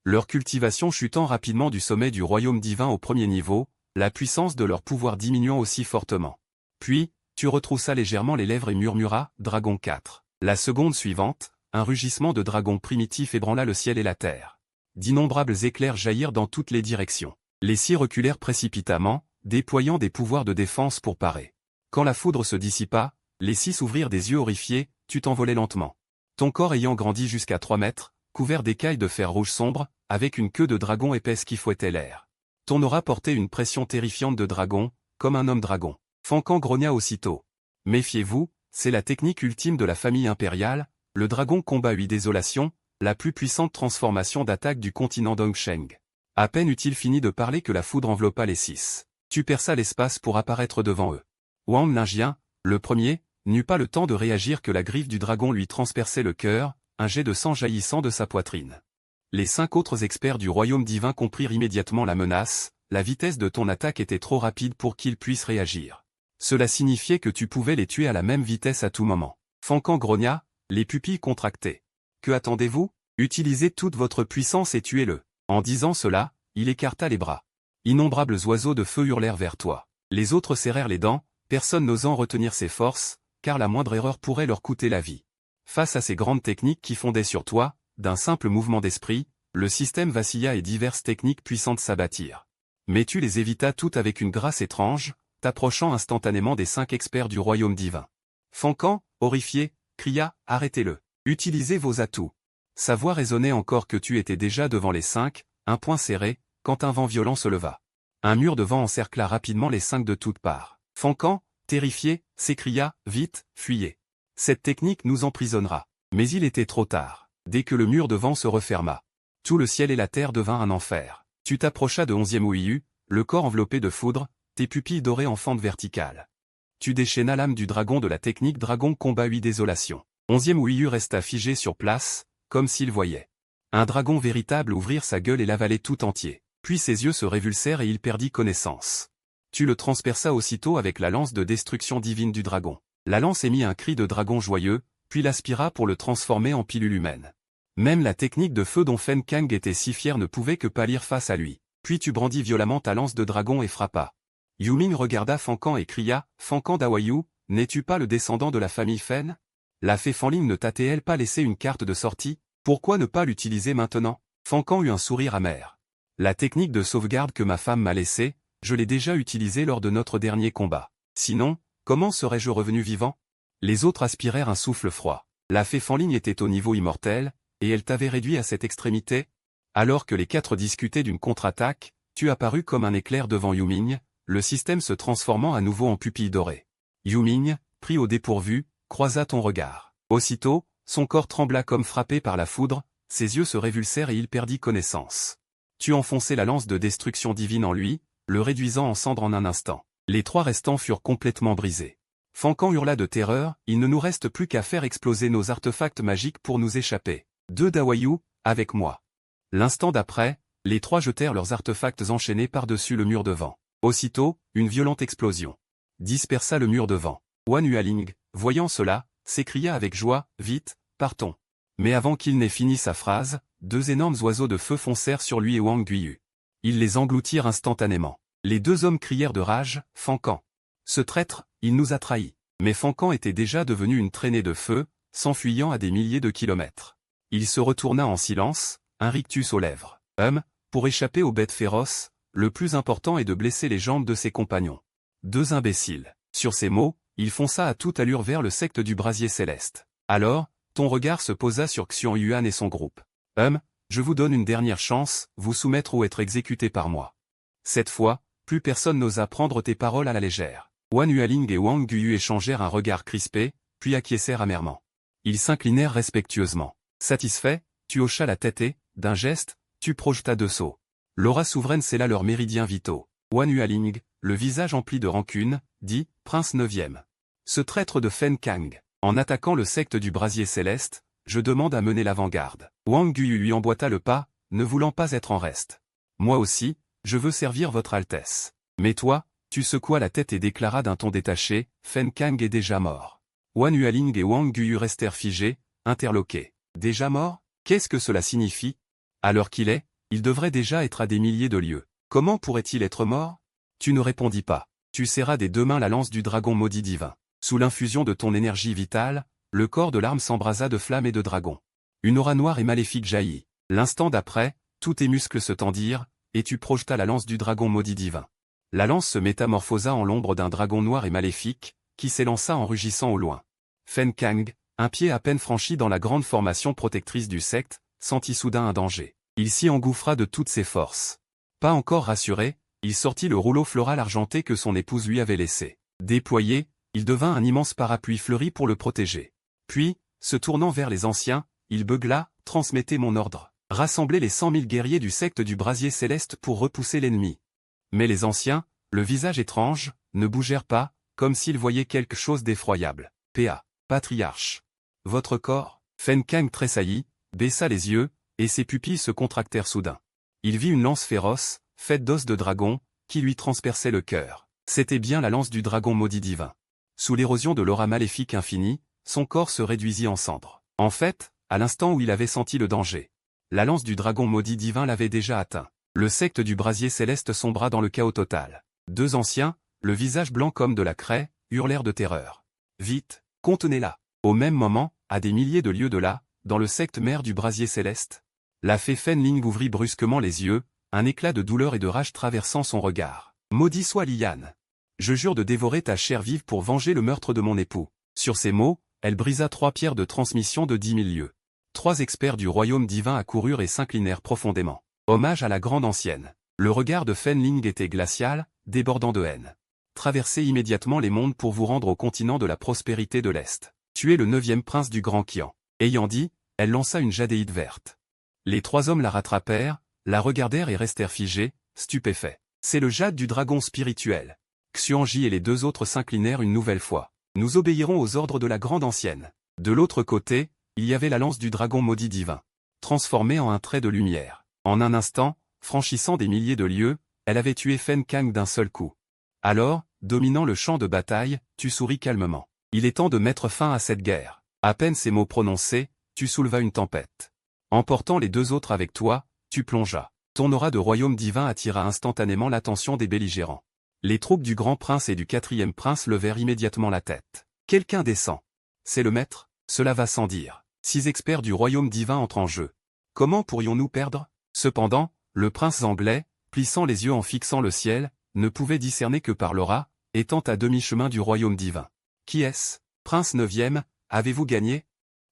Leur cultivation chutant rapidement du sommet du royaume divin au premier niveau, la puissance de leur pouvoir diminuant aussi fortement. Puis, tu retroussa légèrement les lèvres et murmura, Dragon 4. La seconde suivante, un rugissement de dragon primitif ébranla le ciel et la terre. D'innombrables éclairs jaillirent dans toutes les directions. Les 6 reculèrent précipitamment, déployant des pouvoirs de défense pour parer. Quand la foudre se dissipa, les 6 ouvrirent des yeux horrifiés, tu t'envolais lentement. Ton corps ayant grandi jusqu'à 3 mètres, couvert d'écailles de fer rouge sombre, avec une queue de dragon épaisse qui fouettait l'air. Ton aura portait une pression terrifiante de dragon, comme un homme dragon. Fankan grogna aussitôt. Méfiez-vous, c'est la technique ultime de la famille impériale, le dragon combat 8 désolation, la plus puissante transformation d'attaque du continent Dongsheng. À peine eut-il fini de parler que la foudre enveloppa les 6. Tu perças l'espace pour apparaître devant eux. Wang Linjian, le premier, n'eut pas le temps de réagir que la griffe du dragon lui transperçait le cœur, un jet de sang jaillissant de sa poitrine. Les 5 autres experts du royaume divin comprirent immédiatement la menace, la vitesse de ton attaque était trop rapide pour qu'ils puissent réagir. Cela signifiait que tu pouvais les tuer à la même vitesse à tout moment. Fankan grogna, les pupilles contractées. Que attendez-vous? Utilisez toute votre puissance et tuez-le. En disant cela, il écarta les bras. Innombrables oiseaux de feu hurlèrent vers toi. Les autres serrèrent les dents, personne n'osant retenir ses forces, car la moindre erreur pourrait leur coûter la vie. Face à ces grandes techniques qui fondaient sur toi, d'un simple mouvement d'esprit, le système vacilla et diverses techniques puissantes s'abattirent. Mais tu les évitas toutes avec une grâce étrange, t'approchant instantanément des 5 experts du royaume divin. Fankan, horrifié, cria, arrêtez-le. Utilisez vos atouts. Sa voix résonnait encore que tu étais déjà devant les 5, un poing serré, quand un vent violent se leva. Un mur de vent encercla rapidement les 5 de toutes parts. Fankan, terrifié, s'écria, vite, fuyez. Cette technique nous emprisonnera. Mais il était trop tard. Dès que le mur de vent se referma, tout le ciel et la terre devint un enfer. Tu t'approchas de 11e Ouiyu, le corps enveloppé de foudre, tes pupilles dorées en fente verticale. Tu déchaînas l'âme du dragon de la technique Dragon Combat 8 Désolation. 11e Ouiyu resta figé sur place, comme s'il voyait un dragon véritable ouvrir sa gueule et l'avaler tout entier. Puis ses yeux se révulsèrent et il perdit connaissance. Tu le transperças aussitôt avec la lance de destruction divine du dragon. La lance émit un cri de dragon joyeux, puis l'aspira pour le transformer en pilule humaine. Même la technique de feu dont Fen Kang était si fier ne pouvait que pâlir face à lui. Puis tu brandis violemment ta lance de dragon et frappa. Yuming regarda Fankan et cria, « Fankan d'Awayu, n'es-tu pas le descendant de la famille Fen? La fée Fanling ne t'a-t-elle pas laissé une carte de sortie? Pourquoi ne pas l'utiliser maintenant ?» Fankan eut un sourire amer. « La technique de sauvegarde que ma femme m'a laissée, je l'ai déjà utilisée lors de notre dernier combat. Sinon, comment serais-je revenu vivant ?» Les autres aspirèrent un souffle froid. La fée Fanling était au niveau immortel, et elle t'avait réduit à cette extrémité? Alors que les 4 discutaient d'une contre-attaque, tu apparus comme un éclair devant Yuming, le système se transformant à nouveau en pupille dorée. Yuming, pris au dépourvu, croisa ton regard. Aussitôt, son corps trembla comme frappé par la foudre, ses yeux se révulsèrent et il perdit connaissance. Tu enfonçais la lance de destruction divine en lui, le réduisant en cendres en un instant. Les 3 restants furent complètement brisés. Fankan hurla de terreur, il ne nous reste plus qu'à faire exploser nos artefacts magiques pour nous échapper. 2 d'Awayu, avec moi. L'instant d'après, les 3 jetèrent leurs artefacts enchaînés par-dessus le mur de vent. Aussitôt, une violente explosion dispersa le mur de vent. Wan Yualing, voyant cela, s'écria avec joie, « Vite, partons !» Mais avant qu'il n'ait fini sa phrase, 2 énormes oiseaux de feu foncèrent sur lui et Wang Guiyu. Ils les engloutirent instantanément. Les 2 hommes crièrent de rage, « Fankan ! Ce traître, il nous a trahis !» Mais Fankan était déjà devenu une traînée de feu, s'enfuyant à des milliers de kilomètres. Il se retourna en silence, un rictus aux lèvres. Pour échapper aux bêtes féroces, le plus important est de blesser les jambes de ses compagnons. 2 imbéciles. Sur ces mots, il fonça à toute allure vers le secte du brasier céleste. Alors, ton regard se posa sur Xuan Yuan et son groupe. Je vous donne une dernière chance, vous soumettre ou être exécuté par moi. Cette fois, plus personne n'osa prendre tes paroles à la légère. Wan Yualing et Wang Guiyu échangèrent un regard crispé, puis acquiescèrent amèrement. Ils s'inclinèrent respectueusement. Satisfait, tu hochas la tête et, d'un geste, tu projetas 2 sauts. L'aura souveraine scella leurs méridiens vitaux. Wan Yualing, le visage empli de rancune, dit, Prince 9e. Ce traître de Fen Kang, en attaquant le secte du brasier céleste, je demande à mener l'avant-garde. Wang Guyu lui emboîta le pas, ne voulant pas être en reste. Moi aussi, je veux servir votre Altesse. Mais toi, tu secoua la tête et déclara d'un ton détaché, Fen Kang est déjà mort. Wan Yualing et Wang Guyu restèrent figés, interloqués. Déjà mort? Qu'est-ce que cela signifie? À l'heure qu'il est, il devrait déjà être à des milliers de lieues. Comment pourrait-il être mort? Tu ne répondis pas. Tu serras des deux mains la lance du dragon maudit divin. Sous l'infusion de ton énergie vitale, le corps de l'arme s'embrasa de flammes et de dragons. Une aura noire et maléfique jaillit. L'instant d'après, tous tes muscles se tendirent, et tu projetas la lance du dragon maudit divin. La lance se métamorphosa en l'ombre d'un dragon noir et maléfique, qui s'élança en rugissant au loin. Fen Kang, un pied à peine franchi dans la grande formation protectrice du secte, sentit soudain un danger. Il s'y engouffra de toutes ses forces. Pas encore rassuré, il sortit le rouleau floral argenté que son épouse lui avait laissé. Déployé, il devint un immense parapluie fleuri pour le protéger. Puis, se tournant vers les anciens, il beugla, transmettez mon ordre. Rassemblez les 100 000 guerriers du secte du brasier céleste pour repousser l'ennemi. Mais les anciens, le visage étrange, ne bougèrent pas, comme s'ils voyaient quelque chose d'effroyable. P.A. Patriarche. Votre corps? Fen Kang tressaillit, baissa les yeux, et ses pupilles se contractèrent soudain. Il vit une lance féroce, faite d'os de dragon, qui lui transperçait le cœur. C'était bien la lance du dragon maudit divin. Sous l'érosion de l'aura maléfique infinie, son corps se réduisit en cendres. En fait, à l'instant où il avait senti le danger, la lance du dragon maudit divin l'avait déjà atteint. Le secte du brasier céleste sombra dans le chaos total. Deux anciens, le visage blanc comme de la craie, hurlèrent de terreur. Vite, contenez-la. Au même moment, à des milliers de lieues de là, dans le secte mère du brasier céleste, la fée Fen Ling ouvrit brusquement les yeux, un éclat de douleur et de rage traversant son regard. Maudit soit Liane. Je jure de dévorer ta chair vive pour venger le meurtre de mon époux. Sur ces mots, elle brisa 3 pierres de transmission de 10 000 lieues. 3 experts du royaume divin accoururent et s'inclinèrent profondément. Hommage à la grande ancienne. Le regard de Fen Ling était glacial, débordant de haine. Traversez immédiatement les mondes pour vous rendre au continent de la prospérité de l'Est. Tuez le 9e prince du Grand Qian. Ayant dit, elle lança une jadéite verte. Les 3 hommes la rattrapèrent, la regardèrent et restèrent figés, stupéfaits. C'est le jade du dragon spirituel. Xuanji et les 2 autres s'inclinèrent une nouvelle fois. Nous obéirons aux ordres de la grande ancienne. De l'autre côté, il y avait la lance du dragon maudit divin. Transformée en un trait de lumière. En un instant, franchissant des milliers de lieues, elle avait tué Fen Kang d'un seul coup. Alors, dominant le champ de bataille, tu souris calmement. Il est temps de mettre fin à cette guerre. À peine ces mots prononcés, tu soulevas une tempête. Emportant les 2 autres avec toi, tu plongeas. Ton aura de royaume divin attira instantanément l'attention des belligérants. Les troupes du grand prince et du 4e prince levèrent immédiatement la tête. Quelqu'un descend. C'est le maître? Cela va sans dire. 6 experts du royaume divin entrent en jeu. Comment pourrions-nous perdre? Cependant, le prince anglais, plissant les yeux en fixant le ciel, ne pouvait discerner que par l'aura, étant à demi-chemin du royaume divin. Qui est-ce? Prince 9e, avez-vous gagné?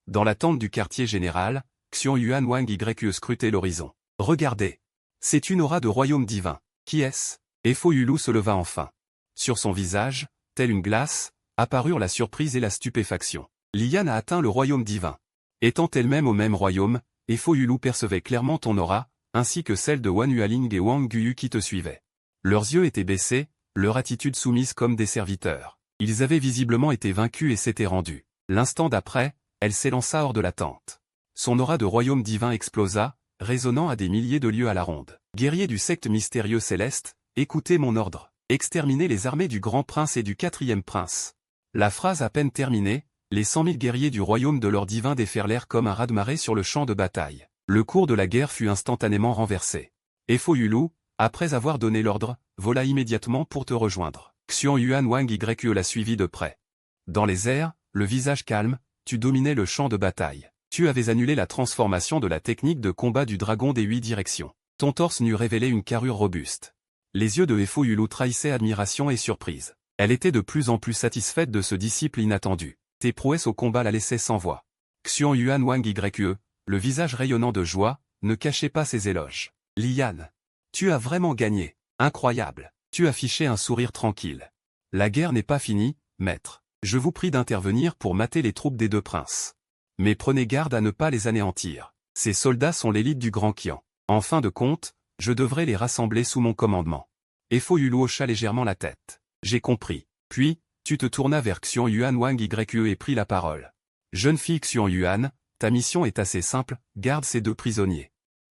Dans la tente du quartier général, Xion Yuan Wang Y scrutait l'horizon. Regardez. C'est une aura de royaume divin. Qui est-ce? Efo Yulu se leva enfin. Sur son visage, telle une glace, apparurent la surprise et la stupéfaction. Lian a atteint le royaume divin. Étant elle-même au même royaume, Efo Yulu percevait clairement ton aura, ainsi que celle de Wan Yualing et Wang Guyu qui te suivaient. Leurs yeux étaient baissés, leur attitude soumise comme des serviteurs. Ils avaient visiblement été vaincus et s'étaient rendus. L'instant d'après, elle s'élança hors de la tente. Son aura de royaume divin explosa, résonnant à des milliers de lieues à la ronde. Guerriers du secte mystérieux céleste, écoutez mon ordre. Exterminez les armées du grand prince et du 4e prince. La phrase à peine terminée, les 100 000 guerriers du royaume de leur divin déferlèrent comme un raz-de-marée sur le champ de bataille. Le cours de la guerre fut instantanément renversé. Efo Yulu, après avoir donné l'ordre, vola immédiatement pour te rejoindre. Xion Yuan Wang Y la suivit de près. Dans les airs, le visage calme, tu dominais le champ de bataille. Tu avais annulé la transformation de la technique de combat du dragon des 8 directions. Ton torse nu révélait une carrure robuste. Les yeux de Efo Yulu trahissaient admiration et surprise. Elle était de plus en plus satisfaite de ce disciple inattendu. Tes prouesses au combat la laissaient sans voix. Xion Yuan Wang Y, le visage rayonnant de joie, ne cachait pas ses éloges. Lian, tu as vraiment gagné. Incroyable. Tu affichais un sourire tranquille. La guerre n'est pas finie, maître. Je vous prie d'intervenir pour mater les troupes des 2 princes. Mais prenez garde à ne pas les anéantir. Ces soldats sont l'élite du Grand Qian. En fin de compte, Je devrais les rassembler sous mon commandement. Efo Yulu hocha légèrement la tête. J'ai compris. Puis, tu te tournas vers Xiong Yuan Wang Ye et pris la parole. Jeune fille Xiong Yuan, ta mission est assez simple, garde ces deux prisonniers.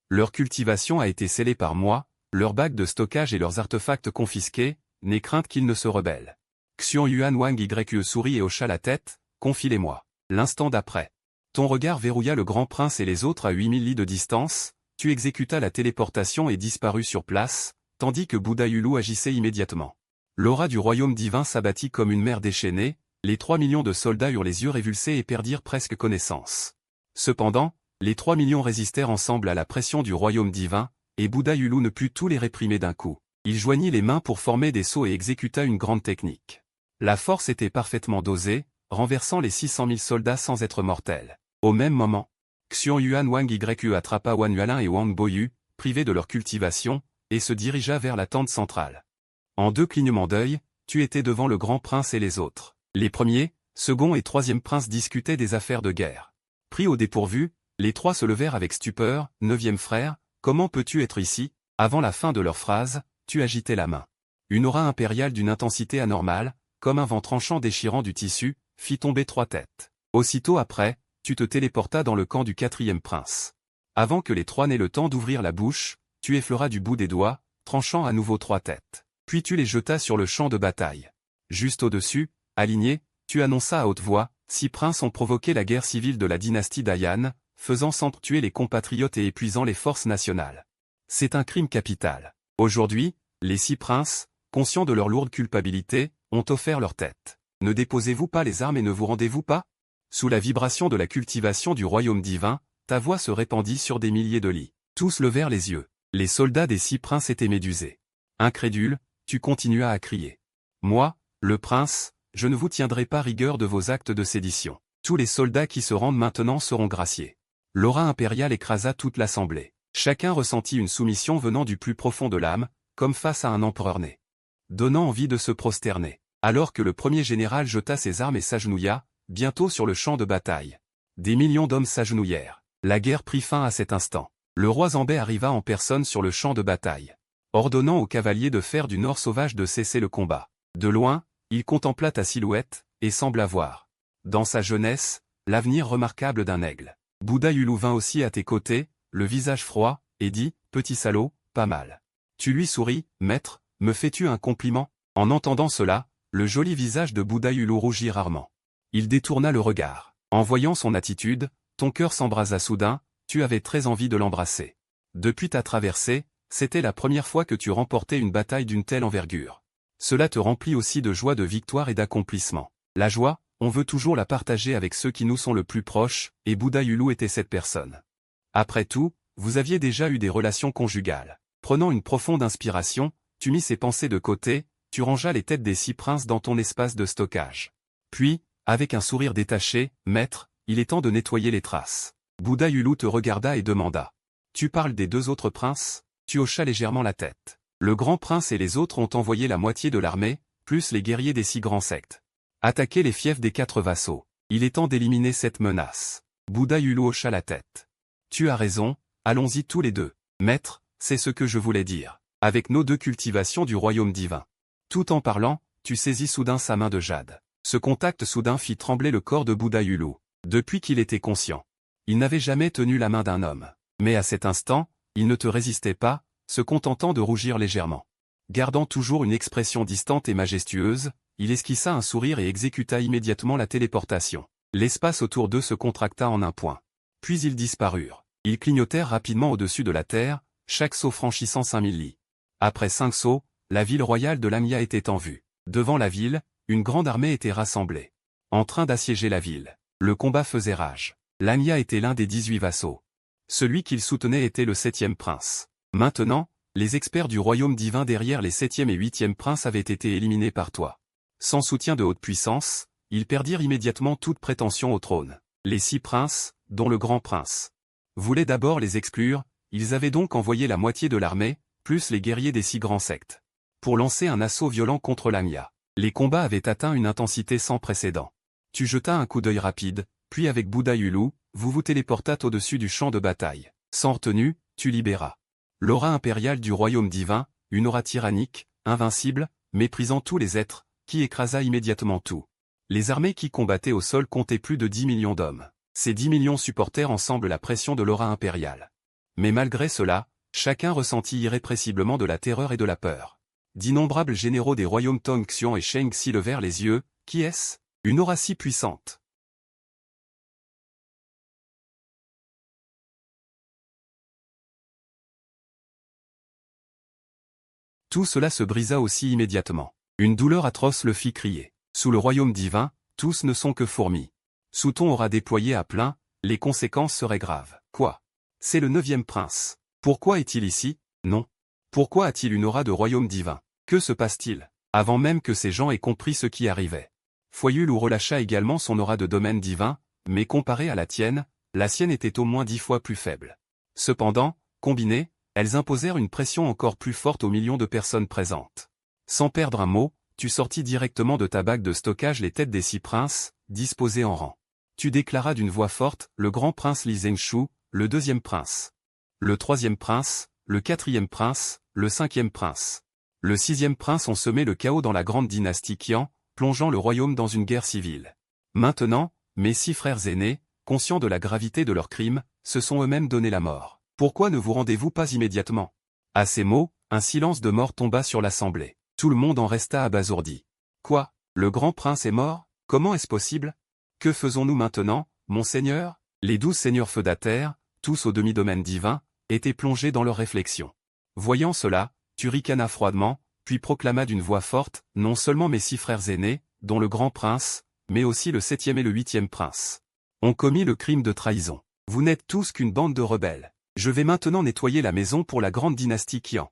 Leur cultivation a été scellée par moi, leurs bacs de stockage et leurs artefacts confisqués, n'aie crainte qu'ils ne se rebellent. Xiong Yuan Wang Ye sourit et hocha la tête, confie-les-moi. L'instant d'après. Ton regard verrouilla le grand prince et les autres à 8000 lis de distance, tu exécutas la téléportation et disparus sur place, tandis que Bouddha Yulu agissait immédiatement. L'aura du royaume divin s'abattit comme une mer déchaînée, les 3 millions de soldats eurent les yeux révulsés et perdirent presque connaissance. Cependant, les 3 millions résistèrent ensemble à la pression du royaume divin, et Bouddha Yulu ne put tous les réprimer d'un coup. Il joignit les mains pour former des sauts et exécuta une grande technique. La force était parfaitement dosée, renversant les 600 000 soldats sans être mortels. Au même moment, Xiong Yuan Wang Ye attrapa Wang Yuanlin et Wang Boyu, privés de leur cultivation, et se dirigea vers la tente centrale. En 2 clignements d'œil, tu étais devant le grand prince et les autres. Les premiers, second et troisième princes discutaient des affaires de guerre. Pris au dépourvu, les 3 se levèrent avec stupeur. 9e frère, comment peux-tu être ici? Avant la fin de leur phrase, tu agitais la main. Une aura impériale d'une intensité anormale, comme un vent tranchant déchirant du tissu, fit tomber 3 têtes. Aussitôt après, tu te téléportas dans le camp du 4e prince. Avant que les 3 n'aient le temps d'ouvrir la bouche, tu effleuras du bout des doigts, tranchant à nouveau 3 têtes. Puis tu les jetas sur le champ de bataille. Juste au-dessus, aligné, tu annonças à haute voix, 6 princes ont provoqué la guerre civile de la dynastie Dayan, faisant s'entretuer les compatriotes et épuisant les forces nationales. C'est un crime capital. Aujourd'hui, les 6 princes, conscients de leur lourde culpabilité, ont offert leur tête. Ne déposez-vous pas les armes et ne vous rendez-vous pas? Sous la vibration de la cultivation du royaume divin, ta voix se répandit sur des milliers de lits. Tous levèrent les yeux. Les soldats des 6 princes étaient médusés. Incrédule, tu continuas à crier. Moi, le prince, je ne vous tiendrai pas rigueur de vos actes de sédition. Tous les soldats qui se rendent maintenant seront graciés. L'aura impériale écrasa toute l'assemblée. Chacun ressentit une soumission venant du plus profond de l'âme, comme face à un empereur né. Donnant envie de se prosterner. Alors que le premier général jeta ses armes et s'agenouilla, bientôt sur le champ de bataille. Des millions d'hommes s'agenouillèrent. La guerre prit fin à cet instant. Le roi Zambé arriva en personne sur le champ de bataille, ordonnant aux cavaliers de fer du Nord sauvage de cesser le combat. De loin, il contempla ta silhouette, et sembla voir, dans sa jeunesse, l'avenir remarquable d'un aigle. Bouddha Yulu vint aussi à tes côtés, le visage froid, et dit, petit salaud, pas mal. Tu lui souris, maître, me fais-tu un compliment? En entendant cela, le joli visage de Bouddha Yulu rougit rarement. Il détourna le regard. En voyant son attitude, ton cœur s'embrasa soudain, tu avais très envie de l'embrasser. Depuis ta traversée, c'était la première fois que tu remportais une bataille d'une telle envergure. Cela te remplit aussi de joie de victoire et d'accomplissement. La joie, on veut toujours la partager avec ceux qui nous sont le plus proches, et Bouddha Yulu était cette personne. Après tout, vous aviez déjà eu des relations conjugales. Prenant une profonde inspiration, tu mis ces pensées de côté, tu rangeas les têtes des 6 princes dans ton espace de stockage. Puis, avec un sourire détaché, maître, il est temps de nettoyer les traces. Bouddha Yulu te regarda et demanda. Tu parles des 2 autres princes? Tu hochas légèrement la tête. Le grand prince et les autres ont envoyé la moitié de l'armée, plus les guerriers des 6 grands sectes. Attaquer les fiefs des 4 vassaux. Il est temps d'éliminer cette menace. Bouddha Yulu hocha la tête. Tu as raison, allons-y tous les 2. Maître, c'est ce que je voulais dire. Avec nos 2 cultivations du royaume divin. Tout en parlant, tu saisis soudain sa main de jade. Ce contact soudain fit trembler le corps de Bouddha Yulu. Depuis qu'il était conscient, il n'avait jamais tenu la main d'un homme. Mais à cet instant, il ne te résistait pas, se contentant de rougir légèrement. Gardant toujours une expression distante et majestueuse, il esquissa un sourire et exécuta immédiatement la téléportation. L'espace autour d'eux se contracta en un point. Puis ils disparurent. Ils clignotèrent rapidement au-dessus de la terre, chaque saut franchissant 5000 lits. Après 5 sauts, la ville royale de Lamia était en vue. Devant la ville, une grande armée était rassemblée. En train d'assiéger la ville. Le combat faisait rage. Lamia était l'un des 18 vassaux. Celui qu'il soutenait était le 7e prince. Maintenant, les experts du royaume divin derrière les 7e et 8e princes avaient été éliminés par toi. Sans soutien de haute puissance, ils perdirent immédiatement toute prétention au trône. Les 6 princes, dont le grand prince, voulaient d'abord les exclure, ils avaient donc envoyé la moitié de l'armée, plus les guerriers des 6 grands sectes, pour lancer un assaut violent contre Lamia. Les combats avaient atteint une intensité sans précédent. Tu jetas un coup d'œil rapide, puis avec Bouddha Yulu, vous vous téléportâtes au-dessus du champ de bataille. Sans retenue, tu libéras L'aura impériale du royaume divin, une aura tyrannique, invincible, méprisant tous les êtres, qui écrasa immédiatement tout. Les armées qui combattaient au sol comptaient plus de 10 millions d'hommes. Ces 10 millions supportèrent ensemble la pression de l'aura impériale. Mais malgré cela, chacun ressentit irrépressiblement de la terreur et de la peur. D'innombrables généraux des royaumes Tong Xian et Sheng Xi levèrent les yeux. Qui est-ce? Une aura si puissante. Tout cela se brisa aussi immédiatement. Une douleur atroce le fit crier. Sous le royaume divin, tous ne sont que fourmis. Souton aura déployé à plein, les conséquences seraient graves. Quoi? C'est le 9e prince. Pourquoi est-il ici? Non. Pourquoi a-t-il une aura de royaume divin? Que se passe-t-il? Avant même que ces gens aient compris ce qui arrivait. Foyulou relâcha également son aura de domaine divin, mais comparée à la sienne était au moins 10 fois plus faible. Cependant, combinées, elles imposèrent une pression encore plus forte aux millions de personnes présentes. Sans perdre un mot, tu sortis directement de ta bague de stockage les têtes des 6 princes, disposés en rang. Tu déclaras d'une voix forte, le grand prince Li Zhengshu, le 2e prince. Le 3e prince, le 4e prince, le 5e prince. Le 6e prince ont semé le chaos dans la grande dynastie Qian, plongeant le royaume dans une guerre civile. Maintenant, mes 6 frères aînés, conscients de la gravité de leurs crimes, se sont eux-mêmes donné la mort. Pourquoi ne vous rendez-vous pas immédiatement? À ces mots, un silence de mort tomba sur l'assemblée. Tout le monde en resta abasourdi. Quoi? Le grand prince est mort? Comment est-ce possible? Que faisons-nous maintenant, monseigneur? Les 12 seigneurs feudataires, tous au demi-domaine divin, étaient plongés dans leurs réflexions. Voyant cela, tu ricana froidement, puis proclama d'une voix forte, non seulement mes 6 frères aînés, dont le grand prince, mais aussi le 7e et le 8e prince, ont commis le crime de trahison. Vous n'êtes tous qu'une bande de rebelles. Je vais maintenant nettoyer la maison pour la grande dynastie Qian.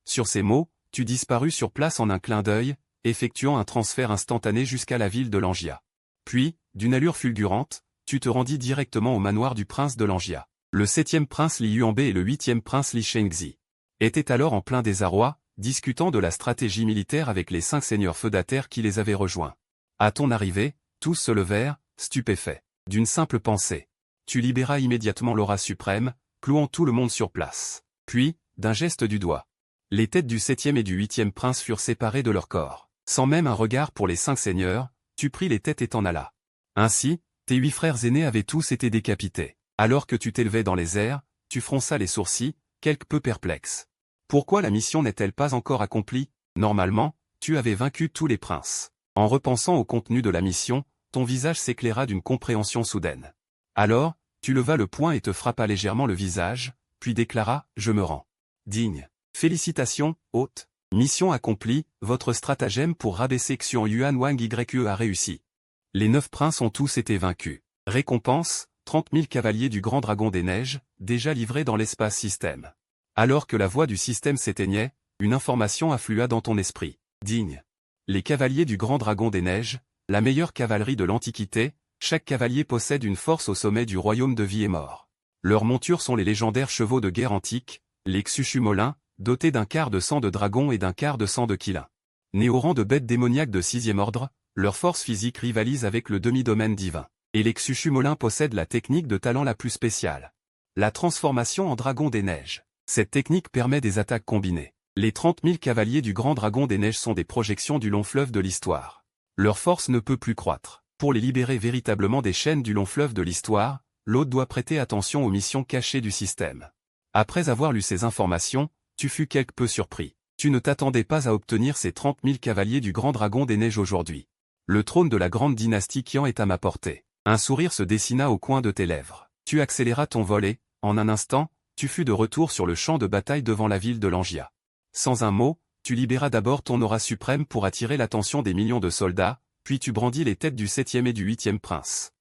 Sur ces mots, tu disparus sur place en un clin d'œil, effectuant un transfert instantané jusqu'à la ville de Langia. Puis, d'une allure fulgurante, tu te rendis directement au manoir du prince de Langia. Le 7e prince Li Yuanbei et le 8e prince Li Shengzi étaient alors en plein désarroi, discutant de la stratégie militaire avec les 5 seigneurs feudataires qui les avaient rejoints. À ton arrivée, tous se levèrent, stupéfaits. D'une simple pensée. Tu libéras immédiatement l'aura suprême, clouant tout le monde sur place. Puis, d'un geste du doigt, les têtes du 7e et du 8e prince furent séparées de leur corps. Sans même un regard pour les 5 seigneurs, tu pris les têtes et t'en allas. Ainsi, tes 8 frères aînés avaient tous été décapités. Alors que tu t'élevais dans les airs, tu fronças les sourcils, quelque peu perplexe. Pourquoi la mission n'est-elle pas encore accomplie? Normalement, tu avais vaincu tous les princes. En repensant au contenu de la mission, ton visage s'éclaira d'une compréhension soudaine. Alors, tu levas le poing et te frappa légèrement le visage, puis déclara « Je me rends. » Digne. Félicitations, hôte. Mission accomplie, votre stratagème pour rabaisser Xian Yuan Wang Yue a réussi. Les 9 princes ont tous été vaincus. Récompense, 30 000 cavaliers du Grand Dragon des Neiges, déjà livrés dans l'espace système. Alors que la voix du système s'éteignait, une information afflua dans ton esprit. Digne. Les cavaliers du Grand Dragon des Neiges, la meilleure cavalerie de l'Antiquité, chaque cavalier possède une force au sommet du royaume de vie et mort. Leurs montures sont les légendaires chevaux de guerre antiques, les Xuchu Molins, dotés d'un quart de sang de dragon et d'un quart de sang de Qilin. Nés au rang de bêtes démoniaques de 6e ordre, leur force physique rivalise avec le demi-domaine divin. Et les Xuchu Molins possèdent la technique de talent la plus spéciale. La transformation en dragon des neiges. Cette technique permet des attaques combinées. Les 30 000 cavaliers du Grand Dragon des Neiges sont des projections du long fleuve de l'histoire. Leur force ne peut plus croître. Pour les libérer véritablement des chaînes du long fleuve de l'histoire, l'hôte doit prêter attention aux missions cachées du système. Après avoir lu ces informations, tu fus quelque peu surpris. Tu ne t'attendais pas à obtenir ces 30 000 cavaliers du Grand Dragon des Neiges aujourd'hui. Le trône de la grande dynastie Qian est à ma portée. Un sourire se dessina au coin de tes lèvres. Tu accéléras ton vol et, en un instant, tu fus de retour sur le champ de bataille devant la ville de Langia. Sans un mot, tu libéras d'abord ton aura suprême pour attirer l'attention des millions de soldats, puis tu brandis les têtes du 7e et du 8e prince.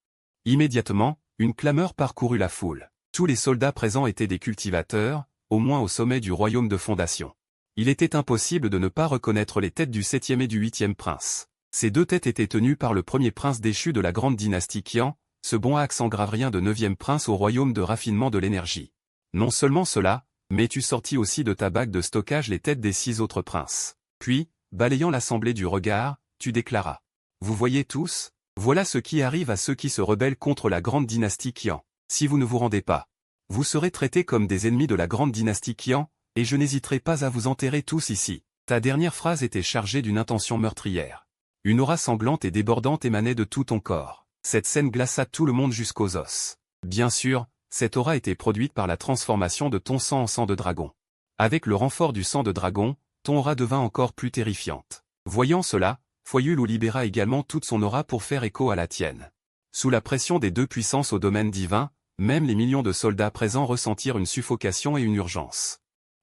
Immédiatement, une clameur parcourut la foule. Tous les soldats présents étaient des cultivateurs, au moins au sommet du royaume de fondation. Il était impossible de ne pas reconnaître les têtes du 7e et du 8e prince. Ces 2 têtes étaient tenues par le premier prince déchu de la grande dynastie Qian, ce bon accent gravrien de 9e prince au royaume de raffinement de l'énergie. Non seulement cela, mais tu sortis aussi de ta bague de stockage les têtes des 6 autres princes. Puis, balayant l'assemblée du regard, tu déclaras. Vous voyez tous, voilà ce qui arrive à ceux qui se rebellent contre la grande dynastie Qian. Si vous ne vous rendez pas, vous serez traités comme des ennemis de la grande dynastie Qian, et je n'hésiterai pas à vous enterrer tous ici. Ta dernière phrase était chargée d'une intention meurtrière. Une aura sanglante et débordante émanait de tout ton corps. Cette scène glaça tout le monde jusqu'aux os. Bien sûr, cette aura était produite par la transformation de ton sang en sang de dragon. Avec le renfort du sang de dragon, ton aura devint encore plus terrifiante. Voyant cela, Foyulu libéra également toute son aura pour faire écho à la tienne. Sous la pression des deux puissances au domaine divin, même les millions de soldats présents ressentirent une suffocation et une urgence.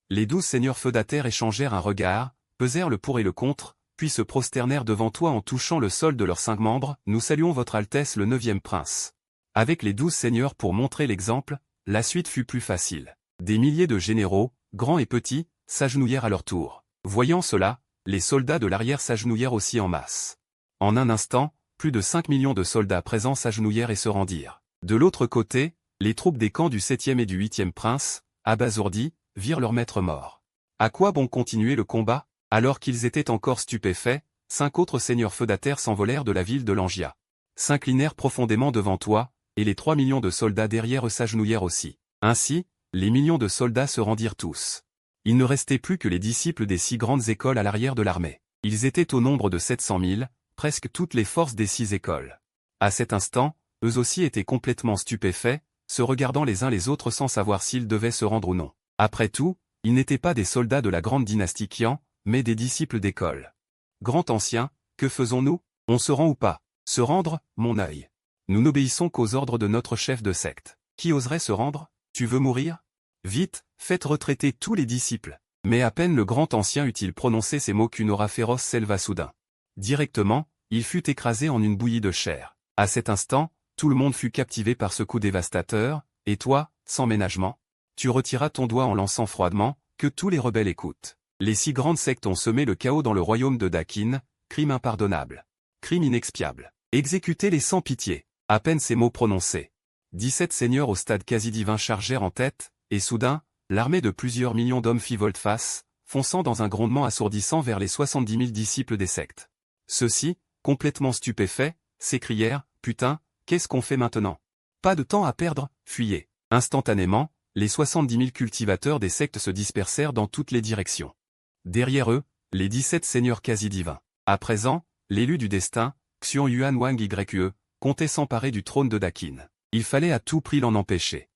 Les 12 seigneurs feudataires échangèrent un regard, pesèrent le pour et le contre, puis se prosternèrent devant toi en touchant le sol de leurs 5 membres. Nous saluons votre Altesse le 9e prince. Avec les 12 seigneurs pour montrer l'exemple, la suite fut plus facile. Des milliers de généraux, grands et petits, s'agenouillèrent à leur tour. Voyant cela, les soldats de l'arrière s'agenouillèrent aussi en masse. En un instant, plus de 5 millions de soldats présents s'agenouillèrent et se rendirent. De l'autre côté, les troupes des camps du 7e et du 8e prince, abasourdis, virent leur maître mort. À quoi bon continuer le combat? Alors qu'ils étaient encore stupéfaits, 5 autres seigneurs feudataires s'envolèrent de la ville de Langia. S'inclinèrent profondément devant toi, et les 3 millions de soldats derrière eux s'agenouillèrent aussi. Ainsi, les millions de soldats se rendirent tous. Il ne restait plus que les disciples des 6 grandes écoles à l'arrière de l'armée. Ils étaient au nombre de 700 000, presque toutes les forces des 6 écoles. À cet instant, eux aussi étaient complètement stupéfaits, se regardant les uns les autres sans savoir s'ils devaient se rendre ou non. Après tout, ils n'étaient pas des soldats de la grande dynastie Qian, mais des disciples d'école. Grand ancien, que faisons-nous? On se rend ou pas? Se rendre, mon œil. Nous n'obéissons qu'aux ordres de notre chef de secte. Qui oserait se rendre? Tu veux mourir? Vite, faites retraiter tous les disciples. Mais à peine le grand ancien eut-il prononcé ces mots qu'une aura féroce s'éleva soudain. Directement, il fut écrasé en une bouillie de chair. À cet instant, tout le monde fut captivé par ce coup dévastateur, et toi, sans ménagement, tu retiras ton doigt en lançant froidement, que tous les rebelles écoutent. Les 6 grandes sectes ont semé le chaos dans le royaume de Dakin, crime impardonnable. Crime inexpiable. Exécutez-les sans pitié. À peine ces mots prononcés. 17 seigneurs au stade quasi-divin chargèrent en tête, et soudain, l'armée de plusieurs millions d'hommes fit volte-face, fonçant dans un grondement assourdissant vers les 70 000 disciples des sectes. Ceux-ci, complètement stupéfaits, s'écrièrent « Putain, qu'est-ce qu'on fait maintenant? Pas de temps à perdre, fuyez !» Instantanément, les 70 000 cultivateurs des sectes se dispersèrent dans toutes les directions. Derrière eux, les 17 seigneurs quasi-divins. À présent, l'élu du destin, Xion Yuan Wang Yue, comptait s'emparer du trône de Dakin. Il fallait à tout prix l'en empêcher.